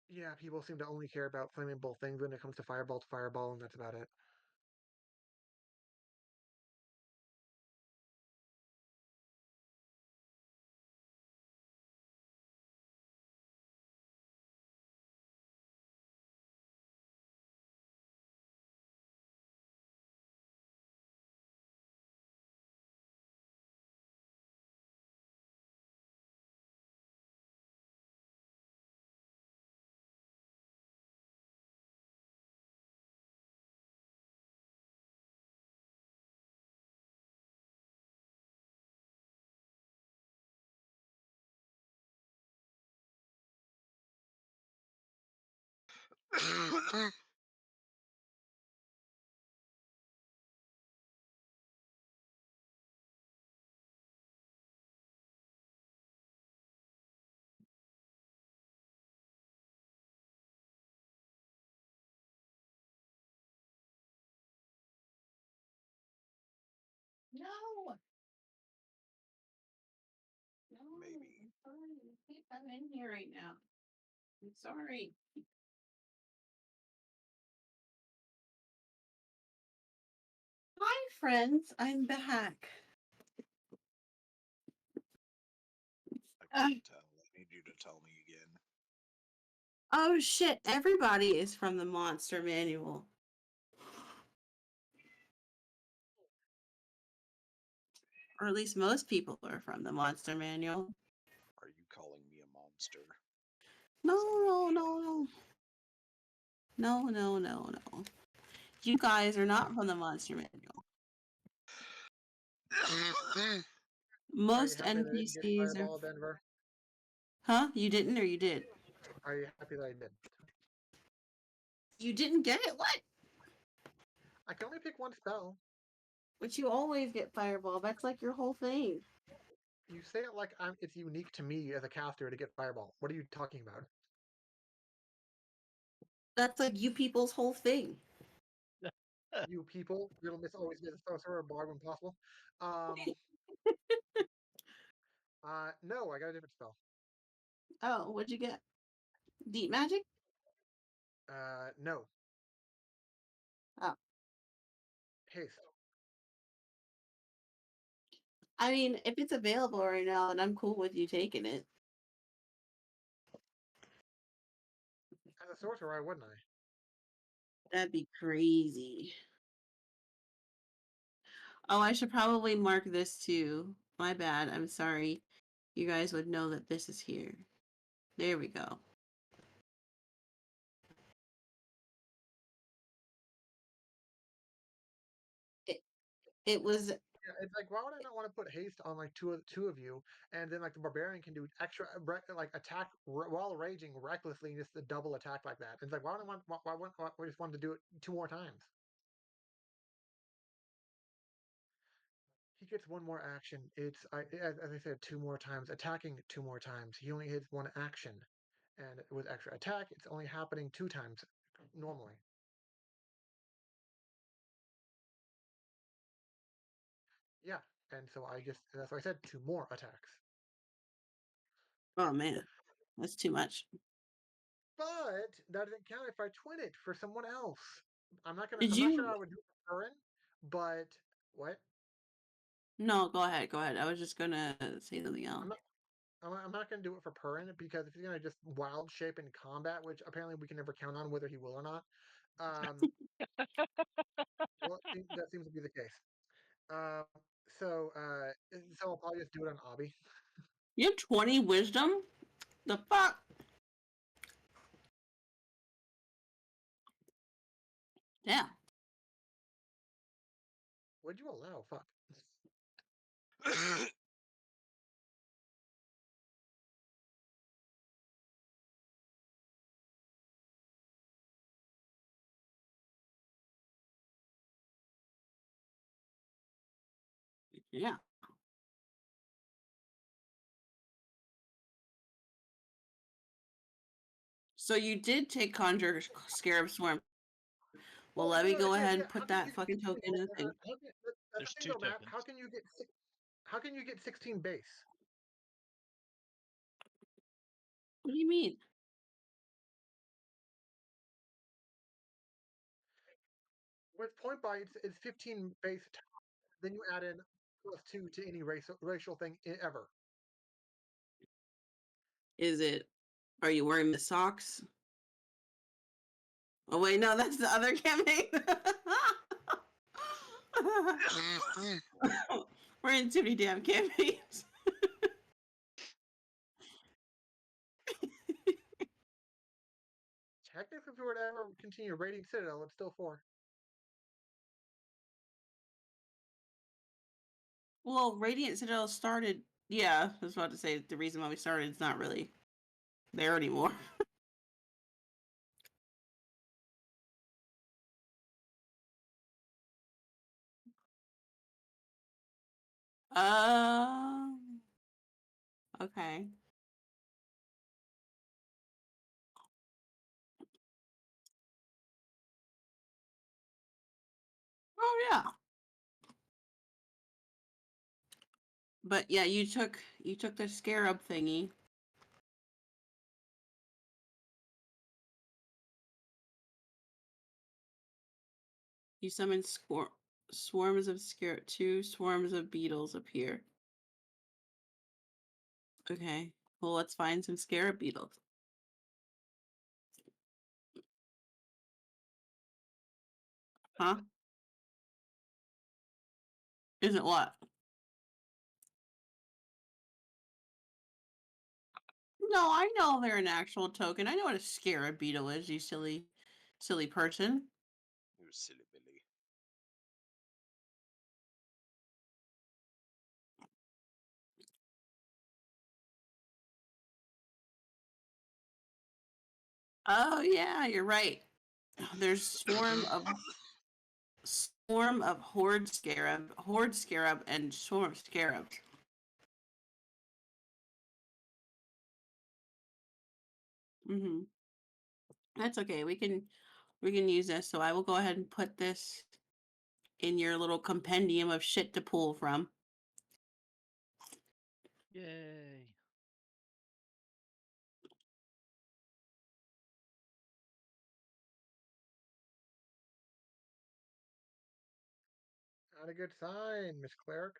Yeah, people seem to only care about flammable things when it comes to fireball, and that's about it. No. No. Maybe. I'm sorry. I'm in here right now. I'm sorry. Hi, friends. I'm back. I couldn't tell. I need you to tell me again. Oh shit! Everybody is from the Monster Manual. Or at least most people are from the Monster Manual. Are you calling me a monster? No, Is that what no, you're no. No, no, no, no. You guys are not from the Monster Manual. saying? Are you Most happy that I didn't get NPCs are. Fireball, Denver? Huh? You didn't or you did? Are you happy that I did? You didn't get it? What? I can only pick one spell. But you always get Fireball. That's like your whole thing. You say it like it's unique to me as a caster to get Fireball. What are you talking about? That's like you people's whole thing. You people, little miss always gets a sorcerer or bard when possible. No, I got a different spell. Oh, what'd you get? Deep Magic? No. Oh. Haste. I mean, if it's available right now, then I'm cool with you taking it. As a sorcerer, why wouldn't I? That'd be crazy. Oh, I should probably mark this too. My bad. I'm sorry. You guys would know that this is here. There we go. It was. Yeah, it's like why would I not want to put haste on like two of you, and then like the barbarian can do extra like attack while raging recklessly, and just a double attack like that. It's like why would I want why I just wanted to do it 2 more times? He gets one more action. As I said, 2 more times attacking, 2 more times. He only hits one action, and with extra attack, it's only happening 2 times normally. Yeah, and so that's why I said 2 more attacks. Oh man, that's too much. But that doesn't count if I twin it for someone else. Did I'm not sure you? I would do it for Curran, but what? No, go ahead. Go ahead. I was just gonna say something else. I'm not going to do it for Purin because if he's going to just wild shape in combat, which apparently we can never count on whether he will or not, um, well, that seems to be the case. Um, so I'll probably just do it on Obby. You have 20 wisdom? The fuck? Yeah. What'd you allow? Fuck. Yeah. So you did take Conjure Scarab Swarm. Well, Oh, let me no, go yeah, ahead yeah. and put that fucking token in the thing. That's There's the thing, 2 though, Matt. tokens. How can you get 16 base? What do you mean? With point buy, it's 15 base. Then you add in +2 to any racial thing ever. Is it? Are you wearing the socks? Oh wait, no, that's the other campaign. We're in too many damn campaigns. Technically, if we were to ever continue raiding Citadel, it's still 4. Well, Radiant Citadel started. Yeah, I was about to say the reason why we started is not really there anymore. Okay. Oh yeah. But yeah, you took the scarab thingy. You summoned swarms of 2 swarms of beetles appear. Okay. Well, let's find some scarab beetles. Huh? Isn't what? No, I know they're an actual token. I know what a scarab beetle is, you silly person. You silly Billy. Oh yeah, you're right. There's swarm of horde scarab, and swarm scarabs. Mm-hmm. That's okay. We can use this. So I will go ahead and put this in your little compendium of shit to pull from. Yay. Not a good sign, Miss Cleric.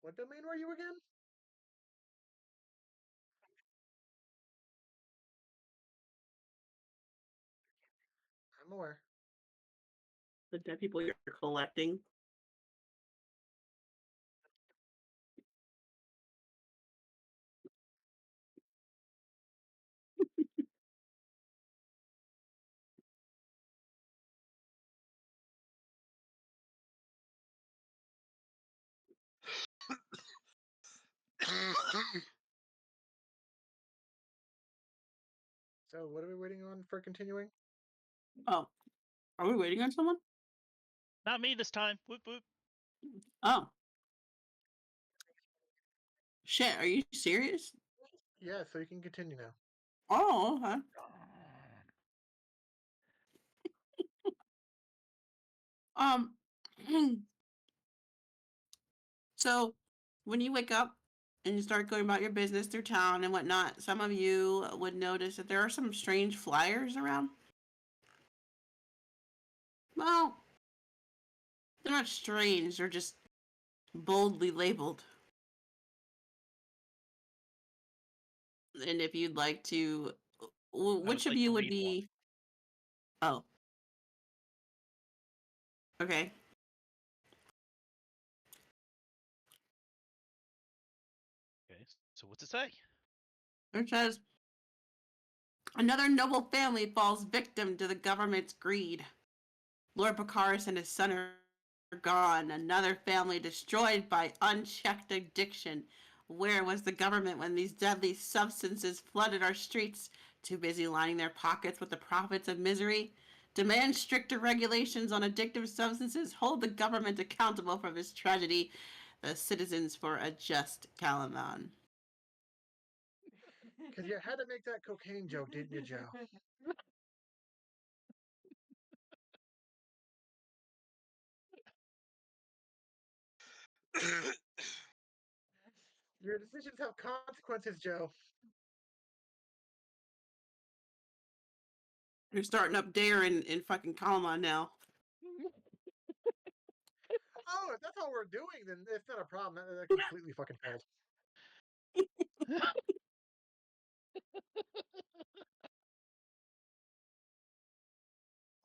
What domain were you again? I'm aware. The dead people you're collecting. So, what are we waiting on for continuing? Oh, are we waiting on someone? Not me this time. Whoop whoop. Oh, shit. Are you serious? Yeah, so you can continue now. Oh, okay. Um, so when you wake up and you start going about your business through town and whatnot, some of you would notice that there are some strange flyers around. Well, they're not strange, they're just boldly labeled. And if you'd like to, I which would of like you to would read one. be? Oh, okay. Okay. So what's it say? It says another noble family falls victim to the government's greed. Lord Baccharis and his son are gone. Another family destroyed by unchecked addiction. Where was the government when these deadly substances flooded our streets? Too busy lining their pockets with the profits of misery? Demand stricter regulations on addictive substances. Hold the government accountable for this tragedy. the citizens for a just Calamon. Because you had to make that cocaine joke, didn't you, Joe? Your decisions have consequences, Joe. You're starting up Dare in fucking Calamon now. Oh, if that's all we're doing, then it's not a problem. That completely fucking failed.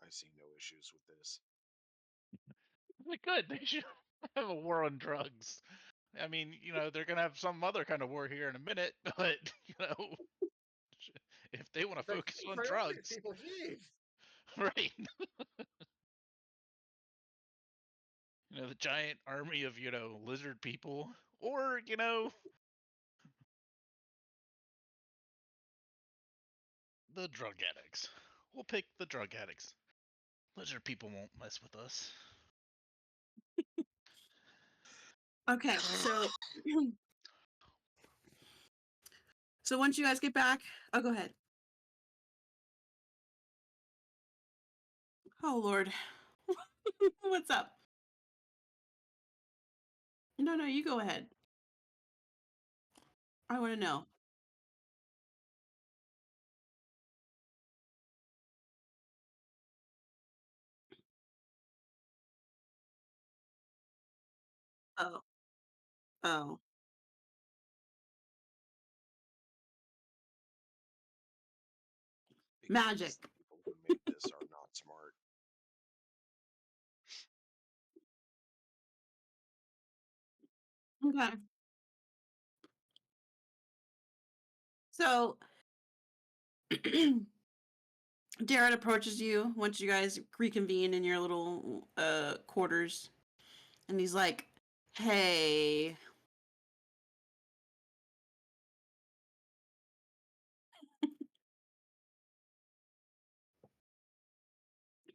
I see no issues with this. They could. They should have a war on drugs. I mean, they're gonna have some other kind of war here in a minute, but if they want to It's like, focus on priorities, drugs, people. Jeez. right? The giant army of lizard people, or the drug addicts. We'll pick the drug addicts. Lizard people won't mess with us. Okay, so so once you guys get back, oh, go ahead. Oh Lord, what's up? No, you go ahead. I want to know. Oh, oh, Because magic. the people who made this are not smart. Okay. So Darren approaches you once you guys reconvene in your little quarters, and he's like, "Hey,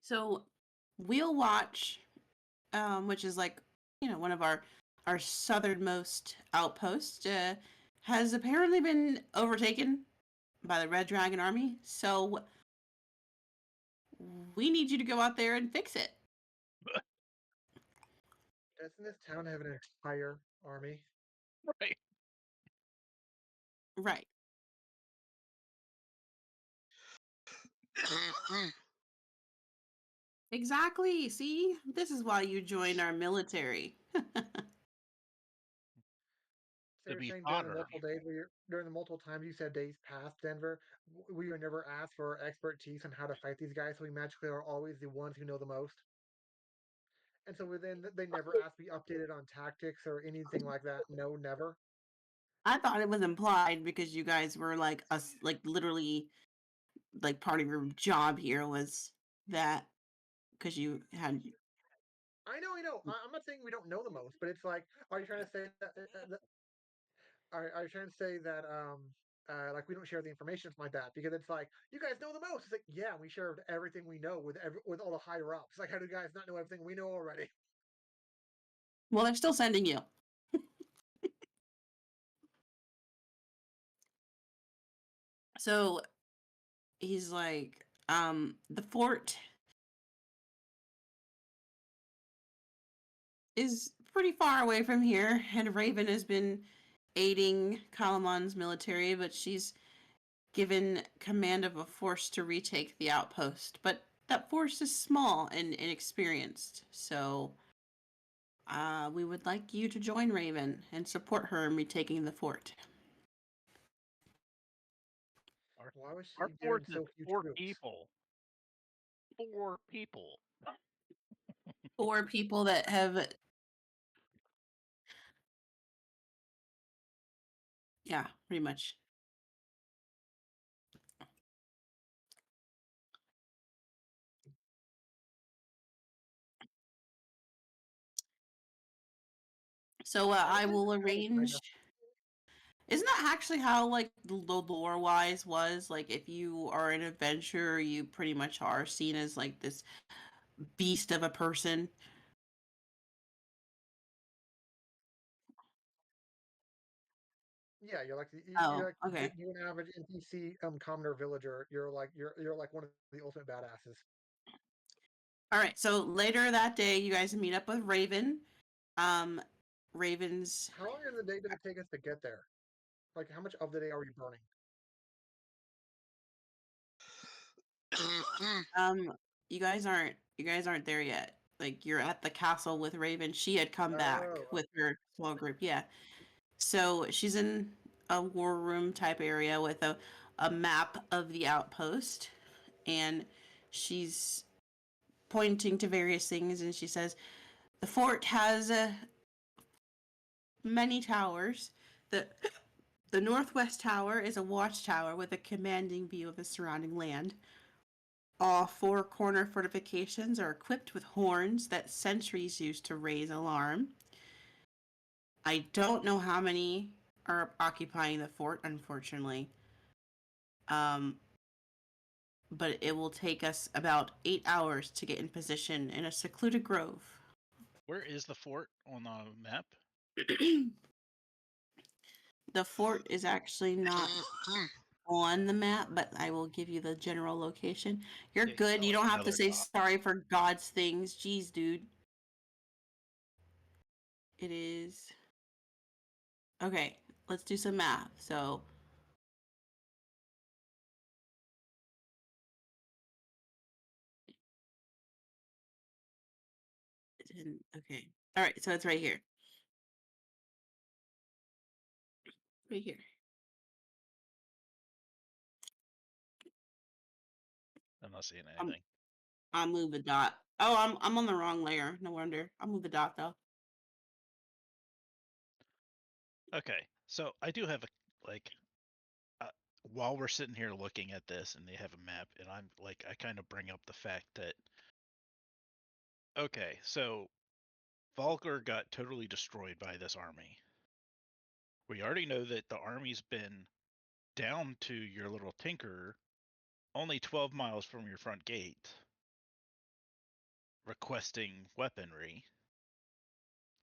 so Wheel Watch, which is like one of our southernmost outposts, has apparently been overtaken by the Red Dragon Army. So we need you to go out there and fix it." Doesn't this town have an entire army? Right. Right. Exactly. See, this is why you joined our military. So To you're be saying honored. during the multiple times you said days past Denver, we were never asked for expertise on how to fight these guys, so we magically are always the ones who know the most. And so then they never asked to be updated on tactics or anything like that. No, never. I thought it was implied because you guys were like us, like literally, like part of your job here was that because you had. I know, I know. I'm not saying we don't know the most, but it's like, are you trying to say that? Are you trying to say that like we don't share the information like that because it's like you guys know the most. It's like yeah, we share everything we know with all the higher ups. Like how do you guys not know everything we know already? Well, they're still sending you. So he's like, the fort is pretty far away from here, and Raven has been aiding Kalamon's military, but she's given command of a force to retake the outpost. But that force is small and inexperienced, so we would like you to join Raven and support her in retaking the fort. Why was Our she force given is so few 4 troops? people. 4 people. For people that have, yeah, pretty much. So I will arrange. Isn't that actually how like the lore wise was? Like if you are an adventurer, you pretty much are seen as like this beast of a person. Yeah, you're like Oh, okay. you an average NPC commoner villager. You're like one of the ultimate badasses. All right. So later that day, you guys meet up with Raven. Um, Raven's How long in the day did it take us to get there? Like, how much of the day are we burning? um, you guys aren't there yet. Like you're at the castle with Raven. She had come back Oh, with her small group. Yeah. So she's in a war room type area with a map of the outpost, and she's pointing to various things, and she says the fort has many towers. The northwest tower is a watchtower with a commanding view of the surrounding land. All four corner fortifications are equipped with horns that sentries use to raise alarm. I don't know how many are occupying the fort, unfortunately. Um, but it will take us about 8 hours to get in position in a secluded grove. Where is the fort on the map? The fort is actually not on the map, but I will give you the general location. You're Yeah, good. got You like don't have to another say dot. sorry for God's things. Jeez, dude. It is. Okay, let's do some math. So, okay. All right, so it's right here. Right here. I'm not seeing I'm, anything. I'll move the dot. Oh, I'm on the wrong layer. No wonder. I'll move the dot though. Okay, so I do have a like. Uh, while we're sitting here looking at this, and they have a map, and I'm like, I kind of bring up the fact that okay, so Volgar got totally destroyed by this army. We already know that the army's been down to your little tinker, only 12 miles from your front gate, requesting weaponry.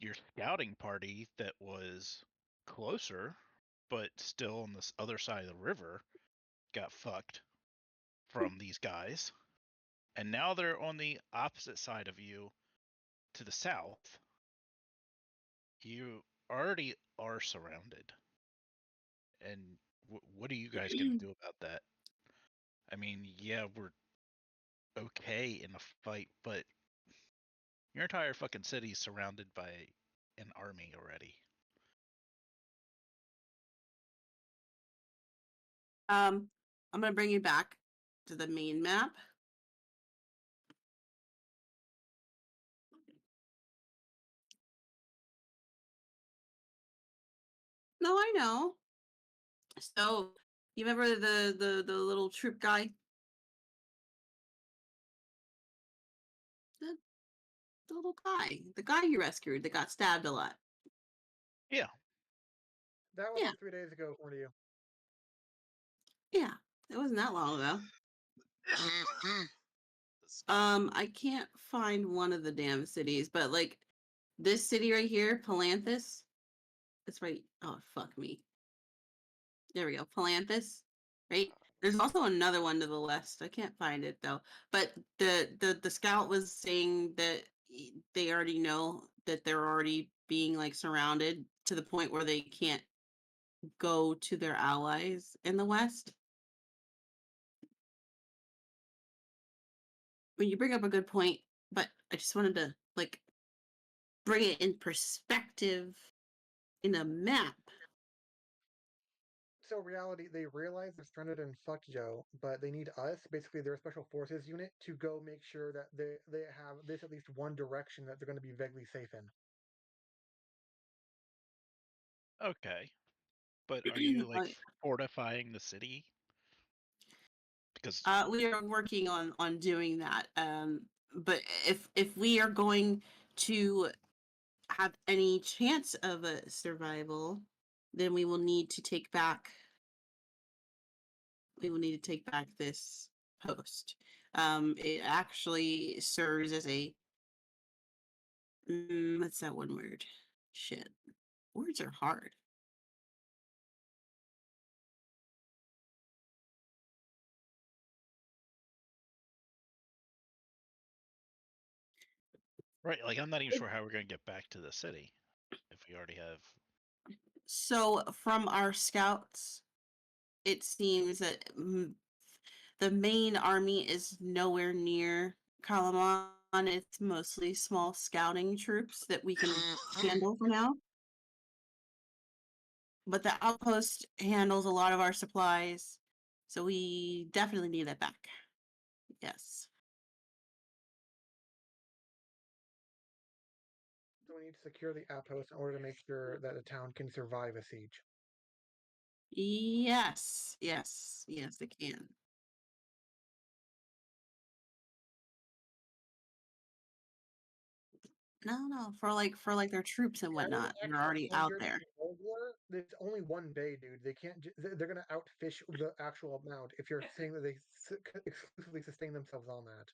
Your scouting party that was closer, but still on this other side of the river, got fucked from these guys. And now they're on the opposite side of you to the south. You already are surrounded. And what are you guys going to do about that? I mean, yeah, we're okay in a fight, but your entire fucking city's surrounded by an army already. I'm gonna bring you back to the main map. No, I know. So you remember the little troop guy? The, the little guy. The guy you rescued that got stabbed a lot. Yeah. that was Yeah. like 3 days ago, according to you. Yeah. It wasn't that long ago. I can't find one of the damn cities, but like this city right here, Palanthus. It's right. Oh fuck me. There we go. Palanthus. Right. There's also another one to the west. I can't find it though. But the scout was saying that they already know that they're already being like surrounded to the point where they can't go to their allies in the west. When you bring up a good point, but I just wanted to like bring it in perspective in a map. So reality, they realize they're stranded in fuck Joe, but they need us, basically their special forces unit, to go make sure that they have this at least one direction that they're going to be vaguely safe in. Okay. But are you like Uh, fortifying the city? Because we are working on doing that. But if we are going to have any chance of a survival, then we will need to take back. We will need to take back this post. It actually serves as a. What's that one word? Shit, words are hard. Right, like I'm not even It- sure how we're gonna get back to the city if we already have. So from our scouts, it seems that the main army is nowhere near Kalamon. It's mostly small scouting troops that we can handle for now. But the outpost handles a lot of our supplies, so we definitely need that back. Yes. So we need to secure the outpost in order to make sure that the town can survive a siege. Yes. Yes. Yes, it can. No, for like their troops and That is whatnot. They're actually already out injured there. in World War. There's only one bay, dude. They can't. They're gonna outfish the actual amount if you're saying that they exclusively sustain themselves on that.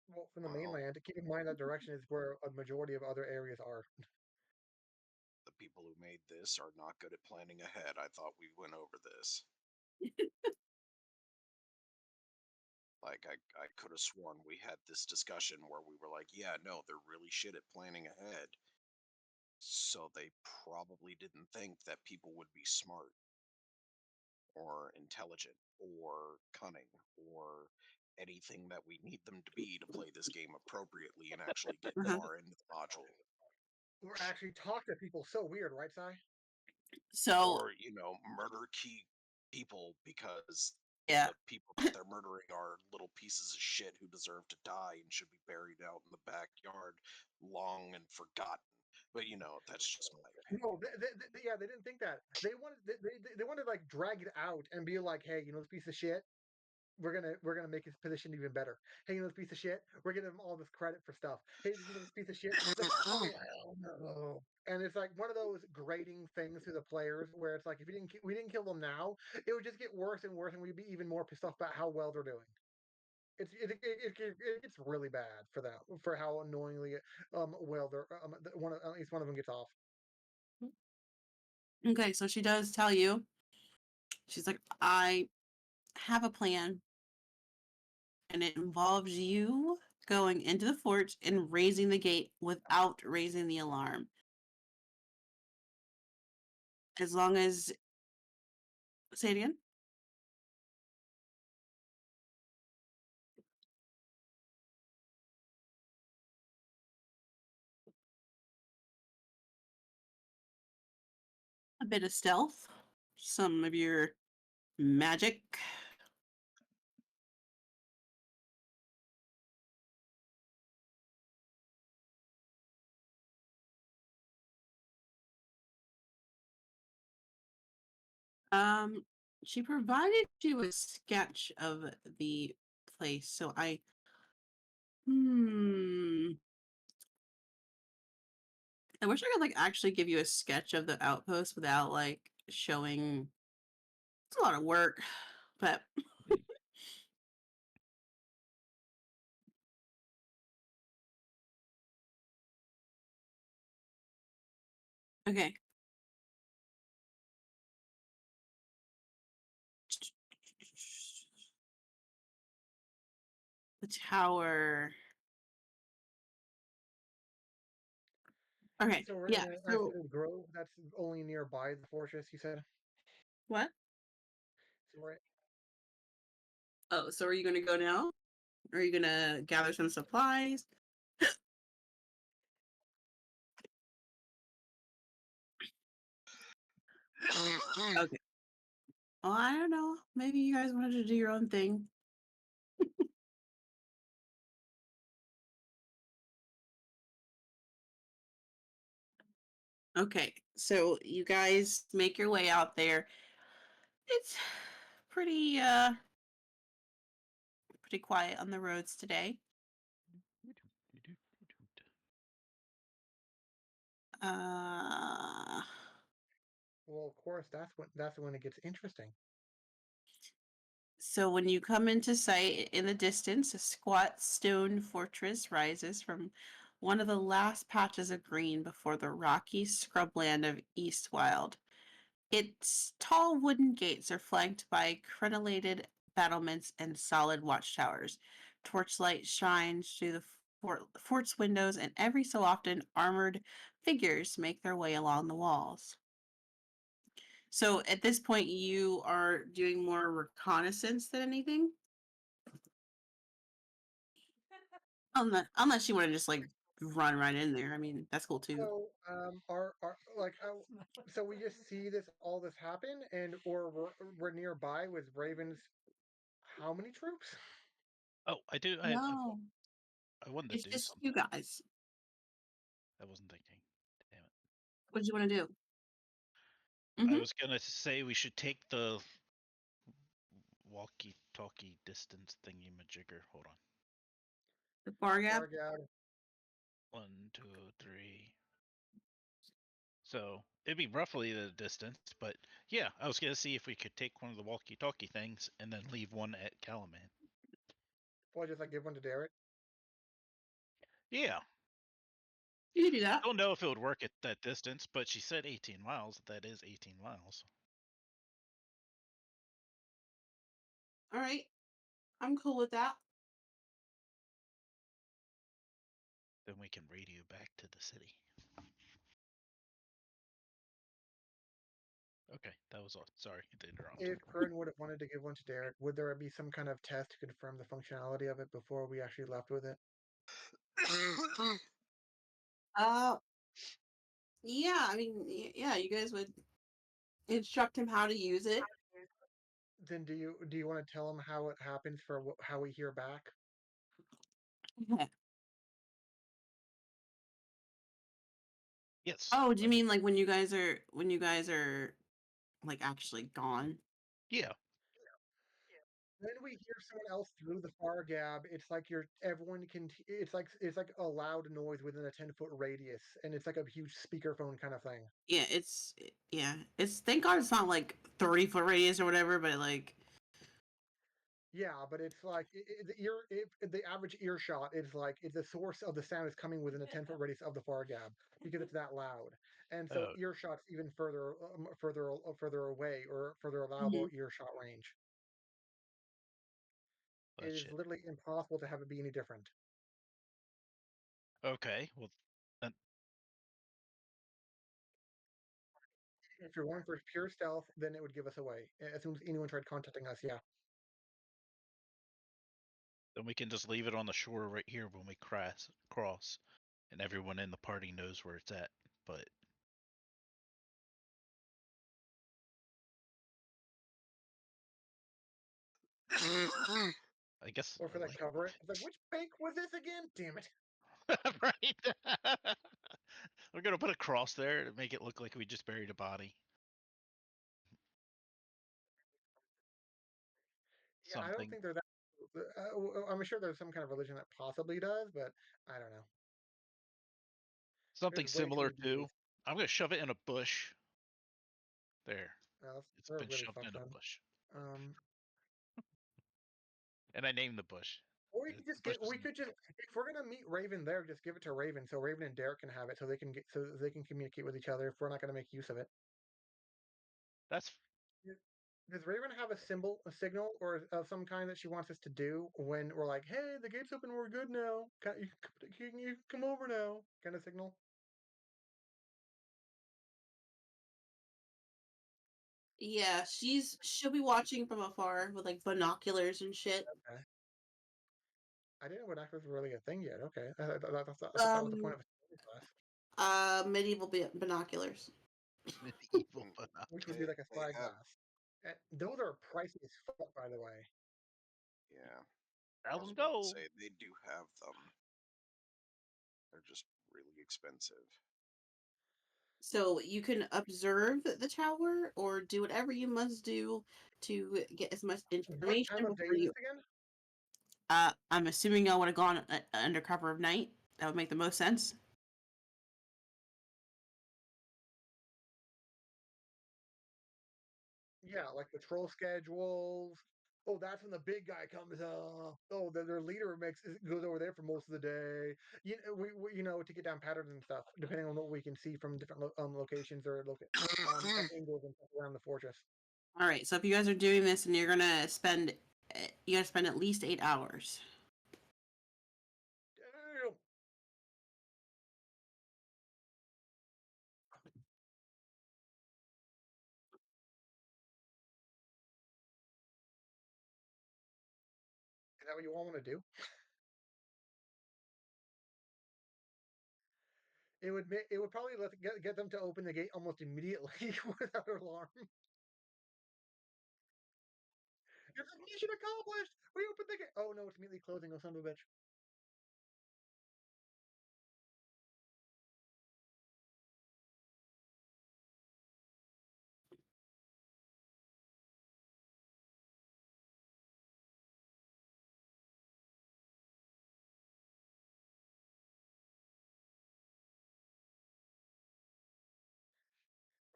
Well, from the Well, mainland, keep in mind that direction is where a majority of other areas are. the people who made this are not good at planning ahead. I thought we went over this. Like, I could have sworn we had this discussion where we were like, yeah, no, they're really shit at planning ahead. So they probably didn't think that people would be smart or intelligent or cunning or anything that we need them to be to play this game appropriately and actually get Uh-huh. far into the module. Or actually talk to people. So weird, right, Sai? So Or, murder key people because yeah. the people that they're murdering are little pieces of shit who deserve to die and should be buried out in the backyard long and forgotten. But that's just my opinion. No, yeah, they didn't think that. They wanted to like drag it out and be like, hey, this piece of shit. We're gonna make his position even better. Hey, this piece of shit. We're giving him all this credit for stuff. Hey, this piece of shit. It's like, oh hell no. And it's like one of those grating things to the players where it's like if we didn't kill them now, it would just get worse and worse, and we'd be even more pissed off about how well they're doing. It gets really bad for that for how annoyingly well they're at least one of them gets off. Okay, so she does tell you. She's like, I have a plan, and it involves you going into the fort and raising the gate without raising the alarm. As long as, say it again. A bit of stealth, some of your magic. Um, she provided you a sketch of the place, so hmm. I wish I could like actually give you a sketch of the outpost without like showing. It's a lot of work, but okay. The tower. Okay, So we're in yeah. an So isolated grove that's only nearby the fortress. You said. what? So we're Oh, so are you going to go now? Or are you going to gather some supplies? Okay. Well, I don't know. Maybe you guys wanted to do your own thing. Okay, so you guys make your way out there. It's pretty pretty quiet on the roads today. Uh well, of course, that's when it gets interesting. so when you come into sight in the distance, a squat stone fortress rises from one of the last patches of green before the rocky scrubland of Eastwild. Its tall wooden gates are flanked by crenellated battlements and solid watchtowers. Torchlight shines through the fort's windows, and every so often armored figures make their way along the walls. So at this point, you are doing more reconnaissance than anything. Unless you want to just like run right in there. I mean, that's cool too. So, are like, so we just see all this happen, and or we're nearby with Raven's. How many troops? Oh, I do. No, I wanted it's to do just you something. guys. I wasn't thinking. Damn it. What did you want to do? I Mm-hmm. was gonna say we should take the walkie-talkie distance thingy majigger. Hold on. The bar gap. Fargad. 1, 2, 3. So it'd be roughly the distance, but yeah, I was gonna see if we could take one of the walkie-talkie things and then leave one at Calaman. Well, just like give one to Derek. Yeah, You can do that. don't know if it would work at that distance, but she said 18 miles. That is 18 miles. All right, I'm cool with that. Then we can radio back to the city. Okay, that was all. Sorry to interrupt. If Kern would have wanted to give one to Derek, would there be some kind of test to confirm the functionality of it before we actually left with it? Uh, yeah. I mean, yeah. You guys would instruct him how to use it. Then do you want to tell him how it happens for how we hear back? Yes. Oh, do you mean like when you guys are like actually gone? Yeah. When we hear someone else through the far gap, it's like everyone can. It's like a loud noise within a 10-foot radius, and it's like a huge speakerphone kind of thing. Yeah, it's thank God it's not like 30-foot radius or whatever, but like Yeah, but it's like the average earshot is like the source of the sound is coming within a 10-foot radius of the far gap because it's that loud, and so Oh, earshots even further away or further allowable mhm. earshot range. It that is shit. literally impossible to have it be any different. Okay. Well, then, If you're going for pure stealth, then it would give us away. As soon as anyone tried contacting us, yeah. then we can just leave it on the shore right here when we cross, and everyone in the party knows where it's at. But I guess Or for that cover it. It's like, which bank was this again? Damn it. right. We're gonna put a cross there to make it look like we just buried a body. Yeah, I don't Something. think they're that. I'm sure there's some kind of religion that possibly does, but I don't know. Something There's way too similar many to. deities. I'm gonna shove it in a bush. There. It's We're been really shoved fucked in a on. bush. Um, And I named the bush. or we The could just bush get. is We could just. If we're gonna meet Raven there, just give it to Raven, so Raven and Derek can have it, so they can communicate with each other. If we're not gonna make use of it. that's Does Raven have a signal, or of some kind that she wants us to do when we're like, "Hey, the gate's open, we're good now. You can come over now," kind of signal? Yeah, she'll be watching from afar with like binoculars and shit. Okay. I didn't know what actors were really a thing yet. Okay, I thought that was the point Um, of a story class. medieval binoculars. medieval We binoculars. could do like a They have, spyglass. Those are pricey as fuck, by the way. yeah. I was 1,000 about to gold. say they do have them. They're just really expensive. So you can observe the tower or do whatever you must do to get as much What information time of day before is you. this again? I'm assuming y'all would have gone under cover of night. That would make the most sense. Yeah, like patrol schedules, oh, that's when the big guy comes. Oh, their leader goes over there for most of the day. We to get down patterns and stuff, depending on what we can see from different locations or angles and stuff around the fortress. All right. So if you guys are doing this and you're gonna spend, you gotta spend at least 8 hours. Damn. Is that what you all want to do? It would probably get them to open the gate almost immediately without alarm. It's like mission accomplished. We opened the gate. Oh no, it's immediately closing. Oh son of a bitch.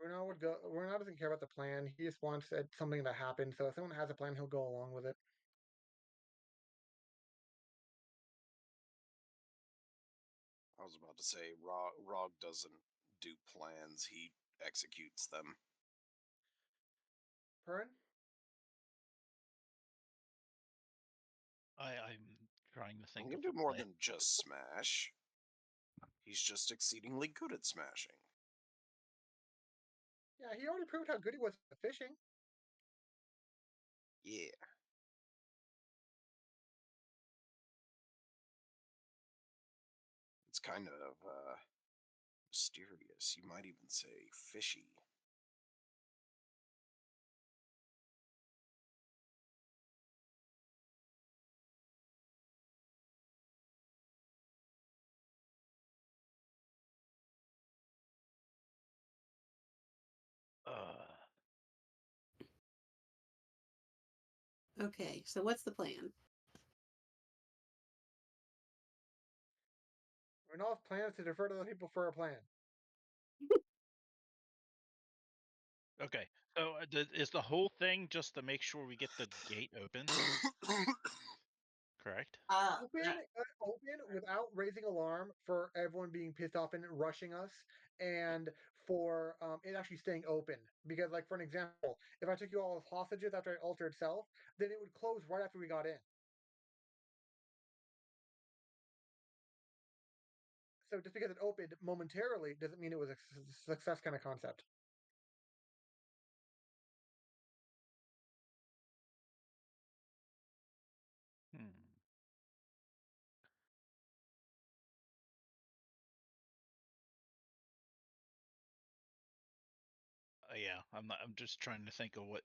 Renaud doesn't care about the plan. He just wants something to happen. So if someone has a plan, he'll go along with it. I was about to say, Rog doesn't do plans; he executes them. Perrin? I'm trying to He think can of do a more plan. than just smash. He's just exceedingly good at smashing. Yeah, he already proved how good he was at fishing. Yeah. It's kind of mysterious. You might even say fishy. Uh, Okay. So what's the plan? Renaud's plan is to defer to the people for a plan. okay, so is the whole thing just to make sure we get the gate open? Correct. Open without raising alarm for everyone being pissed off and rushing us, and for it actually staying open. Because, like for an example, if I took you all as hostages after I altered itself, then it would close right after we got in. So just because it opened momentarily doesn't mean it was a success kind of concept. Hmm. Yeah, I'm not. I'm just trying to think of what.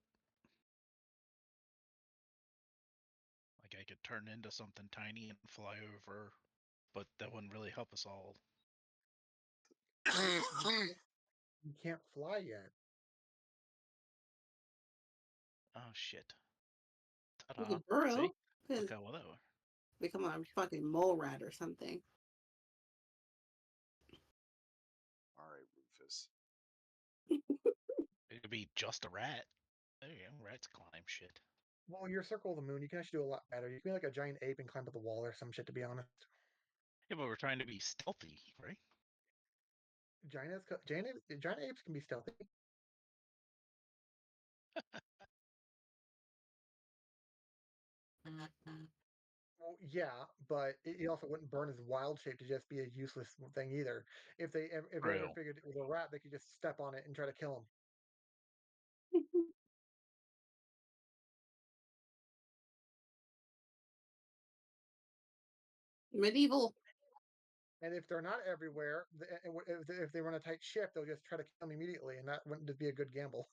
Like I could turn into something tiny and fly over, but that wouldn't really help us all. You can't fly yet. Oh shit! You Ta-da! could burrow. See, Could look how well that worked. become a fucking mole rat or something. All right, Rufus. It could be just a rat. There you go. Rats climb shit. Well, your circle of the moon, you can actually do a lot better. You can be like a giant ape and climb up the wall or some shit. To be honest, Yeah, but we're trying to be stealthy, right? giant apes can be stealthy. Well, yeah, but it also wouldn't burn as wild shape to just be a useless thing either. If they ever True. figured it was a rat, they could just step on it and try to kill him. Medieval. And if they're not everywhere, if they run a tight ship, they'll just try to kill him immediately, and that wouldn't be a good gamble.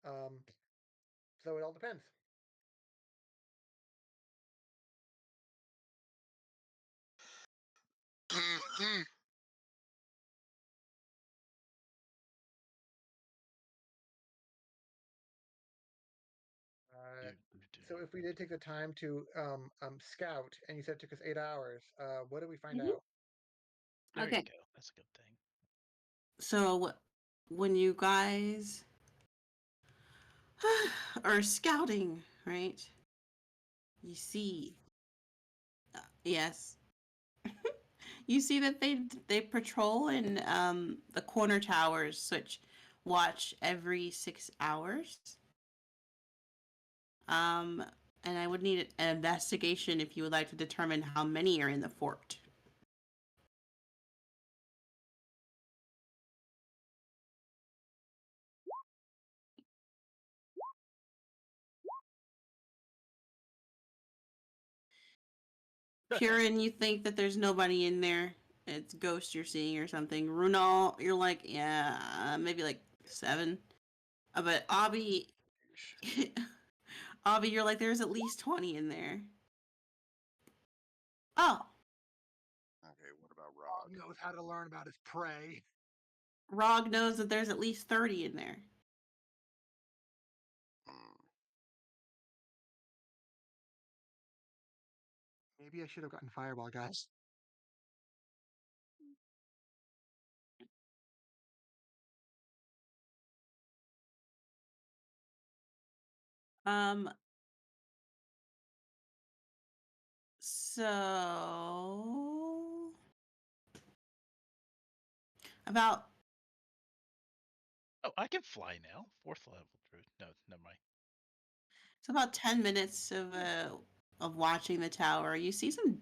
Um, so it all depends. So if we did take the time to scout, and you said it took us 8 hours, what did we find Mhm. out? There you Okay. go. That's a good thing. So when you guys are scouting, right? you see, yes, you see that they patrol in the corner towers, which watch every 6 hours. Um, and I would need an investigation if you would like to determine how many are in the fort. Purin, you think that there's nobody in there. It's ghosts you're seeing or something. Runal, you're like, yeah, maybe like 7. But Abby, Yeesh. Abby, you're like, there's at least 20 in there. Oh, Okay, what about Dog Rog? knows how to learn about his prey. Rog knows that there's at least 30 in there. Hmm. Maybe I should have gotten fireball, guys. Um, so about Oh, I can fly now. 4th level druid. No, never mind. it's about 10 minutes of watching the tower. You see some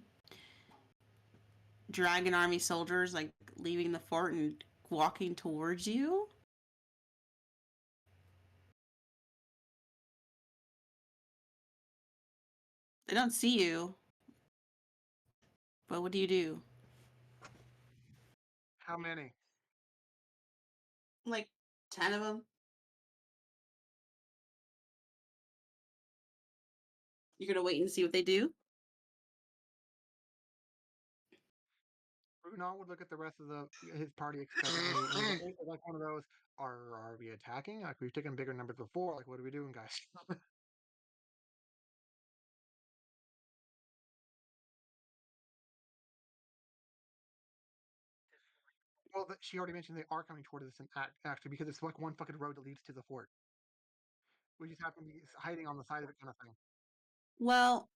dragon army soldiers like leaving the fort and walking towards you. They don't see you, but what do you do? How many? Like 10 of them. You're gonna wait and see what they do. Bruno would look at the rest of his party expectantly. And it's like one of those, are we attacking? Like we've taken bigger numbers before. Like what are we doing, guys? Well, she already mentioned they are coming toward us actually because it's like one fucking road that leads to the fort. We just happen to be hiding on the side of it, kind of thing. Well,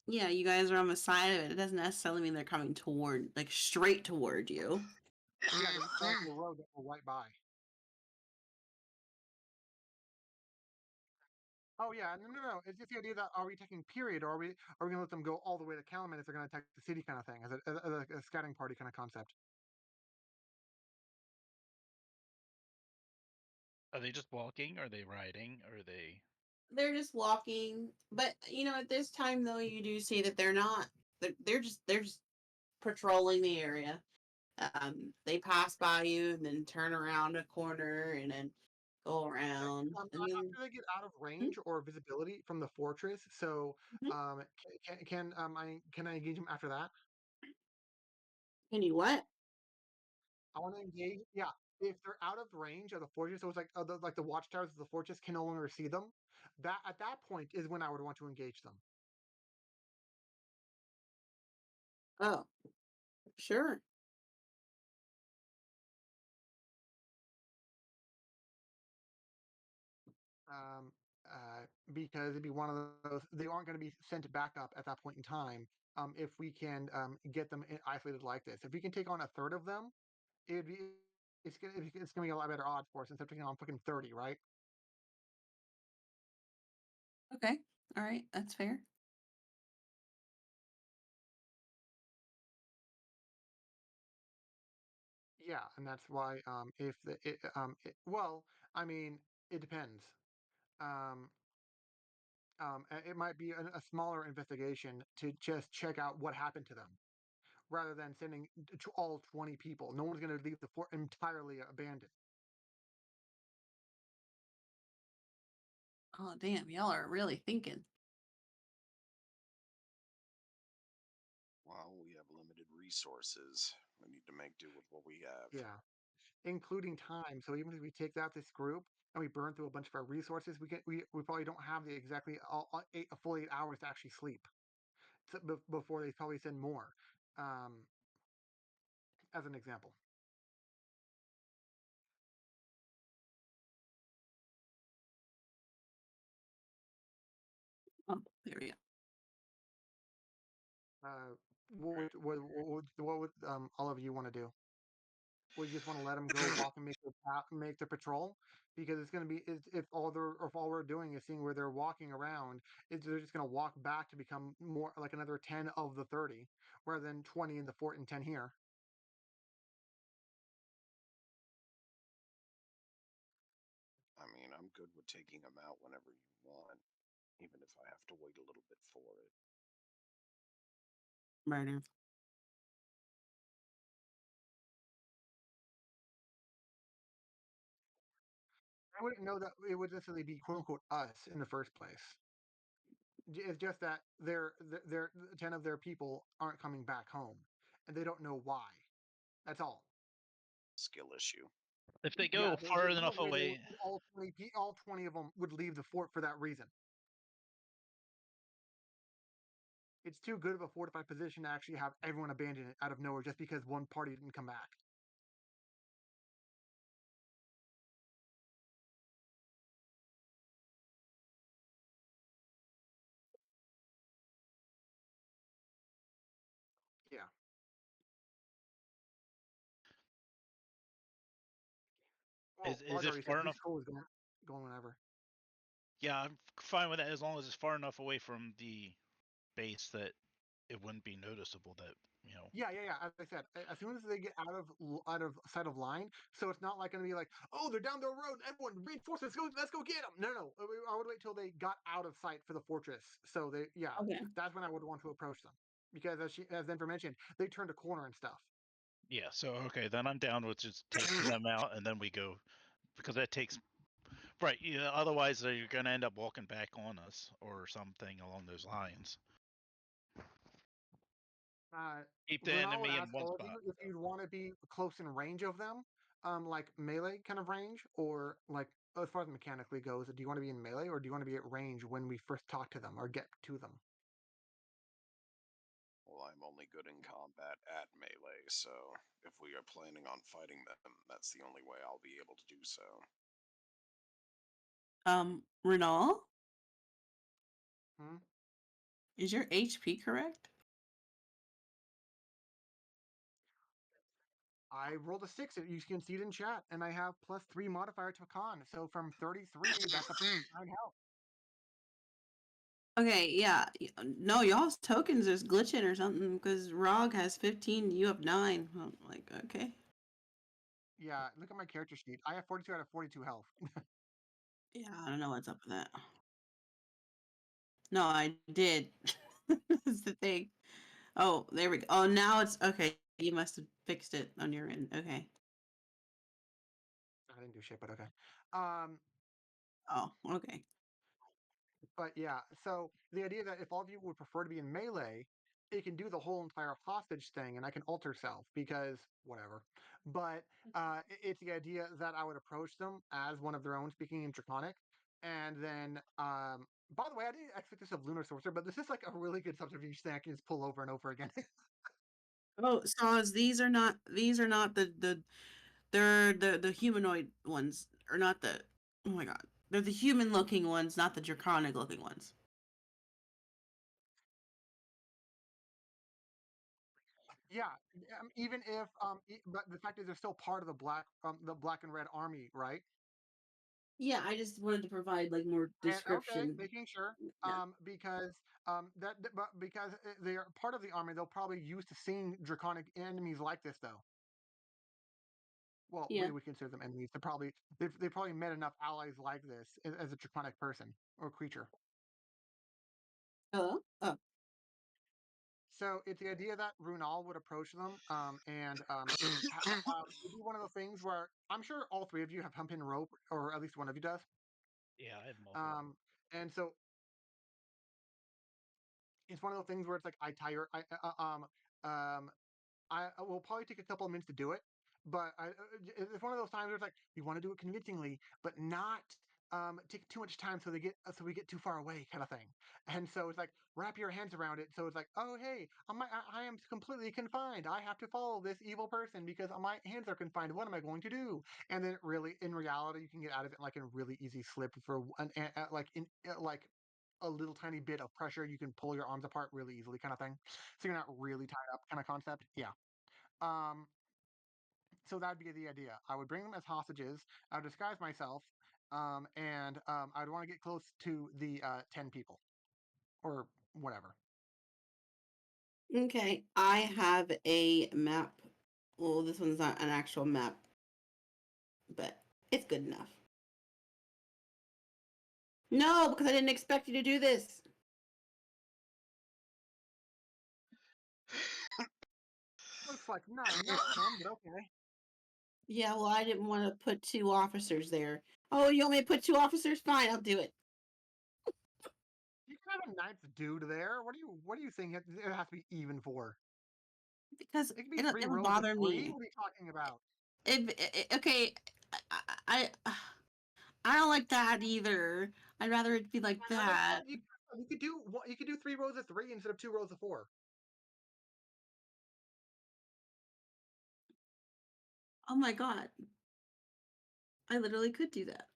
yeah, you guys are on the side of it. It doesn't necessarily mean they're coming toward, like, straight toward you. Yeah, there's also a road that we're right by. Oh yeah, no. It's just the idea that are we taking period, or are we gonna let them go all the way to Calumet if they're gonna attack the city, kind of thing, as a scouting party kind of concept. Are they just walking? Are they riding? Are they? They're just walking, but at this time though, you do see that they're not. They're just patrolling the area. They pass by you and then turn around a corner and then go Okay. around and then. After they get out of range or visibility from the fortress, so Mhm. can I engage them after that? Can you what? I want to engage. Yeah, if they're out of range of the fortress, so it's like the watchtowers of the fortress can no longer see them. That at that point is when I would want to engage them. Oh, sure. Um, because it'd be one of those they aren't going to be sent back up at that point in time. If we can get them isolated like this, if we can take on a third of them, it'd be it's gonna be a lot better odds for us instead of taking on fucking 30, right? Okay. All right. That's fair. Yeah, and that's why if well, I mean, it depends. Um, it might be a smaller investigation to just check out what happened to them, rather than sending to all 20 people. No one's going to leave the fort entirely abandoned. Oh, damn. Y'all are really thinking. Well, we have limited resources. We need to make do with what we have. Yeah, including time. So even if we take out this group and we burn through a bunch of our resources, we probably don't have the exactly a full 8 hours to actually sleep before they probably send more. Um, as an example. Oh, there we go. What would all of you want to do? Would you just want to let them go walk and make their patrol? Because it's going to be if all we're doing is seeing where they're walking around, they're just going to walk back to become more like another 10 of the 30, rather than 20 in the fort and 10 here. I mean, I'm good with taking them out whenever you want, even if I have to wait a little bit for it. Murder. I wouldn't know that it would necessarily be quote unquote us in the first place. It's just that their 10 of their people aren't coming back home, and they don't know why. That's all. Skill issue. If they Yeah, go far there's no enough way away, all 20 of them would leave the fort for that reason. It's too good of a fortified position to actually have everyone abandon it out of nowhere just because one party didn't come back. Yeah. Well, is like I it already said, far he's enough? cool with going whenever. Yeah, I'm fine with that as long as it's far enough away from the base that it wouldn't be noticeable that Yeah. As I said, as soon as they get out of sight of line, so it's not like going to be like, oh, they're down the road. Everyone reinforce. Let's go get them. No. I would wait till they got out of sight for the fortress. So Okay. that's when I would want to approach them because as Denver mentioned, they turned a corner and stuff. Yeah, so okay, then I'm down with just taking them out and then we go because that takes right. Yeah, otherwise you're gonna end up walking back on us or something along those lines. Uh, Keep the Runal would enemy in ask one all of spot. you if you'd want to be close in range of them, like melee kind of range, or like as far as mechanically goes, do you want to be in melee or do you want to be at range when we first talk to them or get to them? Well, I'm only good in combat at melee, so if we are planning on fighting them, that's the only way I'll be able to do so. Renal, Hmm? is your HP correct? I rolled a 6. You can see it in chat, and I have +3 modifier to con. So from 33, that's a 9 health. Okay, yeah. No, y'all's tokens is glitching or something because Rog has 15, you have 9. I'm like, okay. Yeah, look at my character sheet. I have 42 out of 42 health. Yeah, I don't know what's up with that. No, I did. That's the thing. Oh, there we go. Oh, now it's okay. You must have fixed it on your end. Okay. I didn't do shit, but okay. Um, Oh, okay. But yeah, so the idea that if all of you would prefer to be in melee, it can do the whole entire hostage thing, and I can alter self because whatever. But it's the idea that I would approach them as one of their own, speaking in Draconic, and then. By the way, I didn't expect this of Lunar Sorcerer, but this is like a really good subterfuge thing I can just pull over and over again. Oh, so these are not they're the humanoid ones, or not the, oh my god. They're the human looking ones, not the draconic looking ones. Yeah, even if but the fact is they're still part of the black and red army, right? Yeah, I just wanted to provide like more And okay, description. making sure, Yeah. because but because they are part of the army, they'll probably used to seeing draconic enemies like this, though. Well, Yeah. we consider them enemies. They've probably met enough allies like this as a draconic person or creature. Hello? Oh. So it's the idea that Runal would approach them, and it'd be one of those things where I'm sure all three of you have hump in rope, or at least one of you does. Yeah, I have multiple. And so it's one of those things where it's like I tire, um, I will probably take a couple of minutes to do it, but it's one of those times where it's like we want to do it convincingly, but not take too much time so we get too far away, kind of thing. And so it's like wrap your hands around it. So it's like, oh hey, I am completely confined. I have to follow this evil person because my hands are confined. What am I going to do? And then really, in reality, you can get out of it like in a really easy slip for like a little tiny bit of pressure, you can pull your arms apart really easily, kind of thing. So you're not really tied up, kind of concept. Yeah. Um, so that'd be the idea. I would bring them as hostages. I would disguise myself, and I'd want to get close to the 10 people or whatever. Okay, I have a map. Well, this one's not an actual map, but it's good enough. No, because I didn't expect you to do this. Looks like not enough fun, but okay. Yeah, well, I didn't want to put 2 officers there. Oh, you want me to put 2 officers? Fine, I'll do it. You can have a ninth dude there. What do you think it has to be even for? Because It could be it 3 would rows of bother 3. me. What are you talking about? Okay, I don't like that either. I'd rather it be like that. You could do 3 rows of 3 instead of 2 rows of 4. Oh my god. I literally could do that.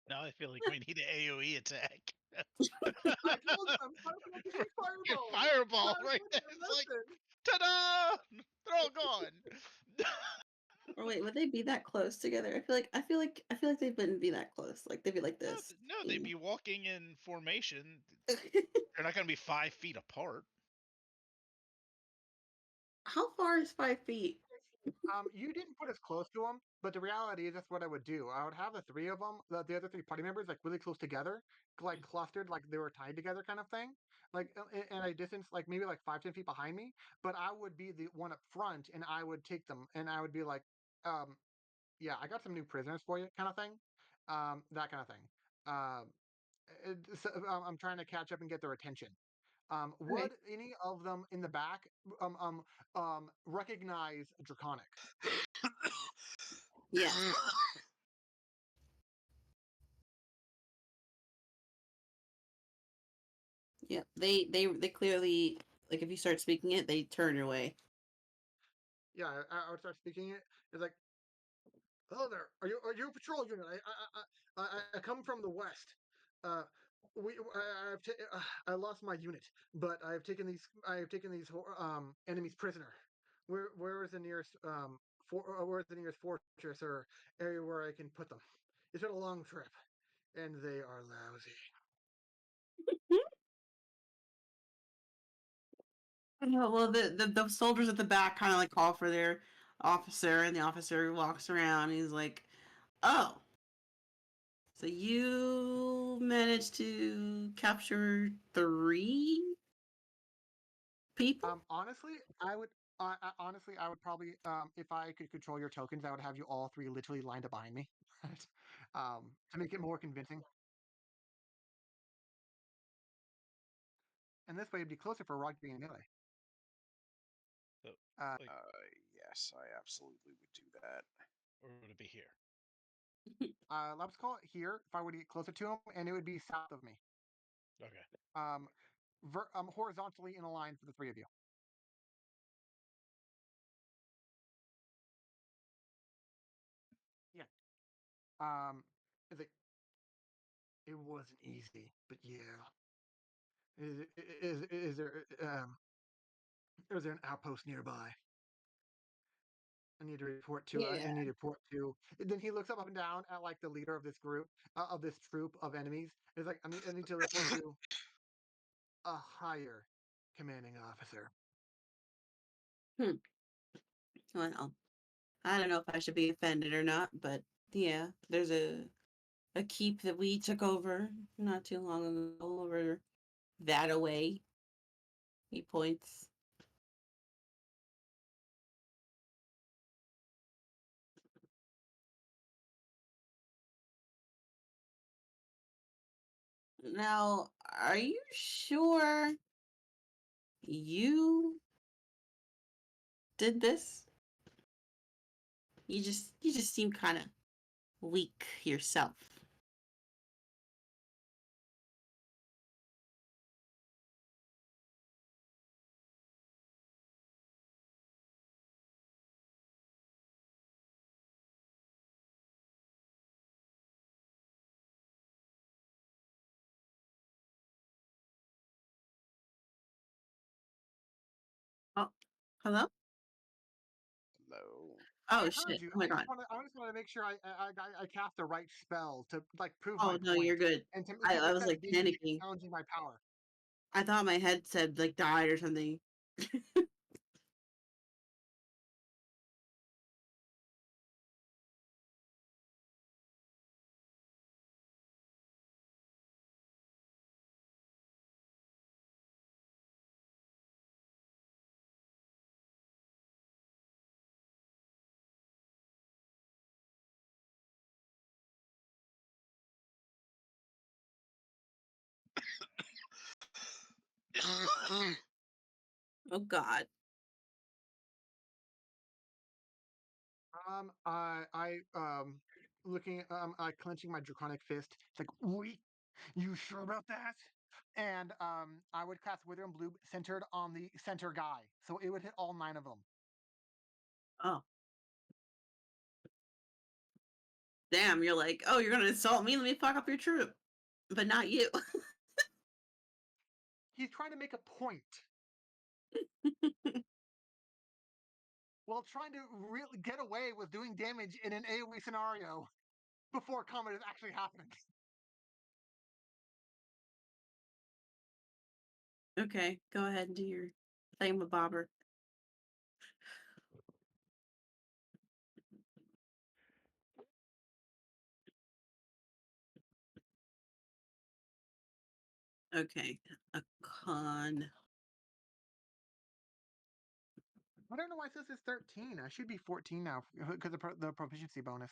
Now I feel like we need an AoE attack. I told you I'm talking about fireball. Fireball right there. It's like, ta-da! They're all gone. Or wait, would they be that close together? I feel like they wouldn't be that close. Like they'd be like this. No, they'd be walking in formation. Mm. They're not going to be 5 feet apart. How far is 5 feet? You didn't put us close to them, but the reality is that's what I would do. I would have the 3 of them, the other 3 party members, like really close together, like clustered, like they were tied together, kind of thing, like in a distance, like maybe like 5-10 feet behind me. But I would be the one up front, and I would take them, and I would be like, um, "Yeah, I got some new prisoners for you," kind of thing, that kind of thing. Um, I'm trying to catch up and get their attention. Okay. Would any of them in the back recognize Draconic? Yes. Yep. They clearly, like, if you start speaking it, they turn away. Yeah, I would start speaking it. It's like, hello there. Are you a patrol unit? I come from the west. Uh, I lost my unit, but I have taken these enemies prisoner. Where is the nearest where's the nearest fortress or area where I can put them? It's been a long trip, and they are lousy. Yeah, well, the soldiers at the back kind of like call for their officer, and the officer walks around. And he's like, "Oh, so you managed to capture 3 people?" Honestly, I would. Honestly, I would probably, if I could control your tokens, I would have you all 3 literally lined up behind me, to make it more convincing. And this way, it'd be closer for rugby and melee. So, Uh, like, Yes, I absolutely would do that. or would it be here? let's call it here if I were to get closer to him, and it would be south of me, Okay. um, horizontally in a line for the 3 of you. Yeah. It's like it wasn't easy, but yeah. Is there an outpost nearby? I need to report to. I Yeah. need to report to. And then he looks up and down at like the leader of this group, of this troop of enemies. He's like, I need to report to a higher commanding officer. Hmm. Well, I don't know if I should be offended or not, but yeah, there's a keep that we took over not too long ago over that away. He points. Now, are you sure you did this? You just seem kind of weak yourself. Hello? No. Oh I heard shit! you. Oh my god! I just want to make sure I cast the right spell to like prove my Oh no, you're point, good. and to I was instead like of being panicking. challenging my power. I thought my head said like died or something. Oh god. Looking, I clenching my draconic fist. It's like, wait, you sure about that? And I would cast Wither and Blue centered on the center guy, so it would hit all 9 of them. Oh damn! You're like, oh, you're gonna insult me? Let me fuck up your troop, but not you. He's trying to make a point while trying to really get away with doing damage in an AoE scenario before combat has actually happened. Okay, go ahead and do your thingamabobber. Okay, a con. I don't know why it says it's 13. I should be 14 now because of the proficiency bonus.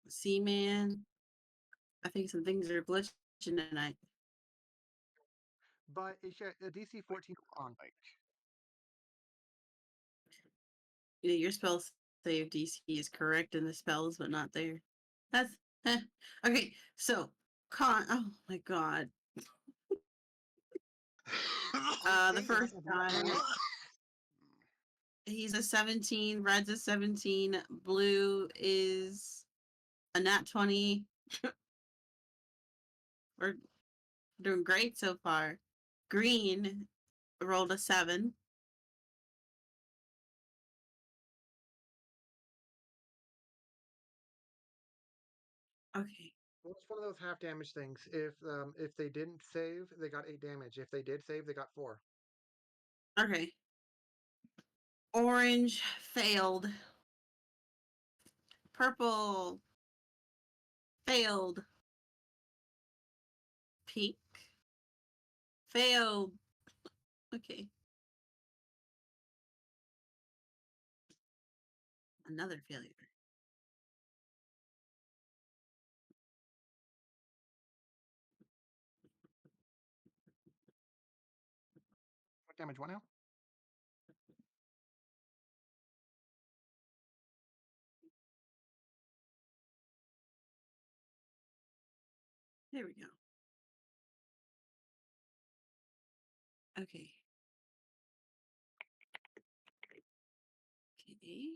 See, man, I think some things are glitching tonight. But it's a DC 14 on. Like, You know, your spell save DC is correct in the spells, but not there. That's okay. So con. Oh my god. The Dang, first is that guy. four? He's a 17. Red's a 17. Blue is a nat 20. We're doing great so far. Green rolled a 7. Okay. Well, it's one of those half damage things. If they didn't save, they got 8 damage. If they did save, they got 4. Okay. Orange failed. Purple failed. Pink failed. Okay. Another failure. What damage? What now? There we go. Okay. Okay.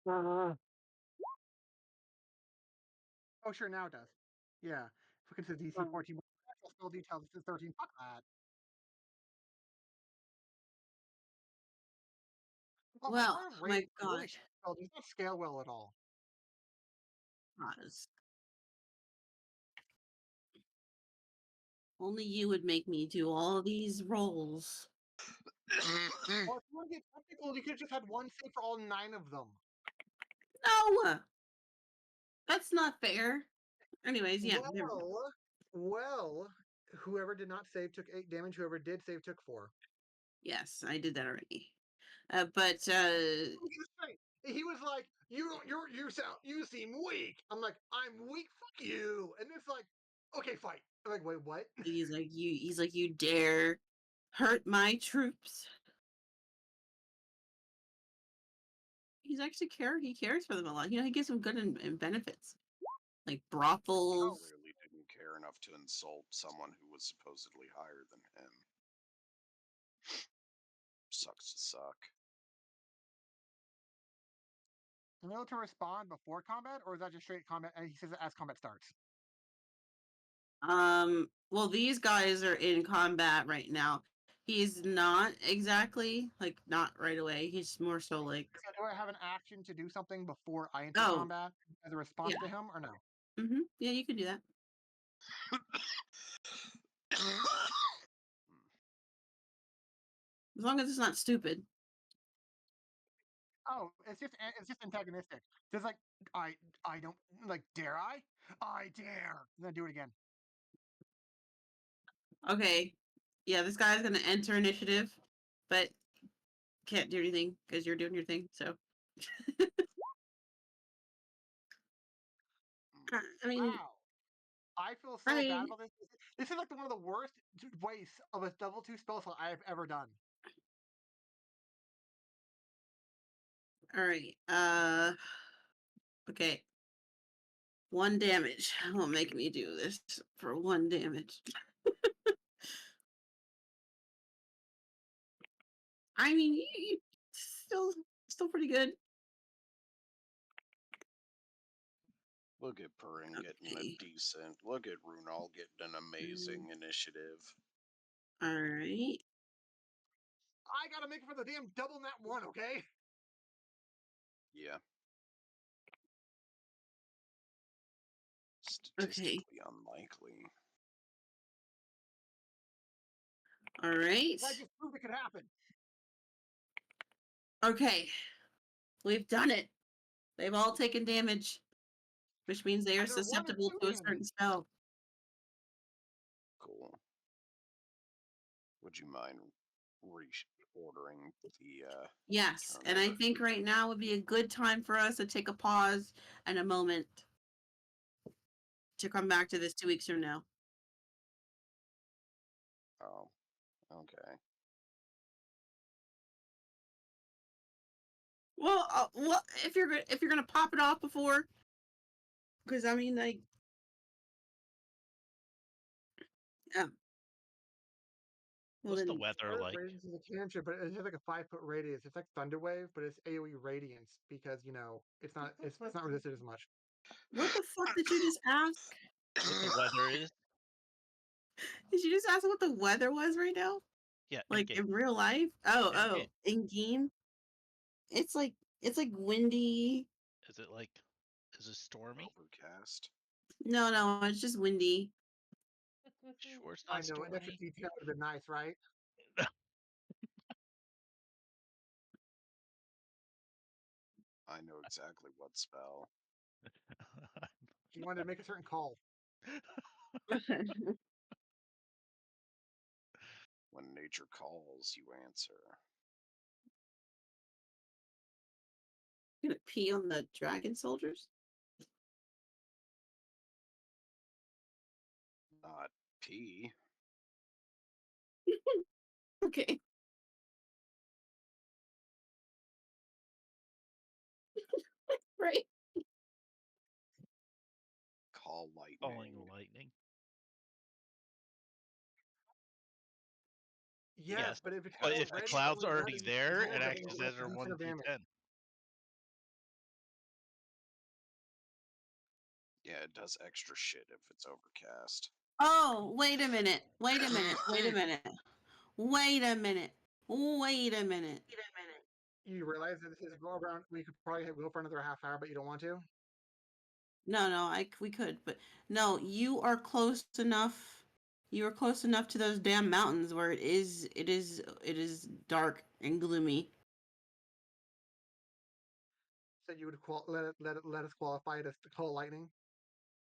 Oh, sure, now it does. Yeah. If it says DC 14, but actual spell details, it says 13. Fuck that. Also, Well, part of oh Rage my is really gosh. spell does not scale well at all. Pause. Only you would make me do all these rolls. Well, if you want to get technical, you could have just had one save for all 9 of them. No! That's not fair. Anyways, yeah. There we go. Well, whoever did not save took 8 damage. Whoever did save took 4. Yes, I did that already. But He was like, you seem weak. I'm like, I'm weak. Fuck you. And it's like, okay, fight. I'm like, wait, what? he's like, you dare hurt my troops. He's actually he cares for them a lot. You know, he gives them good and benefits. Like brothels. clearly didn't care enough to insult someone who was supposedly higher than him. Sucks to suck. Am I able to respond before combat, or is that just straight combat? And he says it as combat starts. Well, these guys are in combat right now. He's not exactly like not right away. He's more so like, So do I have an action to do something before I enter oh, combat as a response yeah. to him, or no? Yeah, you can do that as long as it's not stupid. Oh, it's just antagonistic. Just like I don't like dare I dare. And then do it again. Okay, yeah, this guy's gonna enter initiative, but can't do anything because you're doing your thing. So, I mean, Wow. I feel I so bad mean, about this. This is like one of the worst wastes of a level 2 spell slot I have ever done. all right. Okay, 1 damage. Won't make me do this for 1 damage. I mean, you still pretty good. Look at Perrin getting a Okay. decent. Look at Runal getting an amazing initiative. All right. I gotta make it for the damn double net one, okay? Yeah. Okay. Statistically unlikely. All right. I just proved it could happen. Okay. We've done it. They've all taken damage, which means they are Either 1 or susceptible 2 to a damage. certain spell. Cool. Would you mind reordering the Yes, turn and I order? think right now would be a good time for us to take a pause and a moment to come back to this 2 weeks from now. Oh, okay. Well, if you're gonna pop it off before, because I mean, like, well What's the then, weather Earth like? Radiance is a cantrip, but it has like a 5 foot radius. It's like Thunder Wave, but it's AoE Radiance because it's not resisted as much. what the fuck did you just ask? What the weather is? Did you just ask what the weather was right now? Yeah, in Like game. in real life? In game. In game. It's like windy. Is it like? Is it stormy? Overcast. No, it's just windy. Sure, it's I not know an extra stormy. detail would have been nice, right? I know exactly what spell. He wanted to make a certain call. When nature calls, you answer. Gonna pee on the dragon soldiers. Not P. Okay. Right. Call Falling lightning. lightning. Yes, Yes, but if it's but if the already cloud's only already letting there, it getting acts as a 1d10 of damage. 1d10. Yeah, it does extra shit if it's overcast. Oh, wait a minute. Wait a minute. Wait a minute. Wait a minute. Wait a minute. You realize that this is go around. We could probably go for another half hour, but you don't want to. No, we could, but no, you are close enough. You are close enough to those damn mountains where it is dark and gloomy. So you would let us qualify it as to call lightning.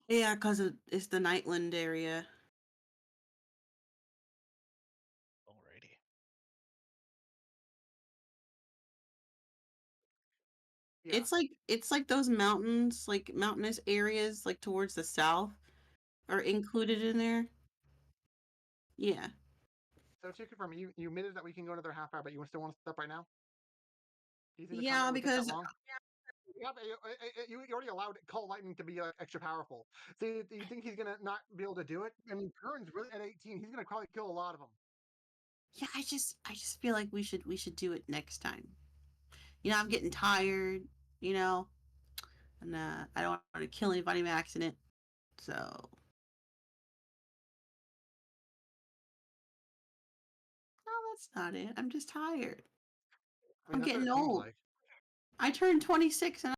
Yeah, cause it's the Nightland area. Alrighty. Yeah. It's like those mountains, like mountainous areas, like towards the south, are included in there. Yeah. So to confirm, you admitted that we can go another half hour, but you still want to step right now? Do you think the Yeah, combat would take that because long? Yeah, but you already allowed call lightning to be extra powerful. So you think he's gonna not be able to do it? I mean, Kern's really at 18. He's gonna probably kill a lot of them. yeah, I just feel like we should do it next time. You know, I'm getting tired. you know, and I don't want to kill anybody by accident. So, no, that's not it. I'm just tired. I mean, I'm that's what getting it seems old. like. I turned 26 and